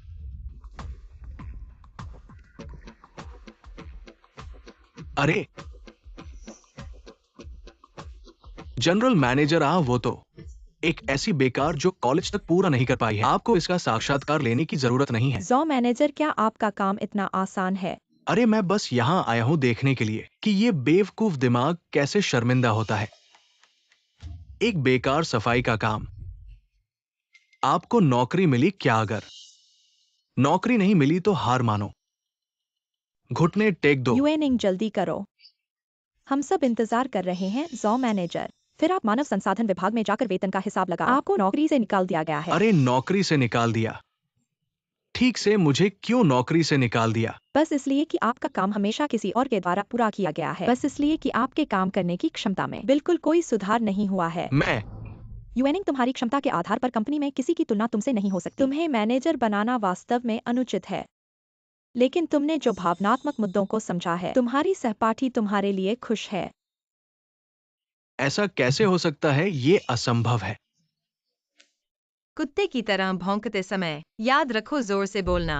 अरे जनरल मैनेजर वो तो एक ऐसी बेकार जो कॉलेज तक पूरा नहीं कर पाई है। आपको इसका साक्षात्कार लेने की जरूरत नहीं है। जॉ मैनेजर, क्या आपका काम इतना आसान है? अरे मैं बस यहाँ आया हूँ देखने के लिए कि ये बेवकूफ दिमाग कैसे शर्मिंदा होता है। एक बेकार सफाई का काम। आपको नौकरी मिली क्या? अगर नौकरी नहीं मिली तो हार मानो, घुटने टेक दो। यूएनिंग, जल्दी करो, हम सब इंतजार कर रहे हैं। जॉ मैनेजर, फिर आप मानव संसाधन विभाग में जाकर वेतन का हिसाब लगा। आपको नौकरी से निकाल दिया गया है। अरे नौकरी से निकाल दिया? ठीक से मुझे क्यों नौकरी से निकाल दिया? बस इसलिए कि आपका काम हमेशा किसी और के द्वारा पूरा किया गया है। बस इसलिए कि आपके काम करने की क्षमता में बिल्कुल कोई सुधार नहीं हुआ है। मैं यूएनिंग, तुम्हारी क्षमता के आधार पर कंपनी में किसी की तुलना तुमसे नहीं हो सकती। तुम्हें मैनेजर बनाना वास्तव में अनुचित है, लेकिन तुमने जो भावनात्मक मुद्दों को समझा है, तुम्हारी सहपाठी तुम्हारे लिए खुश है। ऐसा कैसे हो सकता है? ये असंभव है। कुत्ते की तरह भौंकते समय याद रखो जोर से बोलना।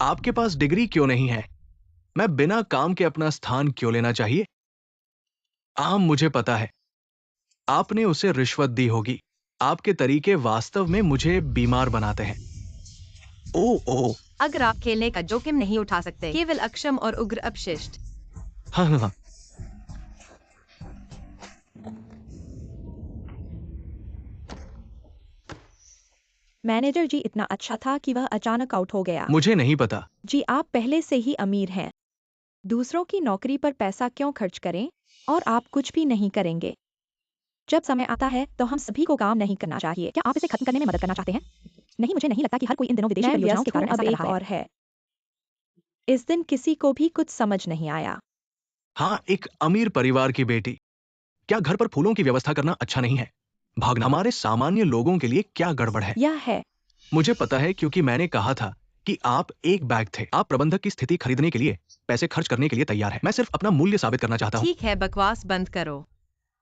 आपके पास डिग्री क्यों नहीं है? मैं बिना काम के अपना स्थान क्यों लेना चाहिए? मुझे पता है आपने उसे रिश्वत दी होगी। आपके तरीके वास्तव में मुझे बीमार बनाते हैं। ओ अगर आप खेलने का जोखिम नहीं उठा सकते, केवल अक्षम और उग्र अपशिष्ट। हाँ। मैनेजर जी इतना अच्छा था कि वह अचानक आउट हो गया। मुझे नहीं पता। जी, आप पहले से ही अमीर हैं। दूसरों की नौकरी पर पैसा क्यों खर्च करें, और आप कुछ भी नहीं करेंगे। जब समय आता है तो हम सभी को काम नहीं करना चाहिए। क्या आप इसे खत्म करने में मदद करना चाहते हैं? नहीं, मुझे नहीं लगता कि हर कोई इन दिनों विदेशी परियोजनाओं के कारण ऐसा कर रहा है। और है, इस दिन किसी को भी कुछ समझ नहीं आया। हाँ, एक अमीर परिवार की बेटी। क्या घर पर फूलों की व्यवस्था करना अच्छा नहीं है? भागना हमारे सामान्य लोगों के लिए क्या गड़बड़ है? यह है, मुझे पता है क्योंकि मैंने कहा था कि आप एक बैग थे। आप प्रबंधक की स्थिति खरीदने के लिए पैसे खर्च करने के लिए तैयार हैं। मैं सिर्फ अपना मूल्य साबित करना चाहता हूँ। ठीक है, बकवास बंद करो,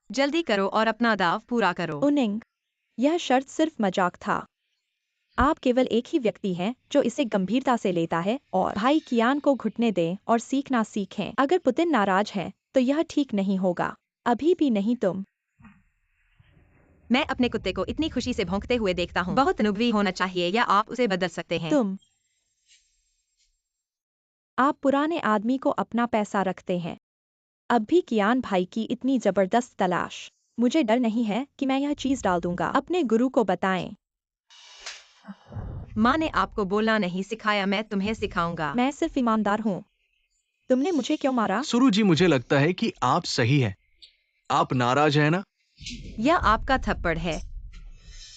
जल्दी करो और अपना दाव पूरा करो। उनिंग, यह शर्त सिर्फ मजाक था। आप केवल एक ही व्यक्ति हैं जो इसे गंभीरता से लेता है। और भाई कियान को घुटने दें और सीखना सीखें। अगर पुतिन नाराज है तो यह ठीक नहीं होगा। अभी भी नहीं तुम। मैं अपने कुत्ते को इतनी खुशी से भौंकते हुए देखता हूँ। बहुत अनुभवी होना चाहिए, या आप उसे बदल सकते हैं। तुम, आप पुराने आदमी को अपना पैसा रखते हैं। अब भी कियान भाई की इतनी जबरदस्त तलाश। मुझे डर नहीं है कि मैं यह चीज डाल दूंगा। अपने गुरु को बताएं। माँ ने आपको बोलना नहीं सिखाया, मैं तुम्हें सिखाऊंगा। मैं सिर्फ ईमानदार हूँ। तुमने मुझे क्यों मारा? सुरु जी, मुझे लगता है कि आप सही हैं। आप नाराज हैं ना? यह आपका थप्पड़ है।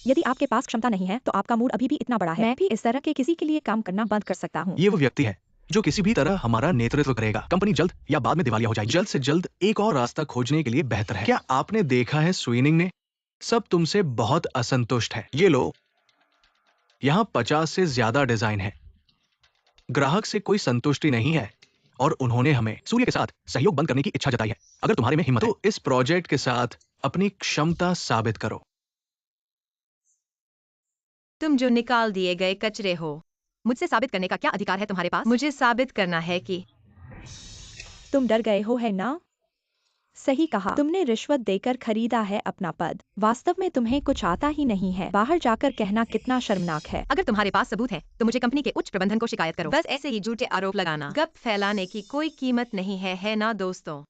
यदि आपके पास क्षमता नहीं है तो आपका मूड अभी भी इतना बड़ा है। मैं भी इस तरह के किसी के लिए काम करना बंद कर सकता हूँ। ये वो व्यक्ति है जो किसी भी तरह हमारा नेतृत्व करेगा। कंपनी जल्द या बाद में दिवालिया हो जाएगी। जल्द से जल्द एक और रास्ता खोजने के लिए बेहतर है। क्या आपने देखा है स्विनिंग ने? सब तुमसे बहुत असंतुष्ट है। ये लो, यहाँ 50 से ज्यादा डिजाइन है। ग्राहक से कोई संतुष्टि नहीं है और उन्होंने हमें सूर्य के साथ सहयोग बंद करने की इच्छा जताई है। अगर तुम्हारे में हिम्मत है तो इस प्रोजेक्ट के साथ अपनी क्षमता साबित करो। तुम जो निकाल दिए गए कचरे हो। मुझसे साबित करने का क्या अधिकार है तुम्हारे पास? मुझे साबित करना है कि तुम डर गए हो, है ना? सही कहा, तुमने रिश्वत देकर खरीदा है अपना पद। वास्तव में तुम्हें कुछ आता ही नहीं है। बाहर जाकर कहना कितना शर्मनाक है। अगर तुम्हारे पास सबूत है तो मुझे कंपनी के उच्च प्रबंधन को शिकायत करो। बस ऐसे ही झूठे आरोप लगाना, गप फैलाने की कोई कीमत नहीं है ना दोस्तों?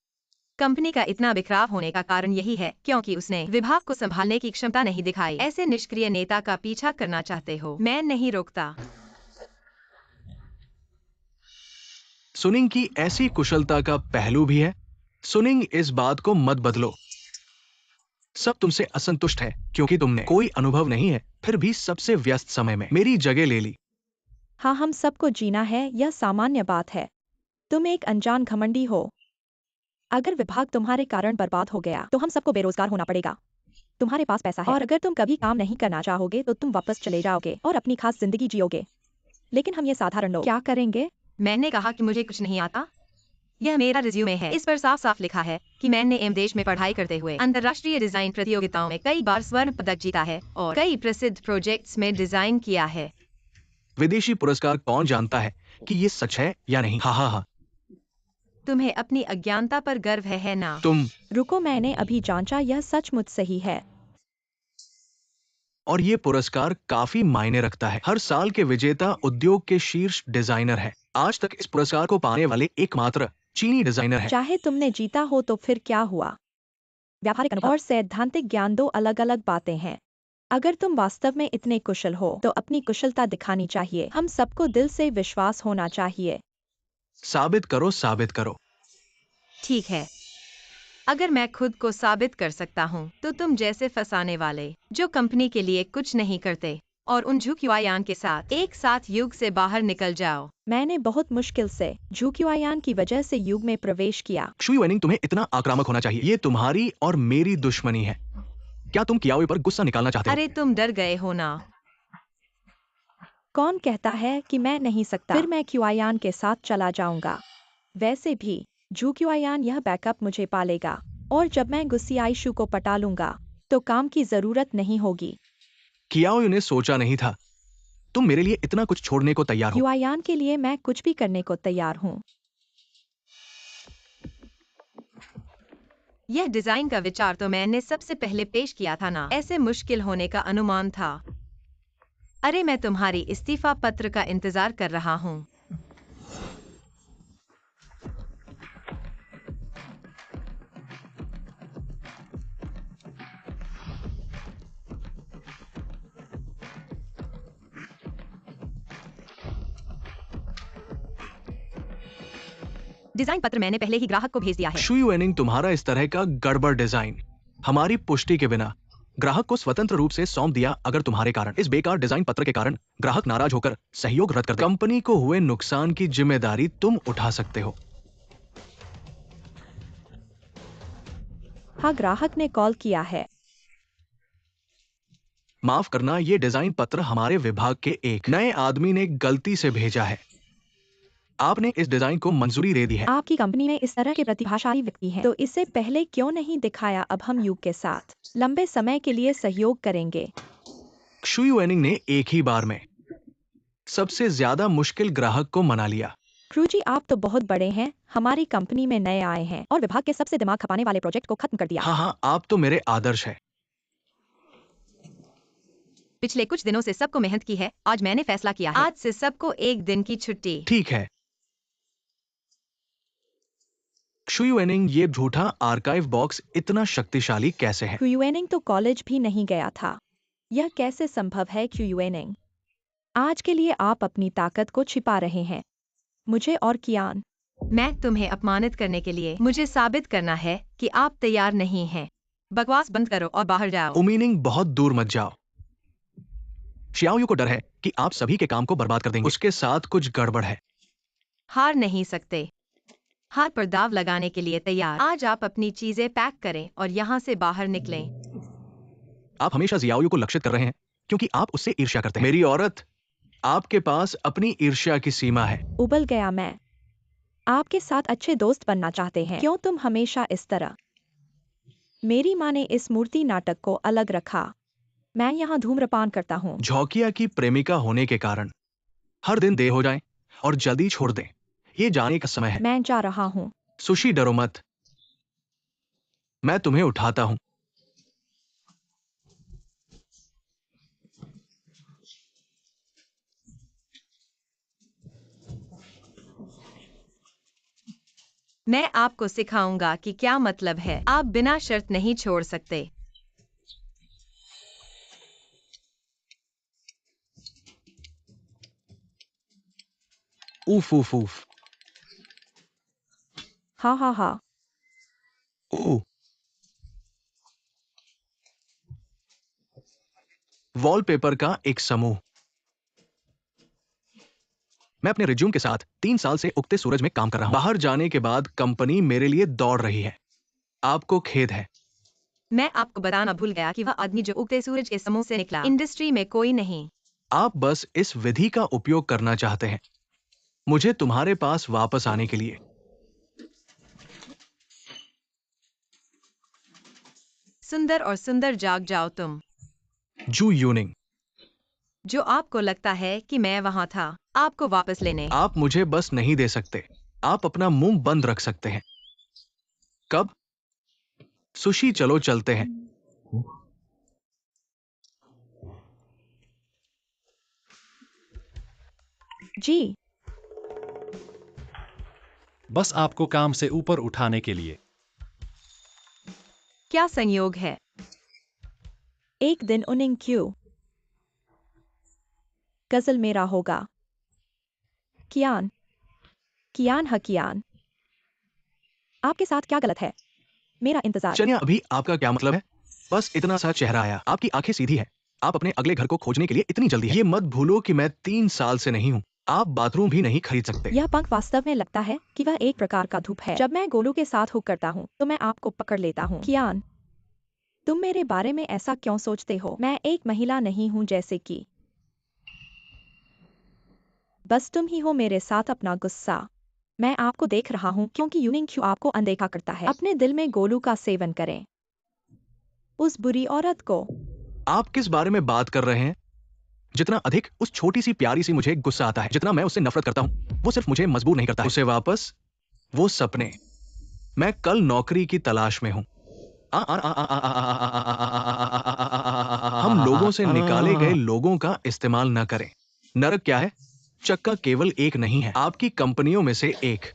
कंपनी का इतना बिखराव होने का कारण यही है क्योंकि उसने विभाग को संभालने की क्षमता नहीं दिखाई। ऐसे निष्क्रिय नेता का पीछा करना चाहते हो? मैं नहीं रोकता। सुनिंग की ऐसी कुशलता का पहलू भी है। सुनिंग, इस बात को मत बदलो। सब तुमसे असंतुष्ट है क्योंकि तुमने कोई अनुभव नहीं है, फिर भी सबसे व्यस्त समय में मेरी जगह ले ली। हाँ, हम सबको जीना है, यह सामान्य बात है। तुम एक अनजान घमंडी हो। अगर विभाग तुम्हारे कारण बर्बाद हो गया तो हम सबको बेरोजगार होना पड़ेगा। तुम्हारे पास पैसा है और अगर तुम कभी काम नहीं करना चाहोगे तो तुम वापस चले जाओगे और अपनी खास जिंदगी जियोगे। लेकिन हम ये साधारण लोग क्या करेंगे? मैंने कहा कि मुझे कुछ नहीं आता। यह मेरा रिज्यूमे है। इस पर साफ साफ लिखा है कि मैंने देश में पढ़ाई करते हुए अंतर्राष्ट्रीय डिजाइन प्रतियोगिताओं में कई बार स्वर्ण पदक जीता है और कई प्रसिद्ध प्रोजेक्ट्स में डिजाइन किया है। विदेशी पुरस्कार कौन जानता है कि ये सच है या नहीं? हा हा हा। तुम्हें अपनी अज्ञानता पर गर्व है ना? तुम रुको, मैंने अभी जांचा, यह सचमुच सही है। और ये पुरस्कार काफी मायने रखता है। हर साल के विजेता उद्योग के शीर्ष डिजाइनर है। आज तक इस पुरस्कार को पाने वाले एकमात्र चीनी डिजाइनर है। चाहे तुमने जीता हो तो फिर क्या हुआ? व्यावहारिक अनुभव और सैद्धांतिक ज्ञान दो अलग अलग बातें हैं। अगर तुम वास्तव में इतने कुशल हो तो अपनी कुशलता दिखानी चाहिए। हम सबको दिल से विश्वास होना चाहिए। साबित करो, साबित करो। ठीक है, अगर मैं खुद को साबित कर सकता हूँ तो तुम जैसे फंसाने वाले जो कंपनी के लिए कुछ नहीं करते और उन झुकियान के साथ एक साथ युग से बाहर निकल जाओ। मैंने बहुत मुश्किल से झुकियान की वजह से युग में प्रवेश किया। शुई वेनिंग, तुम्हें इतना आक्रामक होना चाहिए। ये तुम्हारी और मेरी दुश्मनी है। क्या तुम कियाओ पर गुस्सा निकालना चाहते हो? अरे तुम डर गए हो ना? कौन कहता है कि मैं नहीं सकता? फिर मैं क्यूआयान के साथ चला जाऊंगा। वैसे भी झुकियान यह बैकअप मुझे पालेगा और जब मैं गुस्सियाई शू को पटा लूंगा तो काम की जरूरत नहीं होगी। कियाओ ने सोचा नहीं था तुम मेरे लिए इतना कुछ छोड़ने को तैयार हो। क्यूआयान के लिए मैं कुछ भी करने को तैयार हूँ। यह डिजाइन का विचार तो मैंने सबसे पहले पेश किया था ना? ऐसे मुश्किल होने का अनुमान था। अरे मैं तुम्हारी इस्तीफा पत्र का इंतजार कर रहा हूँ। डिजाइन पत्र मैंने पहले ही ग्राहक को भेज दिया है। शुई वेनिंग, तुम्हारा इस तरह का गड़बड़ डिजाइन हमारी पुष्टि के बिना ग्राहक को स्वतंत्र रूप से सौंप दिया। अगर तुम्हारे कारण, इस बेकार डिजाइन पत्र के कारण ग्राहक नाराज होकर सहयोग रद्द कर दे, कंपनी को हुए नुकसान की जिम्मेदारी तुम उठा सकते हो। हाँ, ग्राहक ने कॉल किया है। माफ करना, ये डिजाइन पत्र हमारे विभाग के एक नए आदमी ने गलती से भेजा है। आपने इस डिजाइन को मंजूरी दे दी है। आपकी कंपनी में इस तरह के प्रतिभाशाली व्यक्ति हैं, तो इससे पहले क्यों नहीं दिखाया? अब हम युग के साथ लंबे समय के लिए सहयोग करेंगे। शुई वेनिंग ने एक ही बार में सबसे ज्यादा मुश्किल ग्राहक को मना लिया। क्रू जी, आप तो बहुत बड़े हैं, हमारी कंपनी में नए आए हैं और विभाग के सबसे दिमाग खपाने वाले प्रोजेक्ट को खत्म कर दिया। हाँ हाँ, आप तो मेरे आदर्श है। पिछले कुछ दिनों से सबको मेहनत की है। आज मैंने फैसला किया है, आज से सबको एक दिन की छुट्टी। ठीक है शुई वेनिंग, ये झूठा आर्काइव बॉक्स इतना शक्तिशाली कैसे है? क्यूएनिंग तो कॉलेज भी नहीं गया था। यह कैसे संभव है? क्यूएनिंग, आज के लिए आप अपनी ताकत को छिपा रहे हैं। मुझे और कियान, मैं तुम्हें अपमानित करने के लिए मुझे साबित करना है कि आप तैयार नहीं हैं। बकवास बंद करो और बाहर जाओ। उमीनिंग, बहुत दूर मत जाओ। शियाओयू को डर है कि आप सभी के काम को बर्बाद कर देंगे। उसके साथ कुछ गड़बड़ है। हार नहीं सकते। हार पर दाव लगाने के लिए तैयार। आज आप अपनी चीजें पैक करें और यहाँ से बाहर निकलें। आप हमेशा जियाओयू को लक्षित कर रहे हैं क्योंकि आप उससे ईर्ष्या करते हैं। मेरी औरत, आपके पास अपनी ईर्ष्या की सीमा है। उबल गया मैं। आपके साथ अच्छे दोस्त बनना चाहते हैं। क्यों तुम हमेशा इस तरह? मेरी माँ ने इस मूर्ति नाटक को अलग रखा। मैं यहाँ धूम्रपान करता हूँ। झोंकिया की प्रेमिका होने के कारण हर दिन देर हो जाए और जल्दी छोड़ दें, ये जाने का समय है। मैं जा रहा हूँ। सुशी, डरो मत, मैं तुम्हें उठाता हूं। मैं आपको सिखाऊंगा कि क्या मतलब है। आप बिना शर्त नहीं छोड़ सकते। उफ उफ उफ। हाँ हाँ हाँ। ओह, वॉलपेपर का एक समूह। मैं अपने रिज्यूम के साथ 3 साल से उगते सूरज में काम कर रहा हूं। बाहर जाने के बाद कंपनी मेरे लिए दौड़ रही है। आपको खेद है। मैं आपको बताना भूल गया कि वह आदमी जो उगते सूरज के समूह से निकला, इंडस्ट्री में कोई नहीं। आप बस इस विधि का उपयोग करना चाहते हैं मुझे तुम्हारे पास वापस आने के लिए। सुंदर और सुंदर जाग जाओ तुम। जू यूनिंग, जो आपको लगता है कि मैं वहां था आपको वापस लेने। आप मुझे बस नहीं दे सकते। आप अपना मुंह बंद रख सकते हैं। कब? सुशी, चलो चलते हैं। जी। बस आपको काम से ऊपर उठाने के लिए। क्या संयोग है। एक दिन उनिंग क्यों? गजल मेरा होगा। कियान। कियान हकियान। आपके साथ क्या गलत है? मेरा इंतजार। चनिया, अभी आपका क्या मतलब है? बस इतना सा चेहरा आया, आपकी आंखें सीधी है। आप अपने अगले घर को खोजने के लिए इतनी जल्दी है। ये मत भूलो कि मैं 3 साल से नहीं हूँ। आप बाथरूम भी नहीं खरीद सकते। यह पंख वास्तव में लगता है कि वह एक प्रकार का धूप है। जब मैं गोलू के साथ हुक करता हूँ तो मैं आपको पकड़ लेता हूँ। कियान, तुम मेरे बारे में ऐसा क्यों सोचते हो? मैं एक महिला नहीं हूँ जैसे कि। बस तुम ही हो मेरे साथ अपना गुस्सा। मैं आपको देख रहा हूँ क्योंकि यूनिंग क्यों आपको अनदेखा करता है। अपने दिल में गोलू का सेवन करें। उस बुरी औरत को। आप किस बारे में बात कर रहे हैं? जितना अधिक उस छोटी सी प्यारी सी मुझे गुस्सा आता है, जितना मैं उससे नफरत करता हूँ, वो सिर्फ मुझे मजबूर नहीं करता है। उसे वापस, वो सपने। मैं कल नौकरी की तलाश में हूँ। हम लोगों से निकाले गए लोगों का इस्तेमाल न करें। नरक क्या है? चक्का केवल एक नहीं है, आपकी कंपनियों में से एक।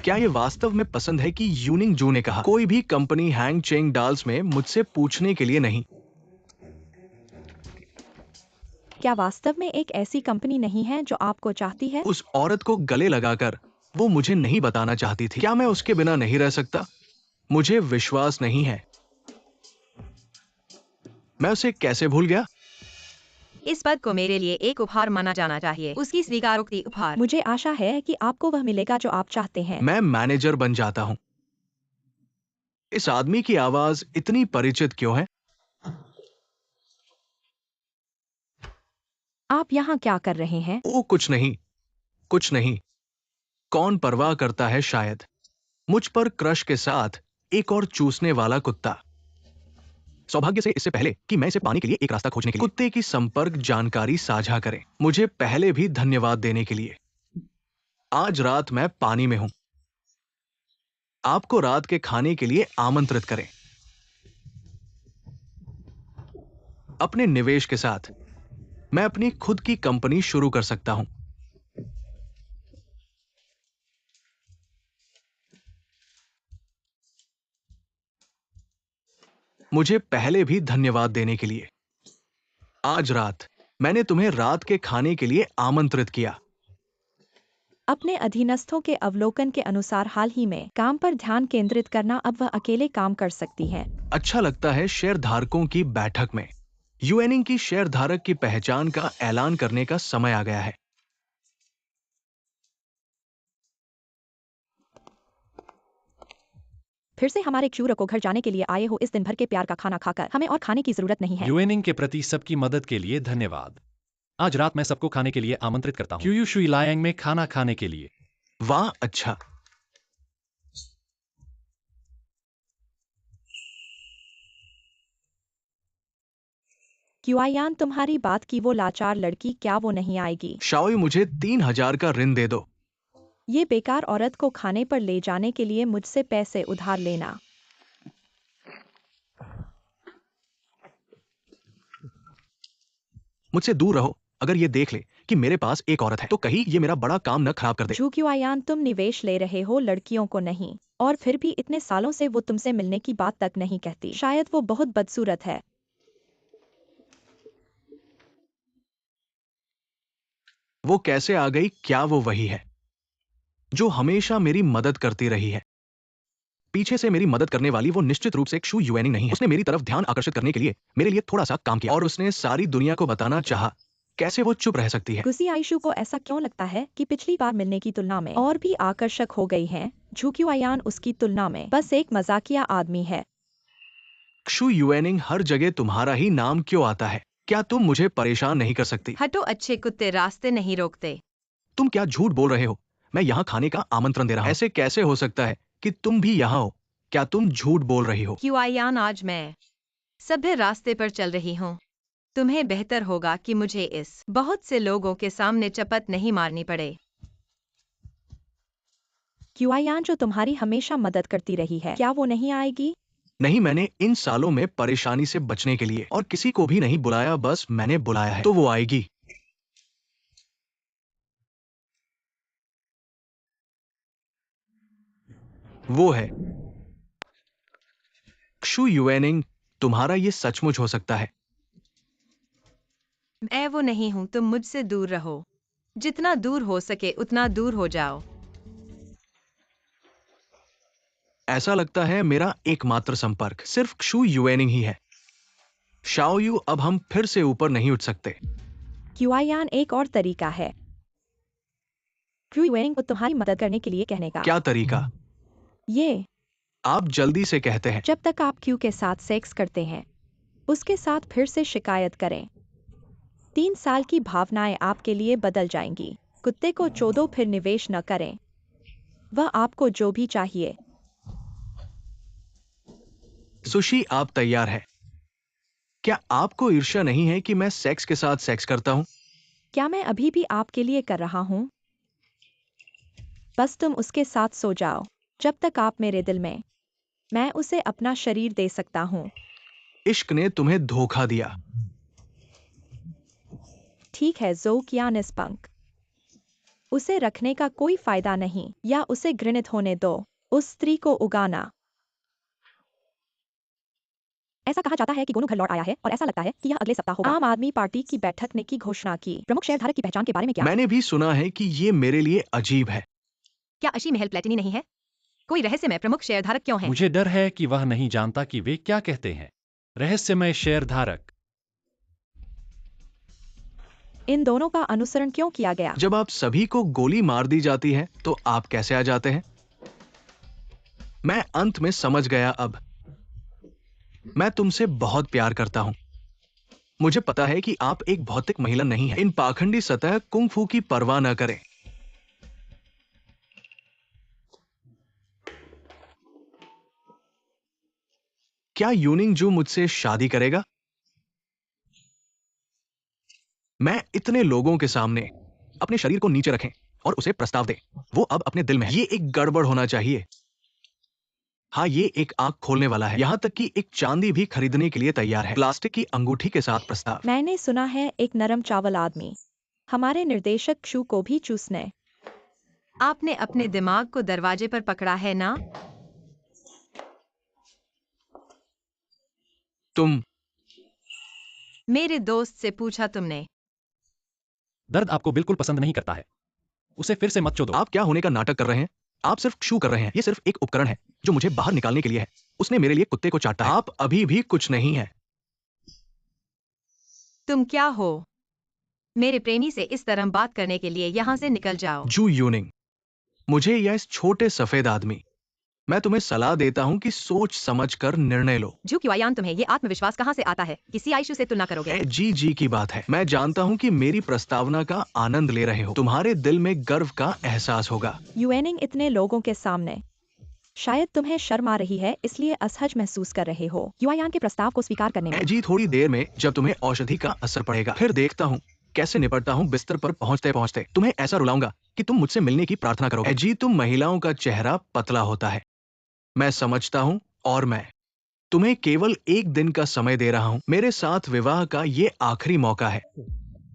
क्या ये वास्तव में पसंद है कि यूनिंग जू ने कहा, कोई भी कंपनी हैंग चेंग डाल्स में मुझसे पूछने के लिए नहीं। क्या वास्तव में एक ऐसी कंपनी नहीं है जो आपको चाहती है? उस औरत को गले लगाकर वो मुझे नहीं बताना चाहती थी। क्या मैं उसके बिना नहीं रह सकता? मुझे विश्वास नहीं है। मैं उसे कैसे भूल गया? इस पद को मेरे लिए एक उपहार माना जाना चाहिए। उसकी स्वीकारोक्ति उपहार। मुझे आशा है कि आपको वह मिलेगा जो आप चाहते हैं। मैं मैनेजर बन जाता हूं। इस आदमी की आवाज इतनी परिचित क्यों है? आप यहाँ क्या कर रहे हैं? ओ, कुछ नहीं, कुछ नहीं। कौन परवाह करता है शायद। मुझ पर क्रश के साथ एक और चूसने वाला कुत्ता। सौभाग्य से इससे पहले कि मैं इसे पाने के लिए एक रास्ता खोजने के लिए कुत्ते की संपर्क जानकारी साझा करें। मुझे पहले भी धन्यवाद देने के लिए। आज रात मैं पानी में हूं। आपको रात के खाने के लिए आमंत्रित करें। अपने निवेश के साथ मैं अपनी खुद की कंपनी शुरू कर सकता हूं। मुझे पहले भी धन्यवाद देने के लिए। आज रात मैंने तुम्हें रात के खाने के लिए आमंत्रित किया। अपने अधीनस्थों के अवलोकन के अनुसार हाल ही में काम पर ध्यान केंद्रित करना अब वह अकेले काम कर सकती है। अच्छा लगता है शेयरधारकों की बैठक में। यूएनिंग की शेयरधारक की पहचान का ऐलान करने का समय आ गया है। फिर से हमारे क्षूर को घर जाने के लिए आए हो। इस दिन भर के प्यार का खाना खाकर हमें और खाने की जरूरत नहीं है। यूएनिंग के प्रति सबकी मदद के लिए धन्यवाद। आज रात मैं सबको खाने के लिए आमंत्रित करता हूँ। क्यू शुई लायंग में खाना खाने के लिए। वाह, अच्छा। क्यूआयान, तुम्हारी बात की वो लाचार लड़की, क्या वो नहीं आएगी? शाओई, मुझे 3000 का ऋण दे दो। ये बेकार औरत को खाने पर ले जाने के लिए मुझसे पैसे उधार लेना। मुझसे दूर रहो। अगर ये देख ले कि मेरे पास एक औरत है तो कहीं ये मेरा बड़ा काम न खराब कर दे। जू क्यूआयान, तुम निवेश ले रहे हो, लड़कियों को नहीं। और फिर भी इतने सालों से वो तुमसे मिलने की बात तक नहीं कहती। शायद वो बहुत बदसूरत है। वो कैसे आ गई? क्या वो वही है जो हमेशा मेरी मदद करती रही है? पीछे से मेरी मदद करने वाली वो निश्चित रूप से एक शू यूएनिंग नहीं है। उसने मेरी तरफ ध्यान आकर्षित करने के लिए मेरे लिए थोड़ा सा काम किया और उसने सारी दुनिया को बताना चाहा कैसे वो चुप रह सकती है? गुसी आयशु को ऐसा क्यों लगता है कि पिछली बार मिलने की तुलना में और भी आकर्षक हो गई हैं? झुक्युआयान उसकी तुलना में बस एक मजाकिया आदमी है। क्षु युएनिंग, हर जगह तुम्हारा ही नाम क्यों आता है? क्या तुम मुझे परेशान नहीं कर सकती? हटो, अच्छे कुत्ते रास्ते नहीं रोकते। तुम क्या झूठ बोल रहे हो? मैं यहाँ खाने का आमंत्रण दे रहा हूँ। ऐसे कैसे हो सकता है कि तुम भी यहाँ हो? क्या तुम झूठ बोल रही हो? क्युआयान, आज मैं सभ्य रास्ते पर चल रही हूँ। तुम्हें बेहतर होगा कि मुझे इस बहुत से लोगों के सामने चपत नहीं मारनी पड़े। क्युआयान जो तुम्हारी हमेशा मदद करती रही है, क्या वो नहीं आएगी? नहीं, मैंने इन सालों में परेशानी से बचने के लिए और किसी को भी नहीं बुलाया, बस मैंने बुलाया है, तो वो आएगी। वो है क्षु युएनिंग। तुम्हारा ये सचमुच हो सकता है? मैं वो नहीं हूँ, तुम मुझसे दूर रहो। जितना दूर हो सके उतना दूर हो जाओ। ऐसा लगता है मेरा एकमात्र संपर्क सिर्फ क्षु युएनिंग ही है। शाओयू, अब हम फिर से ऊपर नहीं उठ सकते। क्युआयान, एक और तरीका है क्युआयान को तुम्हारी मदद करने के लिए कहने का। क्या तरीका? ये, आप जल्दी से कहते हैं। जब तक आप क्यू के साथ सेक्स करते हैं, उसके साथ फिर से शिकायत करें। 3 साल की भावनाएं आपके लिए बदल जाएंगी। कुत्ते को चोदो, फिर निवेश न करें। वह आपको जो भी चाहिए। सुशी, आप तैयार हैं? क्या आपको ईर्ष्या नहीं है कि मैं सेक्स के साथ सेक्स करता हूं? क्या मैं अभी भी आपके लिए कर रहा हूं? बस तुम उसके साथ सो जाओ जब तक आप मेरे दिल में। मैं उसे अपना शरीर दे सकता हूं। इश्क ने तुम्हें धोखा दिया। ठीक है ज़ोकियान, इस पंख उसे रखने का कोई फायदा नहीं, या उसे घृणित होने दो। उस स्त्री को उगाना। ऐसा कहा जाता है कि गोनू घर लौट आया है और ऐसा लगता है कि यह अगले सप्ताह होगा। आम आदमी पार्टी की बैठक ने की घोषणा की। प्रमुख शेयरधारक की पहचान के बारे में क्या? मैंने भी सुना है कि ये मेरे लिए अजीब है। क्या अशी महल प्लेटिनी नहीं है? कोई रहस्यमय प्रमुख शेयरधारक क्यों है? मुझे डर है कि वह नहीं जानता कि वे क्या कहते हैं। रहस्यमय शेयरधारक। इन दोनों का अनुसरण क्यों किया गया? जब आप सभी को गोली मार दी जाती है तो आप कैसे आ जाते हैं? मैं अंत में समझ गया अब। मैं तुमसे बहुत प्यार करता हूं। मुझे पता है कि आप एक भौतिक महिला नहीं है। इन पाखंडी सतह कुंग फू की परवाह न करें। क्या यूनिंग जू मुझसे शादी करेगा? मैं इतने लोगों के सामने अपने शरीर को नीचे रखें और उसे प्रस्ताव दें। वो अब अपने दिल में है। ये एक गड़बड़ होना चाहिए। हाँ, ये एक आंख खोलने वाला है। यहाँ तक कि एक चांदी भी खरीदने के लिए तैयार है। प्लास्टिक की अंगूठी के साथ प्रस्ताव। मैंने सुना है एक नरम चावल आदमी हमारे निर्देशक क्षु को भी चूसने। आपने अपने दिमाग को दरवाजे पर पकड़ा है ना? तुम मेरे दोस्त से पूछा तुमने? दर्द आपको बिल्कुल पसंद नहीं करता है। उसे फिर से मत चोदो। आप क्या होने का नाटक कर रहे हैं? आप सिर्फ क्षु कर रहे हैं। ये सिर्फ एक उपकरण है जो मुझे बाहर निकालने के लिए है। उसने मेरे लिए कुत्ते को चाटा है। आप अभी भी कुछ नहीं है। तुम क्या हो? मेरे प्रेमी से इस तरह बात करने के लिए यहाँ से निकल जाओ। जू यूनिंग, मुझे या इस छोटे सफेद आदमी, मैं तुम्हें सलाह देता हूं कि सोच समझ कर निर्णय लो। झुक्युआयान, तुम्हें ये आत्मविश्वास कहाँ से आता है? किसी आयशु से तुलना करोगे? जी जी की बात है। मैं जानता हूं कि मेरी प्रस्तावना का आनंद ले रहे हो। तुम्हारे दिल में गर्व का एहसास होगा। यूएनिंग, इतने लोगों के सामने शायद तुम्हें शर्म आ रही है, इसलिए असहज महसूस कर रहे हो युआयान के प्रस्ताव को स्वीकार करने में। जी, थोड़ी देर में जब तुम्हें औषधि का असर पड़ेगा, फिर देखता हूँ कैसे निपटता हूँ। बिस्तर पर पहुँचते पहुँचते तुम्हें ऐसा रुलाऊंगा कि तुम मुझसे मिलने की प्रार्थना करोगे। जी, तुम महिलाओं का चेहरा पतला होता है, मैं समझता हूँ, और मैं तुम्हें केवल एक दिन का समय दे रहा हूँ। मेरे साथ विवाह का ये आखिरी मौका है।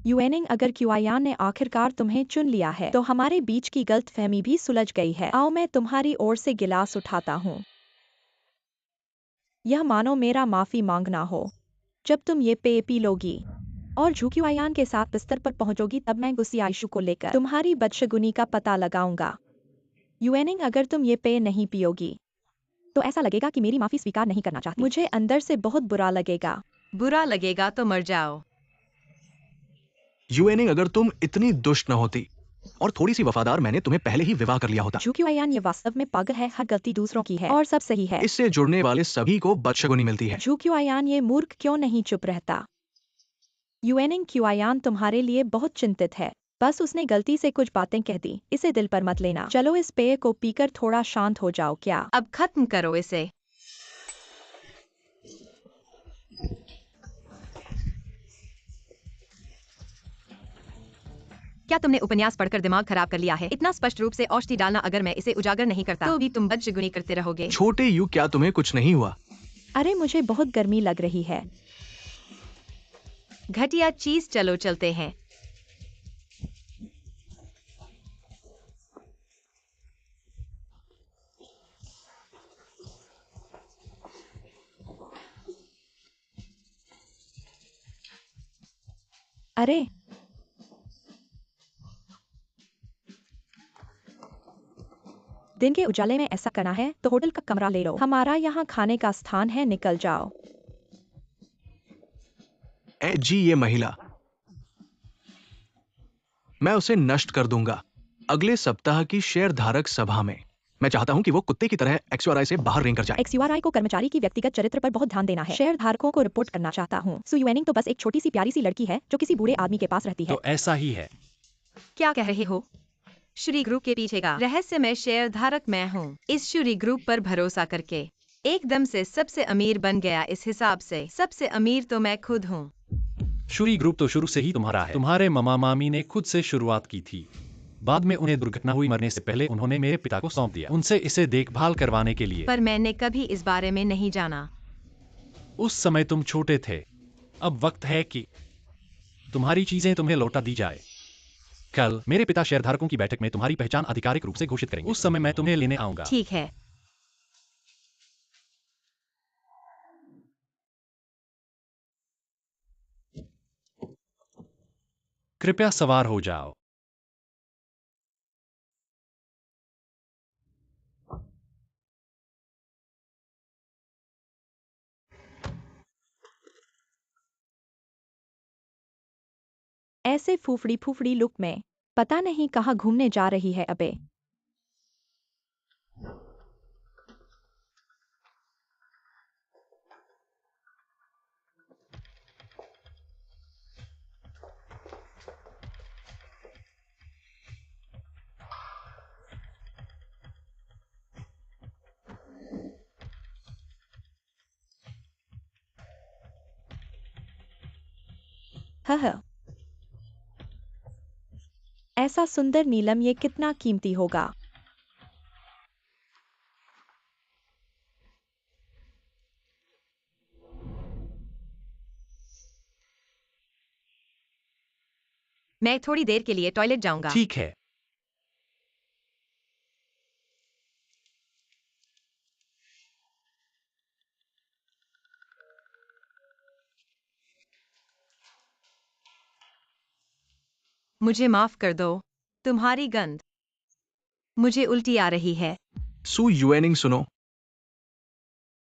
यूएनिंग, अगर क्युआयान ने आखिरकार तुम्हें चुन लिया है तो हमारे बीच की गलतफहमी भी सुलझ गई है। आओ, मैं तुम्हारी ओर से गिलास उठाता हूँ। यह मानो मेरा माफी मांगना हो। जब तुम ये पेय पी लोगी और झुक्युआयान के साथ बिस्तर पर पहुंचोगी, तब मैं गुस्सी आयशु को लेकर तुम्हारी बदशगुनी का पता लगाऊंगा। यूएनिंग, अगर तुम ये पेय नहीं पियोगी तो ऐसा लगेगा कि मेरी माफी स्वीकार नहीं करना चाहती। मुझे अंदर से बहुत बुरा लगेगा। बुरा लगेगा तो मर जाओ। यूएनिंग, अगर तुम इतनी दुष्ट न होती और थोड़ी सी वफादार, मैंने तुम्हें पहले ही विवाह कर लिया होता। जू क्यूआयान, ये वास्तव में पागल है। हर गलती दूसरों की है और सब सही है। इससे जुड़ने वाले सभी को बदशगुनी मिलती है। जू क्यूआयान, ये मूर्ख क्यों नहीं चुप रहता? यूएनिंग, क्यूआयान तुम्हारे लिए बहुत चिंतित है। बस उसने गलती से कुछ बातें कह दी, इसे दिल पर मत लेना। चलो इस पेय को पीकर थोड़ा शांत हो जाओ। क्या अब खत्म करो इसे। क्या तुमने उपन्यास पढ़कर दिमाग खराब कर लिया है? इतना स्पष्ट रूप से औषधि डालना, अगर मैं इसे उजागर नहीं करता तो भी तुम बदशगुनी करते रहोगे। छोटे यू, क्या तुम्हें कुछ नहीं हुआ? अरे, मुझे बहुत गर्मी लग रही है। घटिया चीज, चलो चलते हैं। अरे, दिन के उजाले में ऐसा करना है तो होटल का कमरा ले लो। हमारा यहाँ खाने का स्थान है, निकल जाओ। जी, ये महिला, मैं उसे नष्ट कर दूंगा अगले सप्ताह की शेयरधारक सभा में। मैं चाहता हूं कि वो कुत्ते की तरह एक्सयूआरआई से बाहर रेंग कर जाए। एक्सयूआरआई को कर्मचारी की व्यक्तिगत चरित्र पर बहुत ध्यान देना है। शेयर धारकों को रिपोर्ट करना चाहता हूँ। सु यूएनिंग तो बस एक छोटी सी प्यारी सी लड़की है जो किसी बूढ़े आदमी के पास रहती है। तो ऐसा ही है। क्या कह रहे हो? श्री ग्रुप के पीछे का रहस्यमय शेयर धारक मैं हूँ। इस श्री ग्रुप पर भरोसा करके एकदम से सबसे अमीर बन गया। इस हिसाब से सबसे अमीर तो मैं खुद हूँ। शुरी ग्रुप तो शुरू से ही तुम्हारा है। तुम्हारे मामा मामी ने खुद से शुरुआत की थी। बाद में उन्हें दुर्घटना हुई, मरने से पहले उन्होंने मेरे पिता को सौंप दिया उनसे इसे देखभाल करवाने के लिए। पर मैंने कभी इस बारे में नहीं जाना। उस समय तुम छोटे थे। अब वक्त है कि तुम्हारी चीजें तुम्हें लौटा दी जाए। कल मेरे पिता शेयरधारकों की बैठक में तुम्हारी पहचान आधिकारिक रूप से घोषित करेंगे। उस समय मैं तुम्हें लेने आऊंगा। ठीक है। कृपया सवार हो जाओ। ऐसे फूफड़ी फूफड़ी लुक में पता नहीं कहाँ घूमने जा रही है अबे। हह, ऐसा सुंदर नीलम, ये कितना कीमती होगा। मैं थोड़ी देर के लिए टॉयलेट जाऊंगा। ठीक है। मुझे माफ कर दो, तुम्हारी गंध, मुझे उल्टी आ रही है। सु यूएनिंग, सुनो,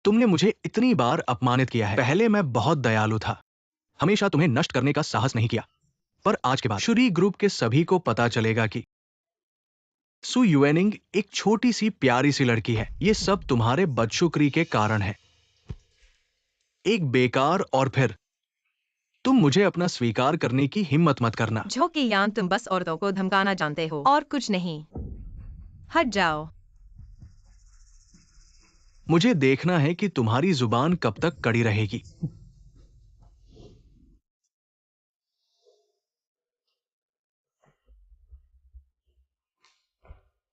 तुमने मुझे इतनी बार अपमानित किया है। पहले मैं बहुत दयालु था, हमेशा तुम्हें नष्ट करने का साहस नहीं किया, पर आज के बाद शुरी ग्रुप के सभी को पता चलेगा कि सु यूएनिंग एक छोटी सी प्यारी सी लड़की है। ये सब तुम्हारे बदशुक्री के कारण है। एक बेकार, और फिर तुम मुझे अपना स्वीकार करने की हिम्मत मत करना। झोंकेयान, तुम बस औरतों को धमकाना जानते हो और कुछ नहीं। हट जाओ। मुझे देखना है कि तुम्हारी जुबान कब तक कड़ी रहेगी।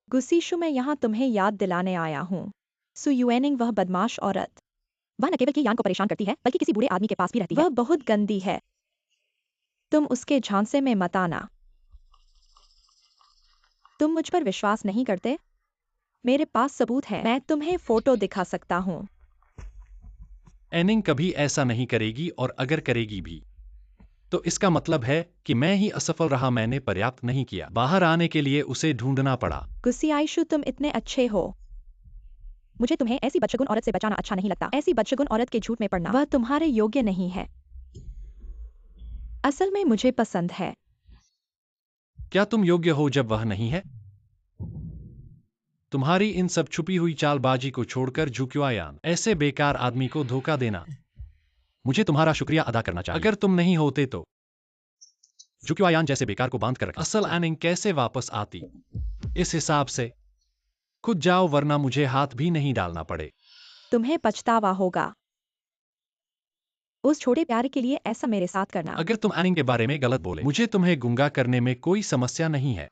गुसीशु, मैं यहाँ तुम्हें याद दिलाने आया हूँ। सु यूएनिंग, वह बदमाश औरत, वह न केवल कि यान को परेशान करती है बल्कि किसी बूढ़े आदमी के पास भी रहती है। वह बहुत गंदी है। तुम उसके झांसे में मत आना। तुम मुझ पर विश्वास नहीं करते? मेरे पास सबूत है, मैं तुम्हें फोटो दिखा सकता हूँ। एनिंग कभी ऐसा नहीं करेगी, और अगर करेगी भी तो इसका मतलब है कि मैं ही असफल रहा। मैंने पर्याप्त नहीं किया। बाहर आने के लिए उसे ढूंढना पड़ा। गुसियाइशु, तुम इतने अच्छे हो। मुझे तुम्हें ऐसी बदशगुन औरत से बचाना अच्छा नहीं लगता। ऐसी बदशगुन औरत के झूठ में पड़ना, वह तुम्हारे योग्य नहीं है। असल में मुझे पसंद है। क्या तुम योग्य हो जब वह नहीं है? तुम्हारी इन सब छुपी हुई चालबाजी को छोड़कर झुक्युआयान, ऐसे बेकार आदमी को धोखा देना, मुझे तुम्हारा शुक्रिया अदा करना चाहिए। अगर तुम नहीं होते तो झुक्युआयान जैसे बेकार को बांध कर रखा। असल एनिंग कैसे वापस आती? इस हिसाब से खुद जाओ वरना मुझे हाथ भी नहीं डालना पड़े। तुम्हें पछतावा होगा उस छोटे प्यार के लिए ऐसा मेरे साथ करना। अगर तुम एनिंग के बारे में गलत बोले, मुझे तुम्हें गुंगा करने में कोई समस्या नहीं है।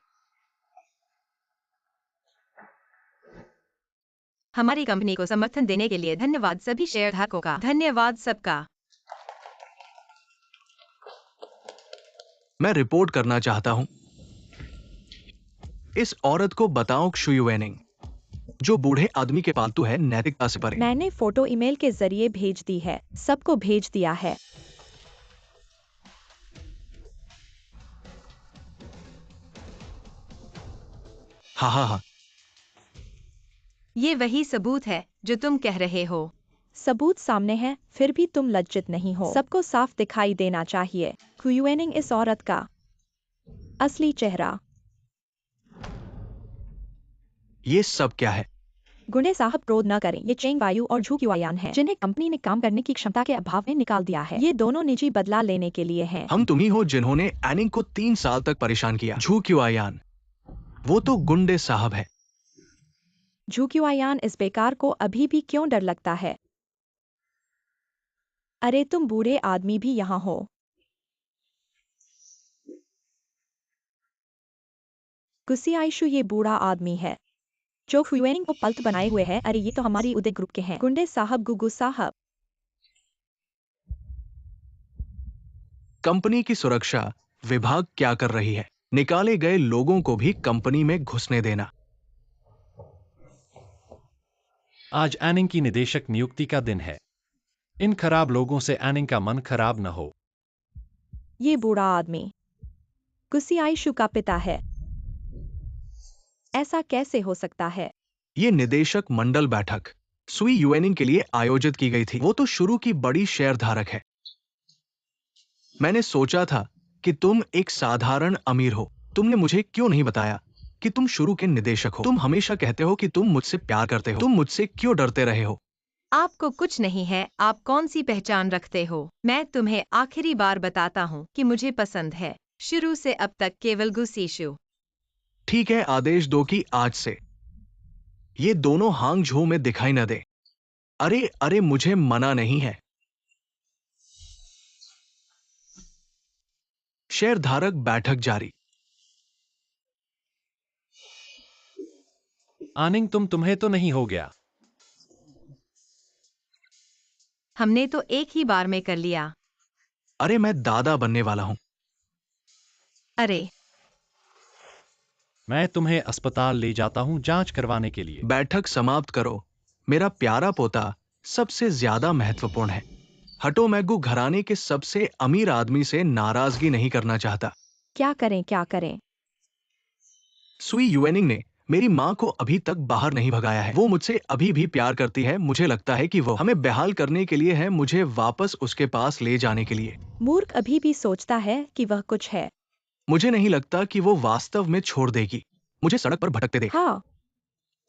हमारी कंपनी को समर्थन देने के लिए धन्यवाद सभी शेयरधारकों का। धन्यवाद सबका। मैं रिपोर्ट करना चाहता हूं। इस औरत को बताओ क्षुयुएनिंग, जो बूढ़े आदमी के पालतू है, नैतिकता से परे। मैंने फोटो ईमेल के जरिए भेज दी है, सबको भेज दिया है। हाँ हाँ हाँ, ये वही सबूत है जो तुम कह रहे हो। सबूत सामने है, फिर भी तुम लज्जित नहीं हो। सबको साफ दिखाई देना चाहिए क्षुयुएनिंग इस औरत का असली चेहरा। ये सब क्या है? गुंडे साहब क्रोध न करें, ये चेंग वायु और झुक्युआयान हैं, जिन्हें कंपनी ने काम करने की क्षमता के अभाव में निकाल दिया है। ये दोनों निजी बदला लेने के लिए हैं। हम तुम ही हो जिन्होंने एनिंग को 3 साल तक परेशान किया। झुक्युआयान, वो तो गुंडे साहब है। झुक्युआयान इस बेकार को अभी भी क्यों डर लगता है? अरे तुम बूढ़े आदमी भी यहाँ हो। गुसियाइशु ये बूढ़ा आदमी है जो क्षुयुएनिंग को पल्त बनाए हुए है। अरे ये तो हमारी उदय ग्रुप के हैं। गुंडे साहब, गुगु साहब। कंपनी की सुरक्षा विभाग क्या कर रही है? निकाले गए लोगों को भी कंपनी में घुसने देना। आज एनिंग की निदेशक नियुक्ति का दिन है। इन खराब लोगों से एनिंग का मन खराब न हो। ये बूढ़ा आदमी गुसियाइशु का पिता है। ऐसा कैसे हो सकता है? ये निदेशक मंडल बैठक सुई युएनिंग के लिए आयोजित की गई थी। वो तो शुरू की बड़ी शेयरधारक है। मैंने सोचा था कि तुम एक साधारण अमीर हो। तुमने मुझे क्यों नहीं बताया कि तुम शुरू के निदेशक हो? तुम हमेशा कहते हो कि तुम मुझसे प्यार करते हो। तुम मुझसे क्यों डरते रहे हो? आपको कुछ नहीं है। आप कौन सी पहचान रखते हो? मैं तुम्हें आखिरी बार बताता हूँ कि मुझे पसंद है। शुरू से अब तक केवल गुसीशु। ठीक है, आदेश दो कि आज से ये दोनों हांगझो में दिखाई न दे। अरे अरे, मुझे मना नहीं है। शेयरधारक बैठक जारी। आनिंग तुम्हें तो नहीं हो गया? हमने तो एक ही बार में कर लिया। अरे मैं दादा बनने वाला हूं। अरे मैं तुम्हें अस्पताल ले जाता हूं जांच करवाने के लिए। बैठक समाप्त करो। मेरा प्यारा पोता सबसे ज्यादा महत्वपूर्ण है। हटो, मैगू घराने के सबसे अमीर आदमी से नाराजगी नहीं करना चाहता। क्या करें, क्या करें? सुई युएनिंग ने मेरी माँ को अभी तक बाहर नहीं भगाया है। वो मुझसे अभी भी प्यार करती है। मुझे लगता है कि वो हमें बेहाल करने के लिए है, मुझे वापस उसके पास ले जाने के लिए। मूर्ख अभी भी सोचता है कि वह कुछ है। मुझे नहीं लगता कि वो वास्तव में छोड़ देगी। मुझे सड़क पर भटकते देख। हाँ,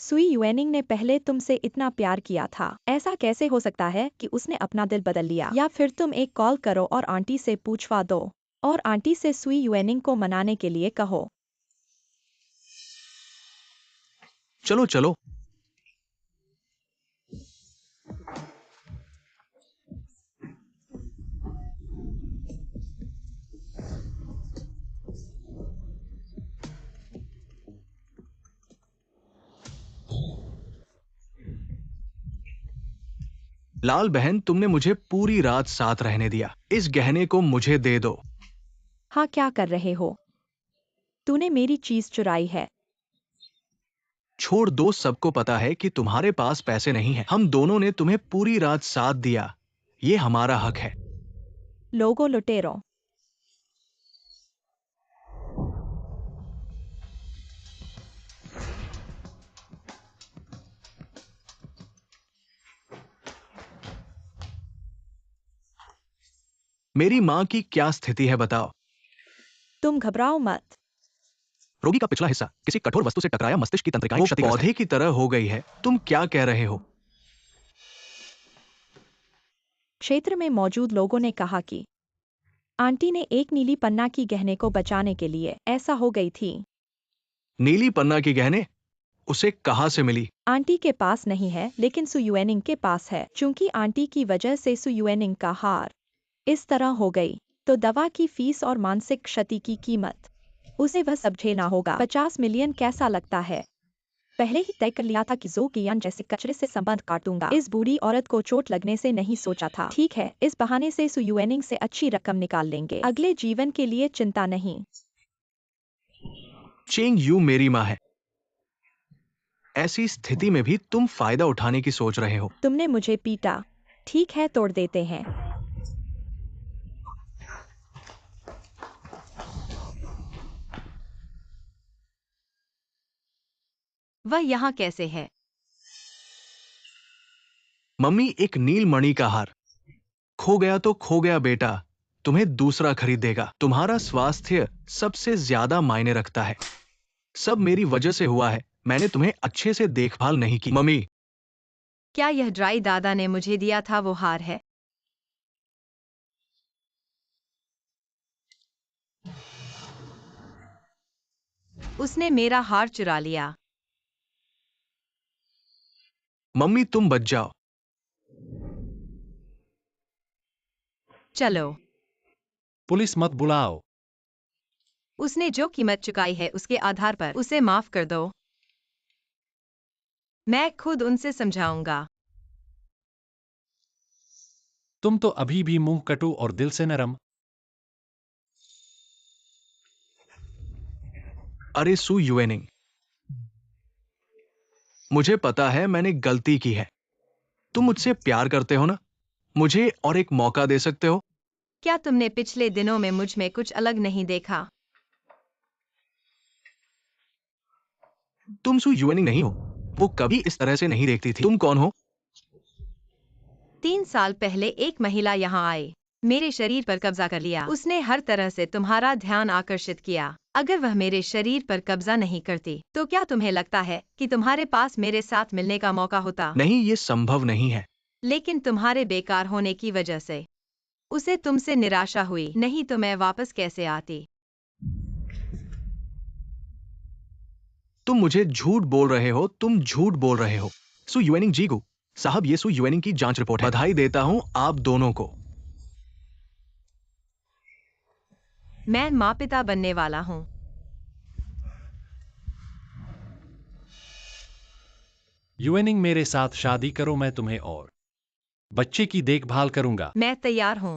सुई युएनिंग ने पहले तुमसे इतना प्यार किया था। ऐसा कैसे हो सकता है कि उसने अपना दिल बदल लिया? या फिर तुम एक कॉल करो और आंटी से पूछवा दो और आंटी से सुई युएनिंग को मनाने के लिए कहो। चलो चलो। लाल बहन, तुमने मुझे पूरी रात साथ रहने दिया। इस गहने को मुझे दे दो। हाँ, क्या कर रहे हो? तूने मेरी चीज चुराई है। छोड़ दो, सबको पता है कि तुम्हारे पास पैसे नहीं हैं। हम दोनों ने तुम्हें पूरी रात साथ दिया। ये हमारा हक है। लोगो लुटेरो। मेरी माँ की क्या स्थिति है बताओ। तुम घबराओ मत। रोगी का पिछला हिस्सा किसी कठोर वस्तु से टकराया, मस्तिष्क की तंत्रिकाएं क्षतिग्रस्त हैं। पौधे की तरह हो गई है। तुम क्या कह रहे हो? क्षेत्र में मौजूद लोगों ने कहा कि आंटी ने एक नीली पन्ना की गहने को बचाने के लिए ऐसा हो गई थी। नीली पन्ना की गहने उसे कहां से मिली? आंटी के पास नहीं है, लेकिन सु युएनिंग के पास है। चूंकि आंटी की वजह से सु युएनिंग का हार इस तरह हो गई, तो दवा की फीस और मानसिक क्षति की कीमत उसे वह सब झेलना होगा। 50 मिलियन कैसा लगता है? पहले ही तय कर लिया था कि जो कियान जैसे कचरे से संबंध काट दूंगा। इस बूढ़ी औरत को चोट लगने से नहीं सोचा था। ठीक है, इस बहाने से सु युएनिंग से अच्छी रकम निकाल लेंगे। अगले जीवन के लिए चिंता नहीं। चेंग यू मेरी माँ है। ऐसी स्थिति में भी तुम फायदा उठाने की सोच रहे हो। तुमने मुझे पीटा। ठीक है, तोड़ देते हैं। वह यहाँ कैसे है? मम्मी, एक नील मणि का हार। खो गया तो खो गया बेटा, तुम्हें दूसरा खरीद देगा। तुम्हारा स्वास्थ्य सबसे ज्यादा मायने रखता है। सब मेरी वजह से हुआ है। मैंने तुम्हें अच्छे से देखभाल नहीं की। मम्मी, क्या यह ड्राई दादा ने मुझे दिया था वो हार है? उसने मेरा हार चुरा लिया। मम्मी तुम बच जाओ। चलो। पुलिस मत बुलाओ। उसने जो कीमत चुकाई है उसके आधार पर उसे माफ कर दो। मैं खुद उनसे समझाऊंगा। तुम तो अभी भी मुंह कटु और दिल से नरम। अरे सु युएनिंग, मुझे पता है मैंने गलती की है। तुम मुझसे प्यार करते हो ना? मुझे और एक मौका दे सकते हो? क्या तुमने पिछले दिनों में मुझ में कुछ अलग नहीं देखा? तुम सु युएनिंग नहीं हो। वो कभी इस तरह से नहीं देखती थी। तुम कौन हो? 3 साल पहले एक महिला यहाँ आई, मेरे शरीर पर कब्जा कर लिया। उसने हर तरह से तुम्हारा ध्यान आकर्षित किया। अगर वह मेरे शरीर पर कब्जा नहीं करती, तो क्या तुम्हें लगता है कि तुम्हारे पास मेरे साथ मिलने का मौका होता? नहीं, ये संभव नहीं है। लेकिन तुम्हारे बेकार होने की वजह से उसे तुमसे निराशा हुई। नहीं तो मैं वापस कैसे आती? तुम मुझे झूठ बोल रहे हो। तुम झूठ बोल रहे हो। सु युएनिंग जीगू साहब, ये सु युएनिंग की जांच रिपोर्ट है। बधाई देता हूं आप दोनों को। मैं माँ पिता बनने वाला हूँ। युएनिंग, मेरे साथ शादी करो, मैं तुम्हें और बच्चे की देखभाल करूंगा। मैं तैयार हूँ।